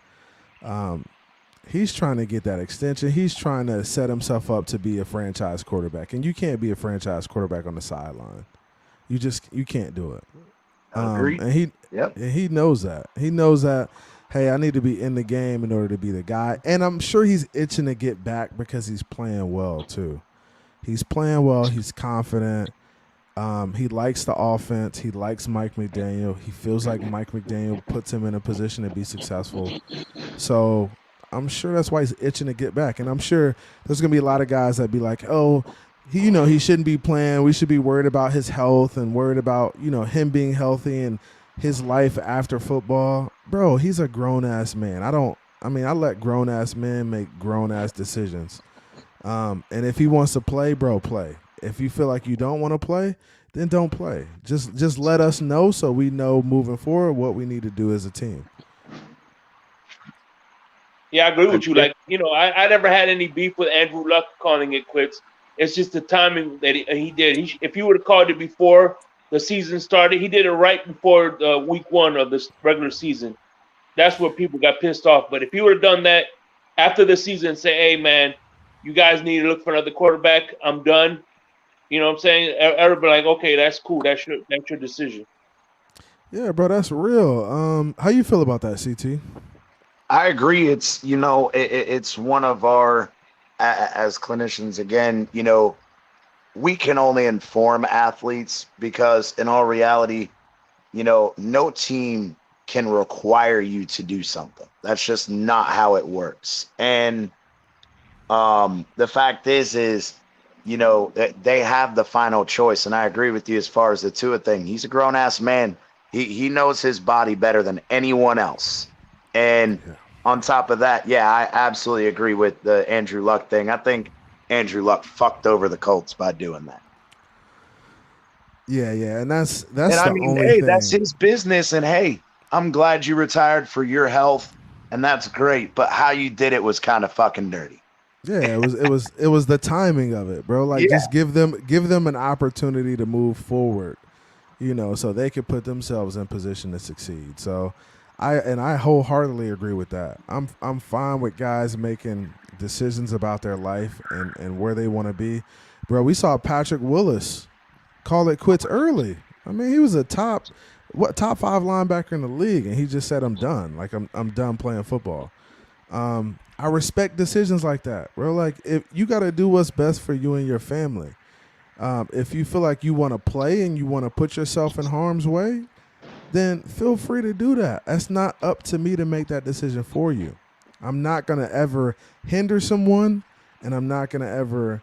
he's trying to get that extension. He's trying to set himself up to be a franchise quarterback, and you can't be a franchise quarterback on the sideline. You can't do it. Agreed. And he knows that. He knows that, hey, I need to be in the game in order to be the guy. And I'm sure he's itching to get back because he's playing well too. He's playing well. He's confident. He likes the offense. He likes Mike McDaniel. He feels like Mike McDaniel puts him in a position to be successful. So I'm sure that's why he's itching to get back. And I'm sure there's going to be a lot of guys that be like, oh, he shouldn't be playing. We should be worried about his health and worried about, him being healthy and his life after football. Bro, he's a grown-ass man. I let grown-ass men make grown-ass decisions. And if he wants to play, bro, play. If you feel like you don't want to play, then don't play. Just let us know so we know moving forward what we need to do as a team. Yeah, I agree with you. Like, I never had any beef with Andrew Luck calling it quits. It's just the timing that he did. If he would have called it before the season started, he did it right before week 1 of the regular season. That's where people got pissed off. But if he would have done that after the season and say, hey, man, you guys need to look for another quarterback. I'm done. You know what I'm saying? Everybody like, okay, that's cool. That's your decision. Yeah, bro, that's real. How you feel about that, CT? I agree. It's, it's one of our, as clinicians, again, we can only inform athletes because in all reality, no team can require you to do something. That's just not how it works. And the fact is, they have the final choice. And I agree with you as far as the Tua thing. He's a grown ass man. He knows his body better than anyone else. And on top of that, yeah, I absolutely agree with the Andrew Luck thing. I think Andrew Luck fucked over the Colts by doing that. Yeah, and that's and the only hey, thing. That's his business. And hey, I'm glad you retired for your health, and that's great. But how you did it was kind of fucking dirty. Yeah, it was the timing of it, bro. Like, just give them an opportunity to move forward, so they could put themselves in position to succeed. So, I wholeheartedly agree with that. I'm fine with guys making decisions about their life and where they want to be, bro. We saw Patrick Willis call it quits early. I mean, he was a top 5 linebacker in the league, and he just said, "I'm done. Like, I'm done playing football." I respect decisions like that, bro. Like, if you got to do what's best for you and your family. If you feel like you want to play and you want to put yourself in harm's way, then feel free to do that. That's not up to me to make that decision for you. I'm not going to ever hinder someone, and I'm not going to ever,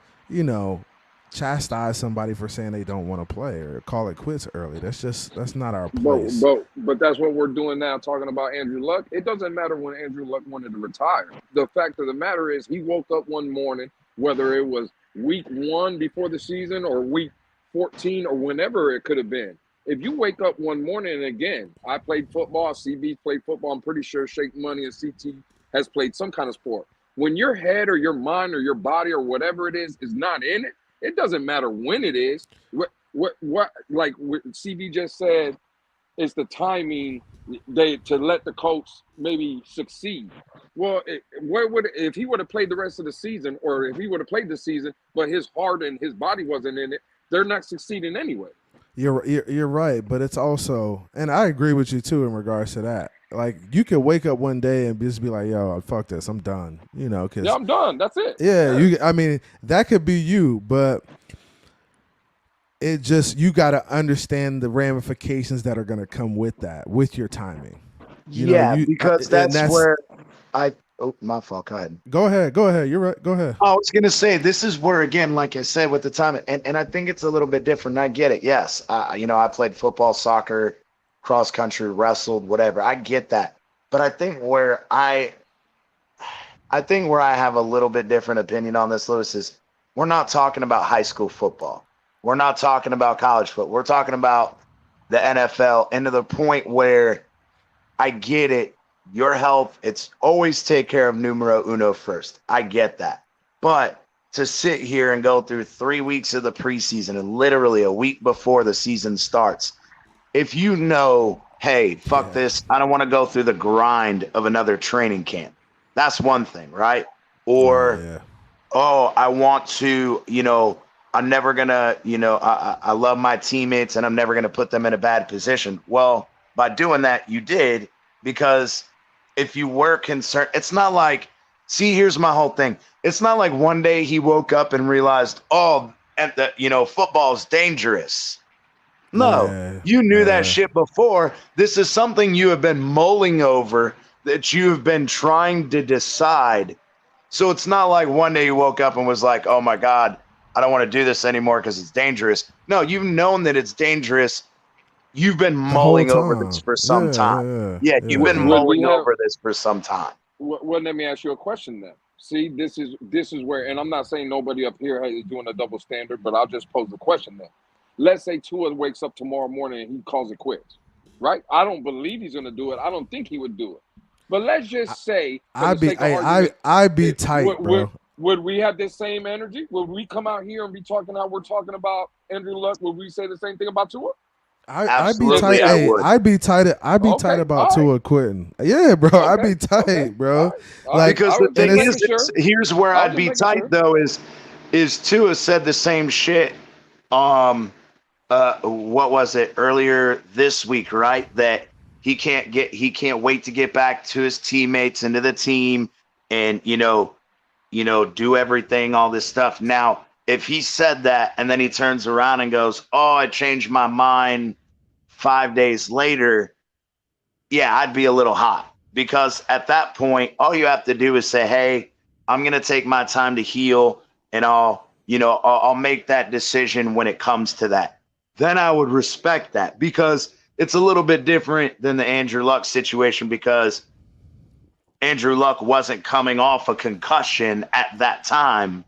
chastise somebody for saying they don't want to play or call it quits early. That's not our place. But that's what we're doing now, talking about Andrew Luck. It doesn't matter when Andrew Luck wanted to retire. The fact of the matter is he woke up one morning, whether it was week 1 before the season or week 14 or whenever it could have been. If you wake up one morning, and again, I played football, CB played football, I'm pretty sure Shake Money and CT has played some kind of sport. When your head or your mind or your body or whatever it is not in it, it doesn't matter when it is. What like what CB just said, is the timing to let the Colts maybe succeed. Well, if he would have played the rest of the season, or if he would have played the season, but his heart and his body wasn't in it, they're not succeeding anyway. You're right, but it's also, and I agree with you too in regards to that. Like, you could wake up one day and just be like, "Yo, fuck this, I'm done." Cause I'm done. That's it. Yeah, that could be you, but it just, you got to understand the ramifications that are going to come with that, with your timing. Because that's where my fault. Go ahead. Go ahead. You're right. Go ahead. I was going to say, this is where, again, like I said, with the time, and I think it's a little bit different. I get it. Yes. I played football, soccer, cross country, wrestled, whatever. I get that. But I think where I have a little bit different opinion on this, Lewis, is we're not talking about high school football. We're not talking about college football. We're talking about the NFL, and to the point where I get it. Your health, it's always take care of numero uno first. I get that. But to sit here and go through 3 weeks of the preseason and literally a week before the season starts, if hey, fuck this, I don't want to go through the grind of another training camp. That's one thing, right? Or, I want to, I'm never going to, I love my teammates and I'm never going to put them in a bad position. Well, by doing that, you did, because if you were concerned, it's not like, here's my whole thing. It's not like one day he woke up and realized, football's dangerous. No, Yeah. you knew that shit before. This is something you have been mulling over, that you have been trying to decide. So it's not like one day you woke up and was like, oh my God, I don't want to do this anymore because it's dangerous. No, you've known that it's dangerous. You've been The whole mulling over time. this for some time. Yeah, you've been Would we mulling have- over this for some time. Well, let me ask you a question then. See, this is where, and I'm not saying nobody up here is doing a double standard, but I'll just pose the question then. Let's say Tua wakes up tomorrow morning and he calls it quits, right? I don't believe he's going to do it. I don't think he would do it. But let's just say, I'd be tight, bro. Would we have this same energy? Would we come out here and be talking how we're talking about Andrew Luck? Would we say the same thing about Tua? I'd be tight. I'd be tight about Tua quitting. Yeah, bro. I'd be tight, bro. Like, because the thing is, here's where I'd be tight though. Is Tua said the same shit. What was it earlier this week? Right, that he can't wait to get back to his teammates and to the team, and do everything, all this stuff. Now, if he said that and then he turns around and goes, "Oh, I changed my mind 5 days later," yeah, I'd be a little hot, because at that point, all you have to do is say, "Hey, I'm going to take my time to heal, and I'll make that decision when it comes to that." Then I would respect that, because it's a little bit different than the Andrew Luck situation, because Andrew Luck wasn't coming off a concussion at that time.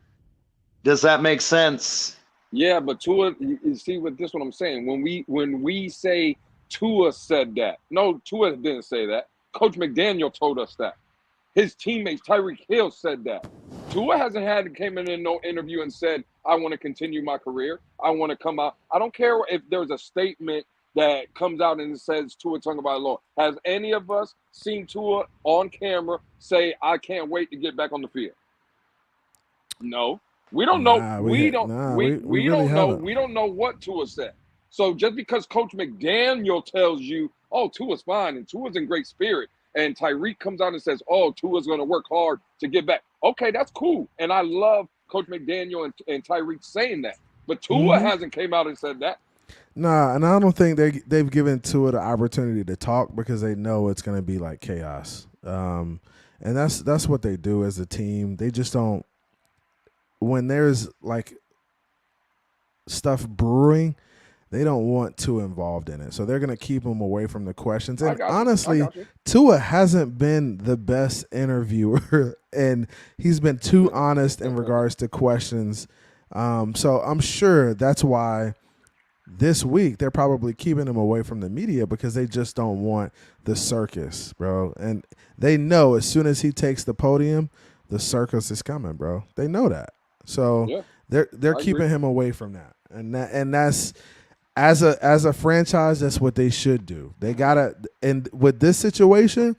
Does that make sense? Yeah, but Tua, you see what I'm saying? When we say Tua said that, no, Tua didn't say that. Coach McDaniel told us that. His teammates, Tyreek said that. Tua hasn't came in no interview and said, "I want to continue my career. I want to come out." I don't care if there's a statement that comes out and it says Tua talking about law. Has any of us seen Tua on camera say, "I can't wait to get back on the field"? No. We don't know. We don't know. We don't know what Tua said. So just because Coach McDaniel tells you, "Oh, Tua's fine and Tua's in great spirit," and Tyreek comes out and says, "Oh, Tua's going to work hard to get back," okay, that's cool. And I love Coach McDaniel and Tyreek saying that. But Tua hasn't came out and said that. Nah, and I don't think they've given Tua the opportunity to talk, because they know it's going to be like chaos. And that's what they do as a team. They just don't. When there's like stuff brewing, they don't want Tua involved in it. So they're going to keep him away from the questions. And honestly, Tua hasn't been the best interviewer, and he's been too honest in regards to questions. So I'm sure that's why this week they're probably keeping him away from the media, because they just don't want the circus, bro. And they know as soon as he takes the podium, the circus is coming, bro. They know that. So they're keeping him away from that. And that's as a franchise, that's what they should do. They gotta, and with this situation,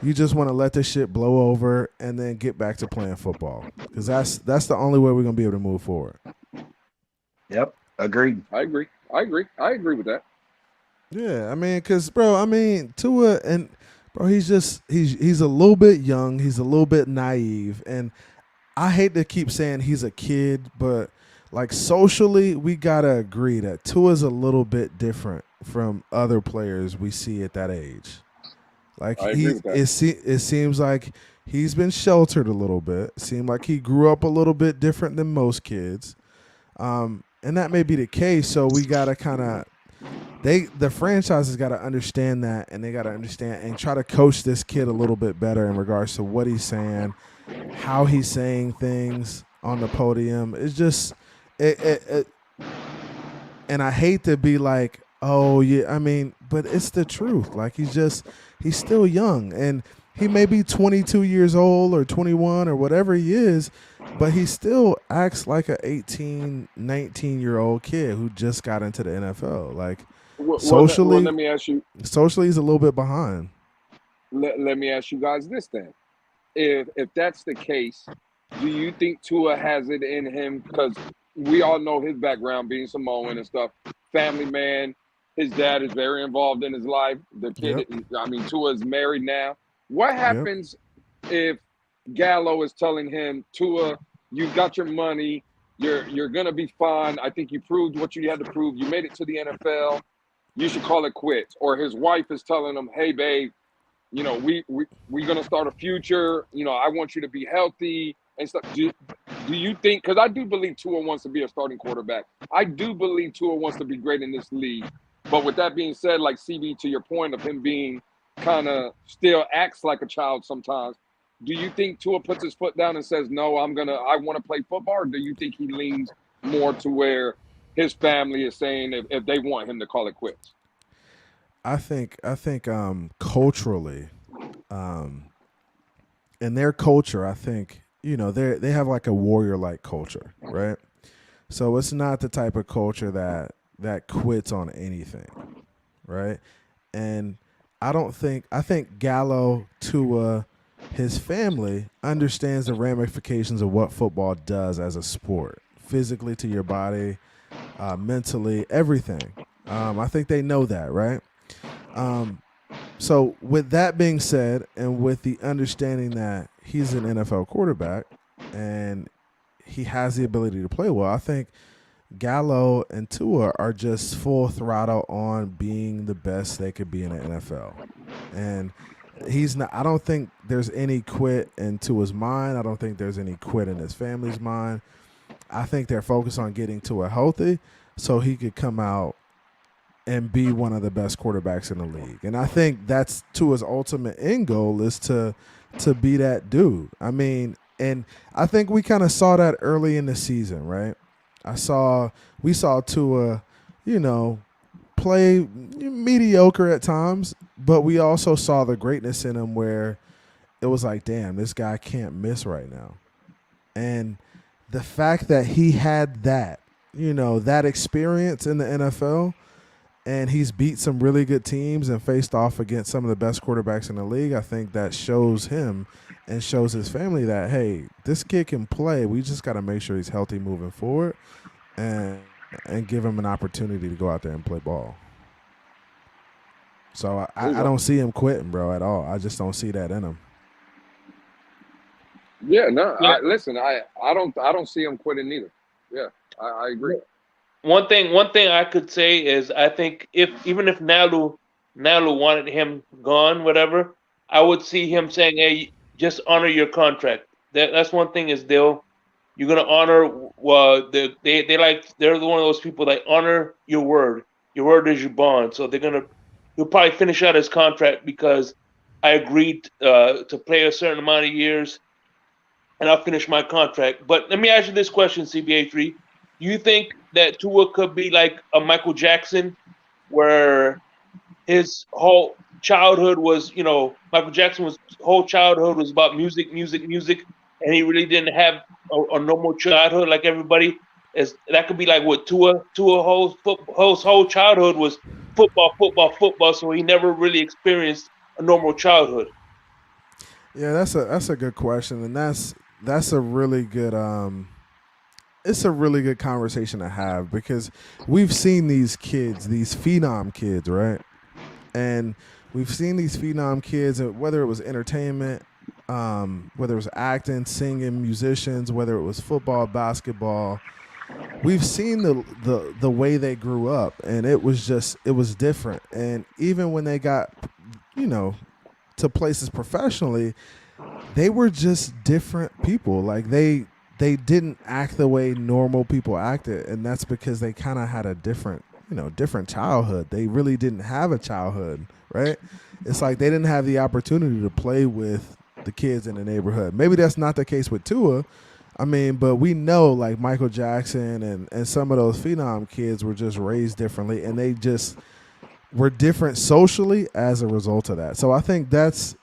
you just want to let this shit blow over and then get back to playing football, because that's the only way we're gonna be able to move forward. Yep, agreed. I agree with that. Yeah, I mean, because Tua, and bro, he's a little bit young, he's a little bit naive, and I hate to keep saying he's a kid, but like socially, we gotta agree that Tua's a little bit different from other players we see at that age. Like it seems like he's been sheltered a little bit. It seemed like he grew up a little bit different than most kids, and that may be the case. So we gotta the franchise has got to understand that, and they got to understand and try to coach this kid a little bit better in regards to what he's saying, how he's saying things on the podium. It's just and I hate to be like, oh yeah, I mean, but it's the truth. Like he's still young, and he may be 22 years old or 21 or whatever he is, but he still acts like a 18, 19-year-old kid who just got into the NFL. Like socially, let me ask you. Socially, he's a little bit behind. Let me ask you guys this then. If that's the case, do you think Tua has it in him? Because we all know his background, being Samoan and stuff. Family man. His dad is very involved in his life. The kid, Tua is married now. What happens if Gallo is telling him, "Tua, you got your money. You're gonna be fine. I think you proved what you had to prove. You made it to the NFL. You should call it quits. Or his wife is telling him, hey, babe, you know, we're gonna start a future. You know, I want you to be healthy and stuff. Do you think? Because I do believe Tua wants to be a starting quarterback. I do believe Tua wants to be great in this league. But with that being said, like CB, to your point of him being kind of still acts like a child sometimes. Do you think Tua puts his foot down and says, "No, I want to play football"? Or do you think he leans more to where his family is saying if they want him to call it quits? I think culturally, in their culture, I think, you know, they have like a warrior-like culture, right? So it's not the type of culture that quits on anything, right? And I think Gallo, Tua, his family understands the ramifications of what football does as a sport, physically to your body, mentally, everything. I think they know that, right? So with that being said, and with the understanding that he's an NFL quarterback and he has the ability to play well, I think Gallo and Tua are just full throttle on being the best they could be in the NFL. And he's not. I don't think there's any quit in Tua's mind. I don't think there's any quit in his family's mind. I think they're focused on getting Tua healthy so he could come out and be one of the best quarterbacks in the league. And I think that's Tua's ultimate end goal is to be that dude. I mean, and I think we kind of saw that early in the season, right? We saw Tua, you know, play mediocre at times, but we also saw the greatness in him where it was like, damn, this guy can't miss right now. And the fact that he had that, you know, that experience in the NFL, and he's beat some really good teams and faced off against some of the best quarterbacks in the league, I think that shows him and shows his family that, hey, this kid can play. We just got to make sure he's healthy moving forward and give him an opportunity to go out there and play ball. So I don't see him quitting, bro, at all. I just don't see that in him. Yeah, no. Yeah. I don't see him quitting either. Yeah, I agree. One thing I could say is I think even if Nalu wanted him gone, whatever, I would see him saying, "Hey, just honor your contract." That's one thing is you're gonna honor. They're one of those people that honor your word. Your word is your bond. So he'll probably finish out his contract because I agreed to play a certain amount of years, and I'll finish my contract. But let me ask you this question, CBA3. Do you think that Tua could be like a Michael Jackson, where his whole childhood was, you know, Michael Jackson's whole childhood was about music, and he really didn't have a normal childhood like everybody? That could be like what Tua's whole childhood was football, so he never really experienced a normal childhood. Yeah, that's a good question, and that's a really good it's a really good conversation to have because we've seen these kids, these phenom kids, right? And we've seen these phenom kids, whether it was entertainment, whether it was acting, singing, musicians, whether it was football, basketball. We've seen the way they grew up, and it was different. And even when they got, you know, to places professionally, they were just different people. Like they didn't act the way normal people acted, and that's because they kind of had a different childhood. They really didn't have a childhood, right? It's like they didn't have the opportunity to play with the kids in the neighborhood. Maybe that's not the case with Tua. I mean, but we know like Michael Jackson and some of those phenom kids were just raised differently, and they just were different socially as a result of that. So I think that's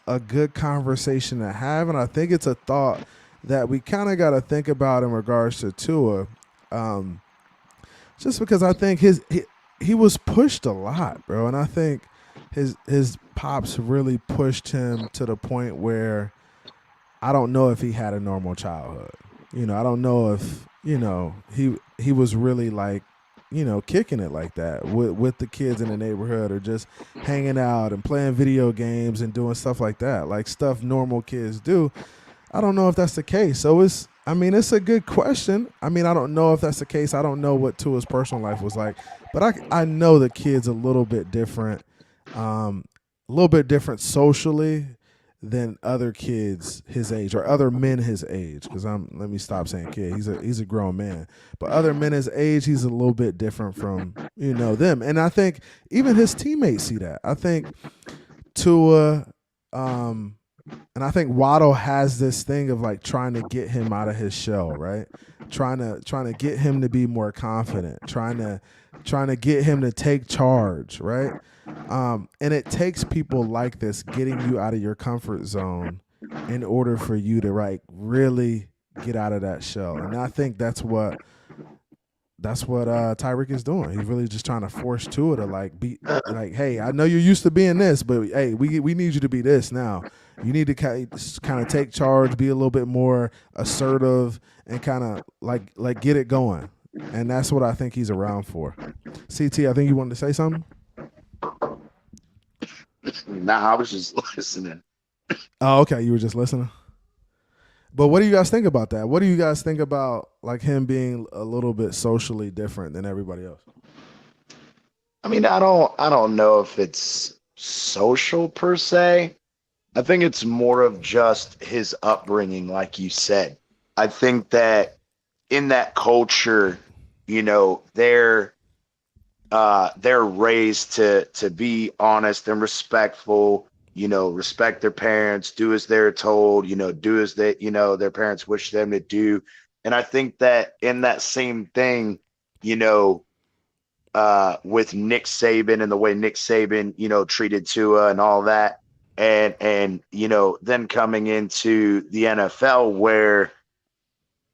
a good conversation to have, and I think it's a thought that we kind of got to think about in regards to Tua, just because I think he was pushed a lot, bro, and I think his pops really pushed him to the point where I don't know if he had a normal childhood. You know, I don't know if, you know, he was really like, you know, kicking it like that with the kids in the neighborhood or just hanging out and playing video games and doing stuff like that, like stuff normal kids do. I don't know if that's the case. So I mean, it's a good question. I mean, I don't know if that's the case. I don't know what Tua's personal life was like, but I know the kid's a little bit different, a little bit different socially than other kids his age or other men his age. Because let me stop saying kid. He's a grown man, but other men his age, he's a little bit different from them. And I think even his teammates see that. I think Tua. And I think Waddle has this thing of like trying to get him out of his shell, right? Trying to get him to be more confident, trying to get him to take charge, right? And it takes people like this getting you out of your comfort zone in order for you to really get out of that shell. And I think that's what Tyreek is doing. He's really just trying to force Tua to be hey, I know you're used to being this, but hey, we need you to be this now. You need to kind of take charge, be a little bit more assertive, and kind of like get it going. And that's what I think he's around for. CT, I think you wanted to say something? Nah, I was just listening. Oh, okay. You were just listening? But what do you guys think about that? What do you guys think about him being a little bit socially different than everybody else? I mean, I don't know if it's social per se. I think it's more of just his upbringing, like you said. I think that in that culture, they're raised to be honest and respectful. Respect their parents, do as they're told, do as their parents wish them to do. And I think that in that same thing, with Nick Saban and the way Nick Saban, treated Tua and all that, and then coming into the NFL where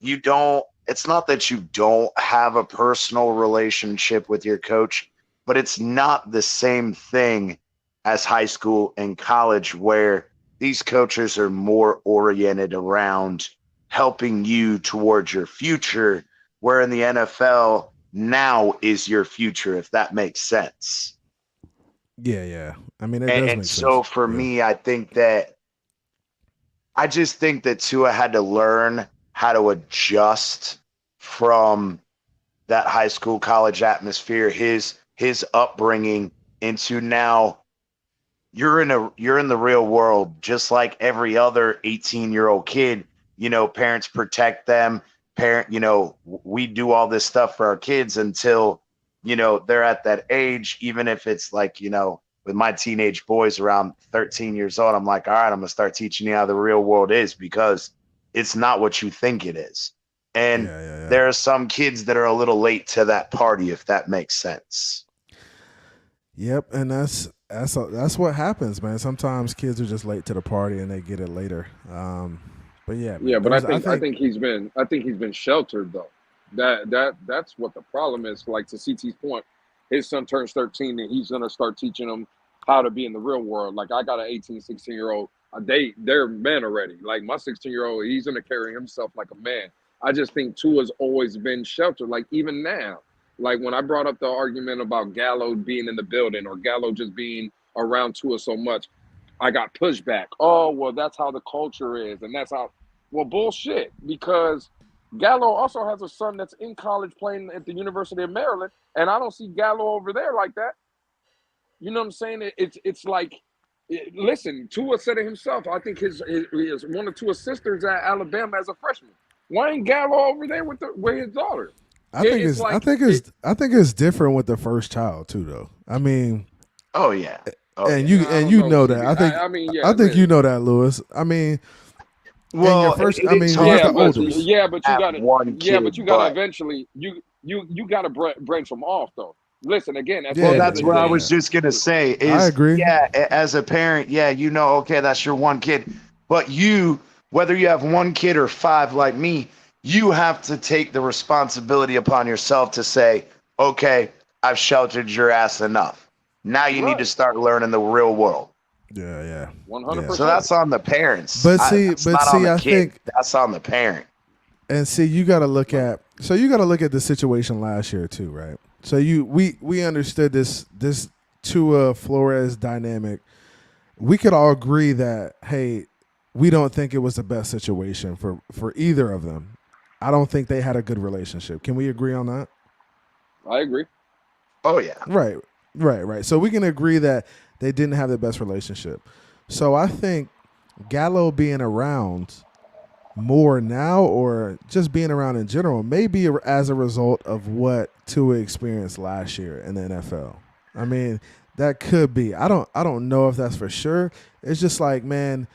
it's not that you don't have a personal relationship with your coach, but it's not the same thing as high school and college, where these coaches are more oriented around helping you towards your future, where in the NFL now is your future, if that makes sense. Yeah. I mean, it does make sense. So for me, I just think that Tua had to learn how to adjust from that high school, college atmosphere, his upbringing, into now you're in the real world, just like every other 18-year-old kid. Parents protect them. We do all this stuff for our kids until, they're at that age, even if it's with my teenage boys around 13 years old, I'm like, all right, I'm going to start teaching you how the real world is, because it's not what you think it is. And there are some kids that are a little late to that party, if that makes sense. Yep. And that's what happens, man. Sometimes kids are just late to the party and they get it later. But yeah. Yeah, but I think he's been sheltered though. That's what the problem is. Like, to CT's point, his son turns 13 and he's gonna start teaching him how to be in the real world. Like, I got an 18, 16-year-old. They're men already. Like, my 16-year-old, he's gonna carry himself like a man. I just think Tua's always been sheltered. Like, even now, like when I brought up the argument about Gallo being in the building or Gallo just being around Tua so much, I got pushback. Oh, well, that's how the culture is, and that's how. Well, bullshit, because Gallo also has a son that's in college playing at the University of Maryland, and I don't see Gallo over there like that. You know what I'm saying? It's like, listen, Tua said it himself. I think his one of Tua's sisters at Alabama as a freshman. Why ain't Gallo over there with his daughter? I think it's different with the first child too, though. I mean, oh yeah, you know that. I think you know that, Lewis. I mean. Well, but you gotta eventually you gotta branch them off though. Listen, again, that's what I was just gonna say. I agree. Yeah, as a parent, okay, that's your one kid, but whether you have one kid or five like me, you have to take the responsibility upon yourself to say, okay, I've sheltered your ass enough. Now you need to start learning the real world. Yeah. 100%. So that's on the parents. I think that's on the parent. And see, you got to look at the situation last year too, right? So we understood this Tua Flores dynamic. We could all agree that, hey, we don't think it was the best situation for either of them. I don't think they had a good relationship. Can we agree on that? I agree. Oh yeah. Right. So we can agree that they didn't have the best relationship. So I think Gallo being around more now, or just being around in general, maybe as a result of what Tua experienced last year in the NFL. I mean, that could be. I don't know if that's for sure. It's just like, man,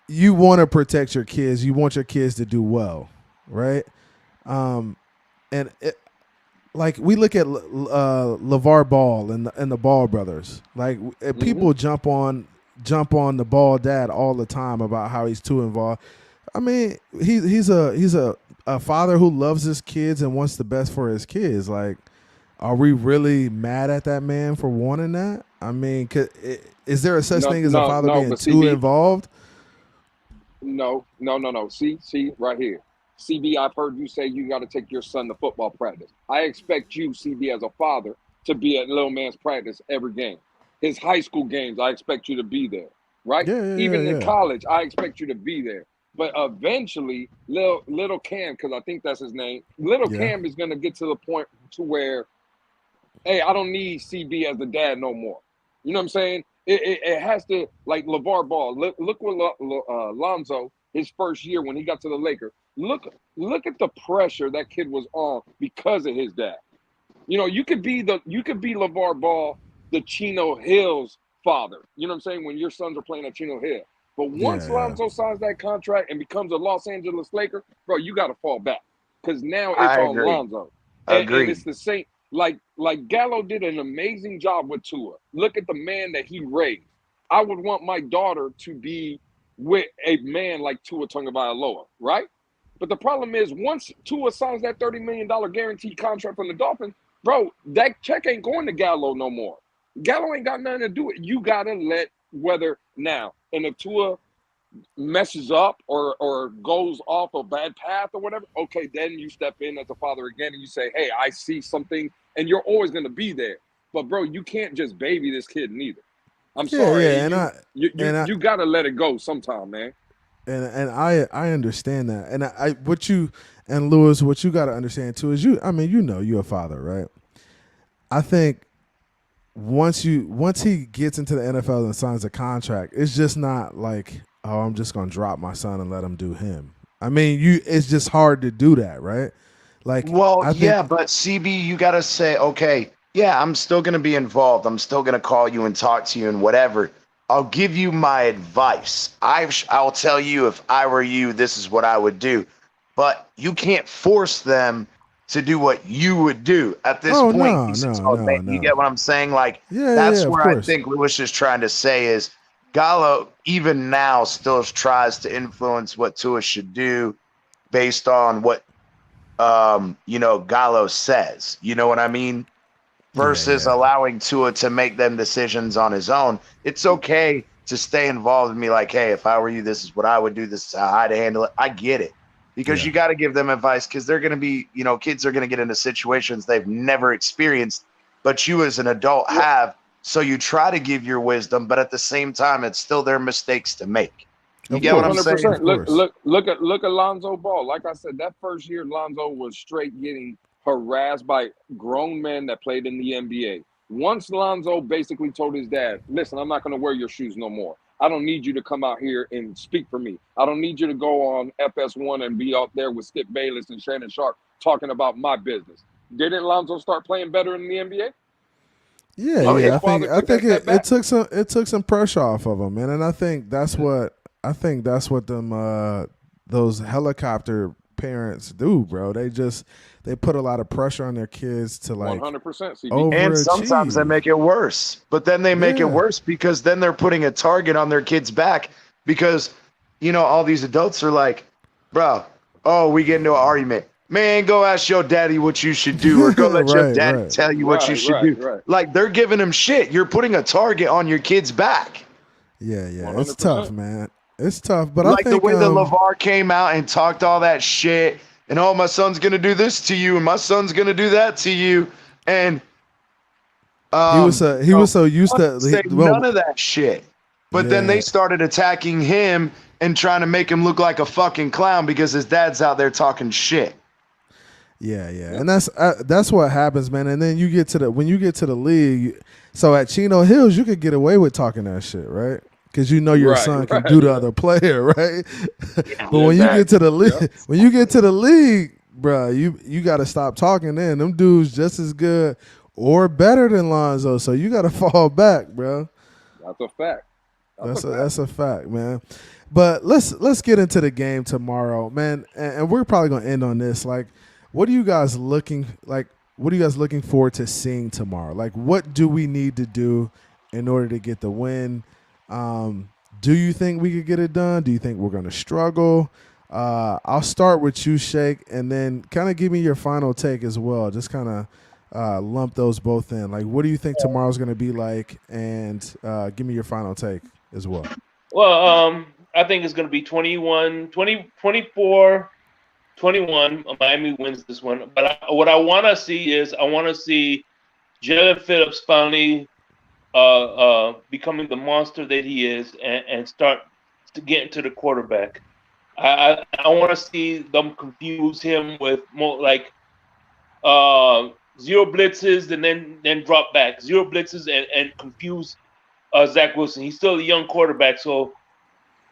you want to protect your kids. You want your kids to do well, right? And like we look at LeVar Ball and the Ball brothers. Like people jump on the Ball dad all the time about how he's too involved. I mean, he's a father who loves his kids and wants the best for his kids. Like, are we really mad at that man for wanting that? I mean, is there a such thing as a father being too involved? No. See, right here. CB, I've heard you say you got to take your son to football practice. I expect you, CB, as a father, to be at little man's practice every game. His high school games, I expect you to be there, right? Even in college, I expect you to be there. But eventually, little Cam, because I think that's his name, Cam is going to get to the point to where, hey, I don't need CB as the dad no more. You know what I'm saying? It has to, like LeVar Ball. Look what Lonzo, his first year when he got to the Lakers. Look at the pressure that kid was on because of his dad. You know, you could be LeVar Ball, the Chino Hills father. You know what I'm saying? When your sons are playing at Chino Hill. But once Lonzo signs that contract and becomes a Los Angeles Laker, bro, you got to fall back because now it's on Lonzo. And it's the same. Like Gallo did an amazing job with Tua. Look at the man that he raised. I would want my daughter to be with a man like Tua Tagovailoa, right? But the problem is once Tua signs that $30 million guaranteed contract from the Dolphins, bro, that check ain't going to Gallo no more. Gallo ain't got nothing to do with it. You got to let whether now. And if Tua messes up or goes off a bad path or whatever, okay, then you step in as a father again and you say, hey, I see something, and you're always going to be there. But, bro, you can't just baby this kid neither. I'm sorry. Yeah, you got to let it go sometime, man. And I understand that. And what you and Lewis, what you got to understand too is you're a father, right? I think once he gets into the NFL and signs a contract, it's just not like, oh, I'm just gonna drop my son and let him do him. I mean, it's just hard to do that, right? Like, well, but CB, you got to say, okay, yeah, I'm still gonna be involved. I'm still gonna call you and talk to you and whatever. I'll give you my advice. I'll tell you if I were you, this is what I would do. But you can't force them to do what you would do at this point. No. You get what I'm saying? Like, that's where I think Lewis is trying to say is Gallo, even now, still tries to influence what Tua should do based on what, Gallo says. You know what I mean? Versus allowing Tua to make them decisions on his own. It's okay to stay involved and be like, hey, if I were you, this is what I would do. This is how I'd handle it. I get it. Because you got to give them advice because they're going to be, kids are going to get into situations they've never experienced, but you as an adult have. So you try to give your wisdom, but at the same time, it's still their mistakes to make. You get what I'm saying? Look at Lonzo Ball. Like I said, that first year, Lonzo was straight getting harassed by grown men that played in the NBA. Once Lonzo basically told his dad, listen, I'm not going to wear your shoes no more. I don't need you to come out here and speak for me. I don't need you to go on FS1 and be out there with Skip Bayless and Shannon Sharp talking about my business. Didn't Lonzo start playing better in the NBA? I think it took some pressure off of him, man, and I think that's what them those helicopter parents do, bro. They put a lot of pressure on their kids to 100%. And sometimes they make it worse. But then they make it worse because then they're putting a target on their kids' back because, all these adults are like, bro, we get into an argument. Man, go ask your daddy what you should do or go let your daddy tell you what you should do. Right. Like, they're giving him shit. You're putting a target on your kid's back. Yeah. 100%. It's tough, man. It's tough. But like I think the way that LeVar came out and talked all that shit and, my son's going to do this to you and my son's going to do that to you. And he was so used to none of that shit. But then they started attacking him and trying to make him look like a fucking clown because his dad's out there talking shit. Yeah, and that's what happens, man. And then when you get to the league, so at Chino Hills, you could get away with talking that shit, right? Because you know your son can do the other player, right? But when you get to the league, bro, you got to stop talking. Then them dudes just as good or better than Lonzo, so you got to fall back, bro. That's a fact. That's a fact, man. But let's get into the game tomorrow, man. And we're probably gonna end on this. Like, what are you guys looking forward to seeing tomorrow? Like, what do we need to do in order to get the win? Do you think we could get it done? Do you think we're gonna struggle? I'll start with you, Shake, and then kind of give me your final take as well. Just kind of lump those both in. Like, what do you think tomorrow's gonna be like? And give me your final take as well. Well, I think it's going to be 24. 21, Miami wins this one. But what I want to see is Jalen Phillips finally becoming the monster that he is and start to get into the quarterback. I want to see them confuse him with more like zero blitzes and then drop back. Zero blitzes and confuse Zach Wilson. He's still a young quarterback, so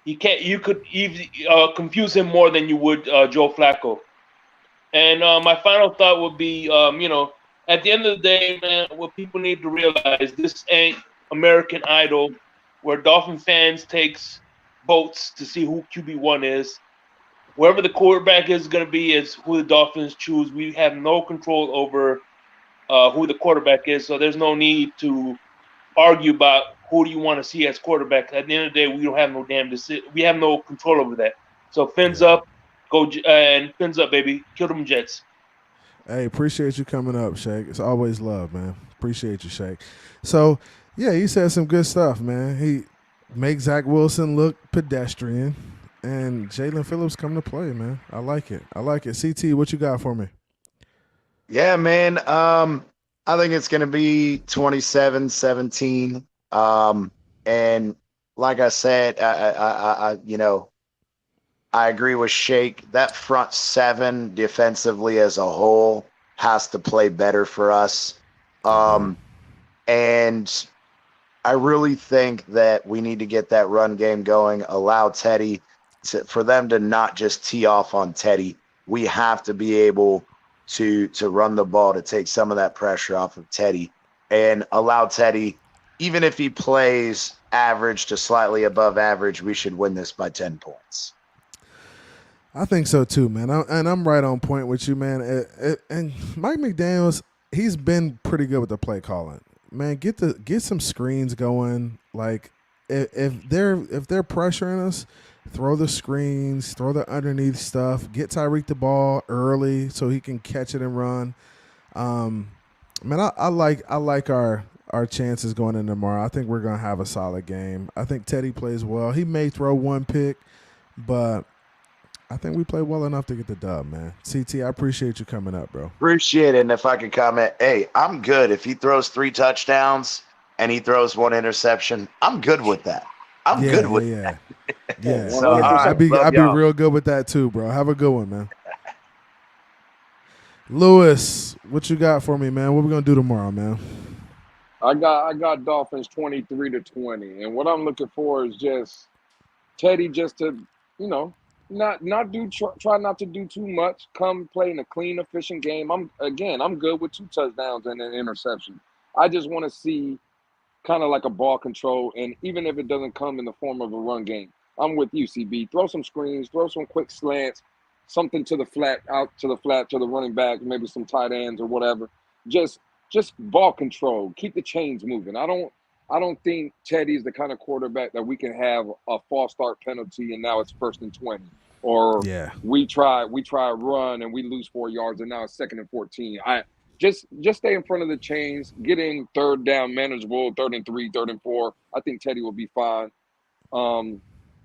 you could even confuse him more than you would Joe Flacco. And my final thought would be, at the end of the day, man, what people need to realize, this ain't American Idol, where Dolphin fans takes votes to see who QB1 is. Whoever the quarterback is going to be is who the Dolphins choose. We have no control over who the quarterback is, so there's no need to argue about who do you want to see as quarterback. At the end of the day, we don't have no we have no control over that. So fins up, fins up, baby. Kill them Jets. Hey, appreciate you coming up, Shake. It's always love, man. Appreciate you, Shake. So, yeah, he said some good stuff, man. He makes Zach Wilson look pedestrian, and Jalen Phillips come to play, man. I like it. CT, what you got for me? Yeah, man. I think it's going to be 27-17. And like I said, I agree with Shake. That front seven defensively as a whole has to play better for us. And I really think that we need to get that run game going, allow Teddy for them to not just tee off on Teddy. We have to be able to run the ball to take some of that pressure off of Teddy and allow Teddy, even if he plays average to slightly above average, we should win this by 10 points. I think so too, man. I'm right on point with you, man. And Mike McDaniel, he's been pretty good with the play calling. Man, get some screens going. Like if they're pressuring us, throw the screens, throw the underneath stuff, get Tyreek the ball early so he can catch it and run. Man, I like our chances going in tomorrow. I think we're gonna have a solid game. I think Teddy plays well. He may throw one pick, but I think we play well enough to get the dub, man. CT, I appreciate you coming up, bro. Appreciate it. And if I could comment, hey, I'm good. If he throws 3 touchdowns and he throws 1 interception, I'm good with that. I'm good with that. Yeah. So, I'd be real good with that too, bro. Have a good one, man. Lewis, what you got for me, man? What we gonna do tomorrow, man? I got Dolphins 23-20, and what I'm looking for is just Teddy just to, try not to do too much. Come play in a clean, efficient game. I'm good with 2 touchdowns and an interception. I just want to see kind of like a ball control, and even if it doesn't come in the form of a run game, I'm with you, CB. Throw some screens, throw some quick slants, something to the flat, to the running back, maybe some tight ends or whatever. Just ball control. Keep the chains moving. I don't think Teddy's the kind of quarterback that we can have a false start penalty and now it's 1st and 20. Or we try run and we lose 4 yards and now it's 2nd and 14. Just stay in front of the chains, get in 3rd down manageable, 3rd and 3, 3rd and 4. I think Teddy will be fine.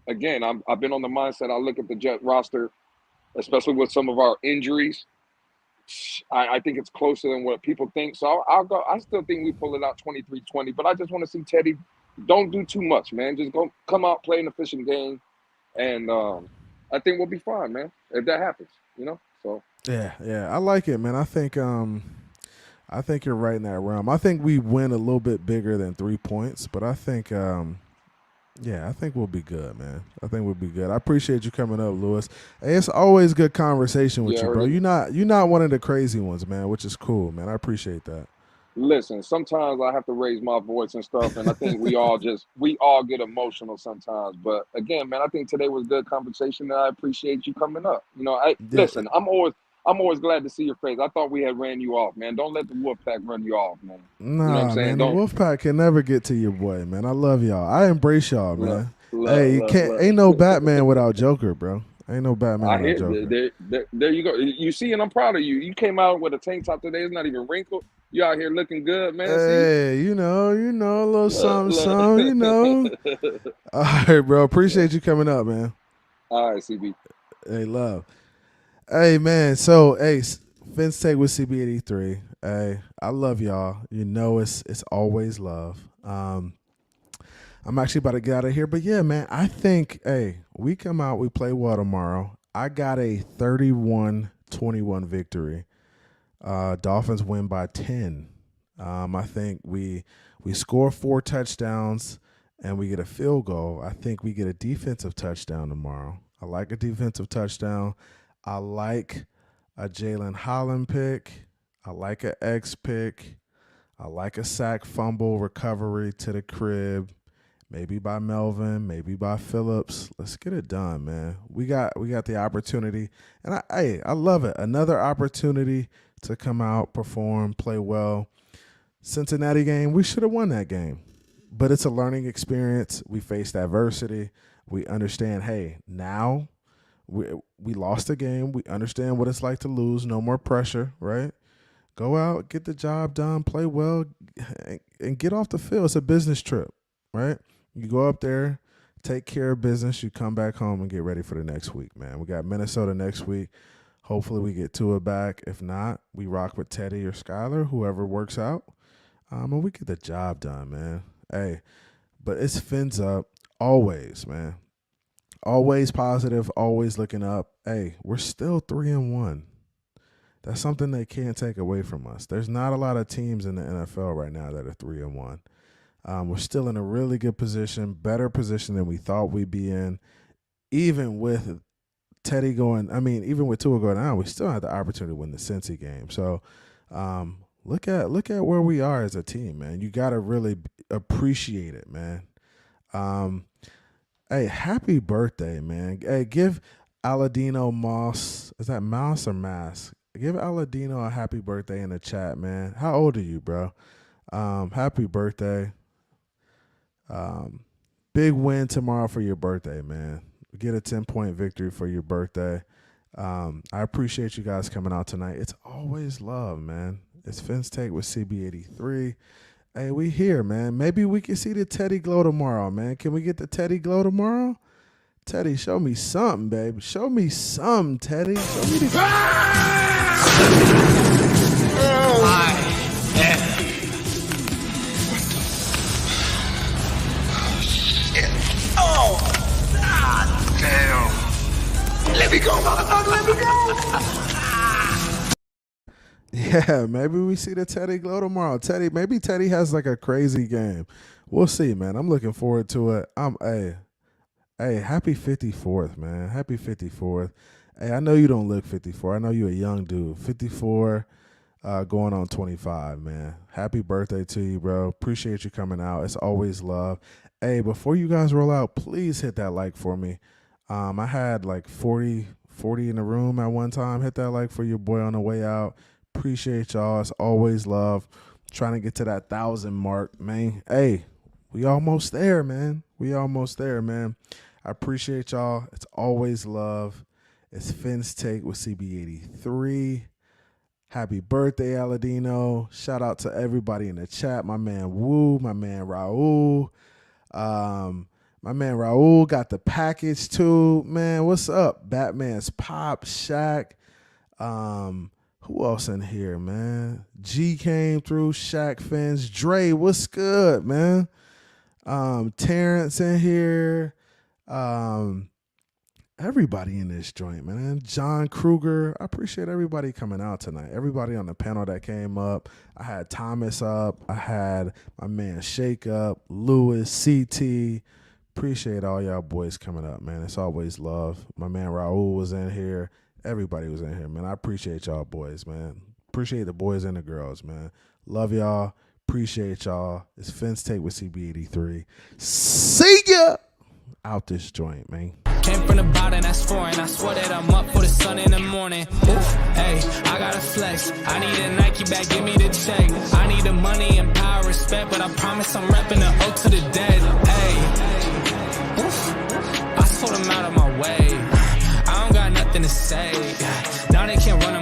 Again, I've been on the mindset. I look at the Jet roster, especially with some of our injuries. I think it's closer than what people think. So I'll go. I still think we pull it out 23-20, but I just want to see Teddy don't do too much, man. Just come out, play an efficient game, and I think we'll be fine, man, if that happens. So Yeah, I like it, man. I think you're right in that realm. I think we win a little bit bigger than 3 points, but I think I think we'll be good, man. I think we'll be good. I appreciate you coming up, Lewis. Hey, it's always good conversation with yeah, you, bro. You're not one of the crazy ones, man, which is cool, man. I appreciate that. listen, sometimes I have to raise my voice and stuff, and I think we all get emotional sometimes. But again, man, I think today was good conversation, and I appreciate you coming up. Yeah. Listen, I'm always glad to see your face. I thought we had ran you off, man. Don't let the wolf pack run you off, man. You know what I'm Nah, saying? man, the Wolfpack can never get to your boy, man. I love y'all. I embrace y'all, man. Hey, you can't. Ain't no Batman without Joker, bro. Ain't no Batman I without hear Joker. there you go. You see, and I'm proud of you. You came out with a tank top today. It's not even wrinkled. You out here looking good, man. Hey, you know, a little something, something, Look. All right, bro. Appreciate you coming up, man. All right, CB. Hey, love. Hey, man. So, hey, Vince Take with CB83. Hey, I love y'all. You know, it's always love. I'm actually about to get out of here, but yeah, man. I think, hey, we come out, we play well tomorrow. I got a 31-21 victory. Dolphins win by 10. I think we score 4 touchdowns and we get a field goal. I think we get a defensive touchdown tomorrow. I like a defensive touchdown. I like a Jalen Holland pick. I like an X pick. I like a sack fumble recovery to the crib. Maybe by Melvin, maybe by Phillips. Let's get it done, man. We got the opportunity, and I love it. Another opportunity to come out, perform, play well. Cincinnati game, we should have won that game, but it's a learning experience. We faced adversity. We understand. Hey, now we lost the game. We understand what it's like to lose. No more pressure, right? Go out, get the job done, play well, and get off the field. It's a business trip, right? You go up there, take care of business. You come back home and get ready for the next week, man. We got Minnesota next week. Hopefully we get Tua back. If not, we rock with Teddy or Skyler, whoever works out. And we get the job done, man. Hey, but it's fins up always, man. Always positive, always looking up. Hey, we're still 3-1. That's something they can't take away from us. There's not a lot of teams in the NFL right now that are 3-1. We're still in a really good position, better position than we thought we'd be in. Even with Teddy going, even with Tua going down, we still have the opportunity to win the Cincy game. So look at where we are as a team, man. You got to really appreciate it, man. Hey, happy birthday, man. Hey, give Aladino Moss, is that Mouse or Mask? Give Aladino a happy birthday in the chat, man. How old are you, bro? Happy birthday. Big win tomorrow for your birthday, man. Get a 10-point victory for your birthday. I appreciate you guys coming out tonight. It's always love, man. It's Finn's Take with CB83. Hey, we here, man. Maybe we can see the Teddy glow tomorrow, man. Can we get the Teddy glow tomorrow? Teddy, show me something, baby. Show me something, Teddy. Show me the... Damn. Let me go, motherfucker. Let me go. Yeah, maybe we see the Teddy glow tomorrow. Maybe Teddy has like a crazy game. We'll see, man. I'm looking forward to it. Hey, happy 54th, man. Happy 54th. Hey, I know you don't look 54. I know you're a young dude. 54, going on 25, man. Happy birthday to you, bro. Appreciate you coming out. It's always love. Hey, before you guys roll out, please hit that like for me. I had like 40 in the room at one time. Hit that like for your boy on the way out. Appreciate y'all. It's always love. Trying to get to that 1,000 mark, man. Hey, we almost there, man. I appreciate y'all. It's always love. It's Finn's Take with CB83. Happy birthday, Aladino. Shout out to everybody in the chat. My man Woo, my man Raul. My man Raul got the package too. Man, what's up? Batman's Pop, Shaq. Who else in here, man? G came through, Shaq Fins. Dre, what's good, man? Terrence in here. everybody in this joint, man. John Kruger, I appreciate everybody coming out tonight. Everybody on the panel that came up. I had Thomas up. I had my man Shake up, Lewis, CT. Appreciate all y'all boys coming up, man. It's always love. My man Raul was in here. Everybody was in here, man. I appreciate y'all boys, man. Appreciate the boys and the girls, man. Love y'all. Appreciate y'all. It's Fence Take with CB83. See ya out this joint, man. Came from the bottom, that's foreign. I swear that I'm up for the sun in the morning. Oof, hey, I gotta flex. I need a Nike bag, give me the check. I need the money and power, respect, but I promise I'm repping the O to the dead. Hey, oof, I sort them out of my way. I don't got nothing to say. Now they can't run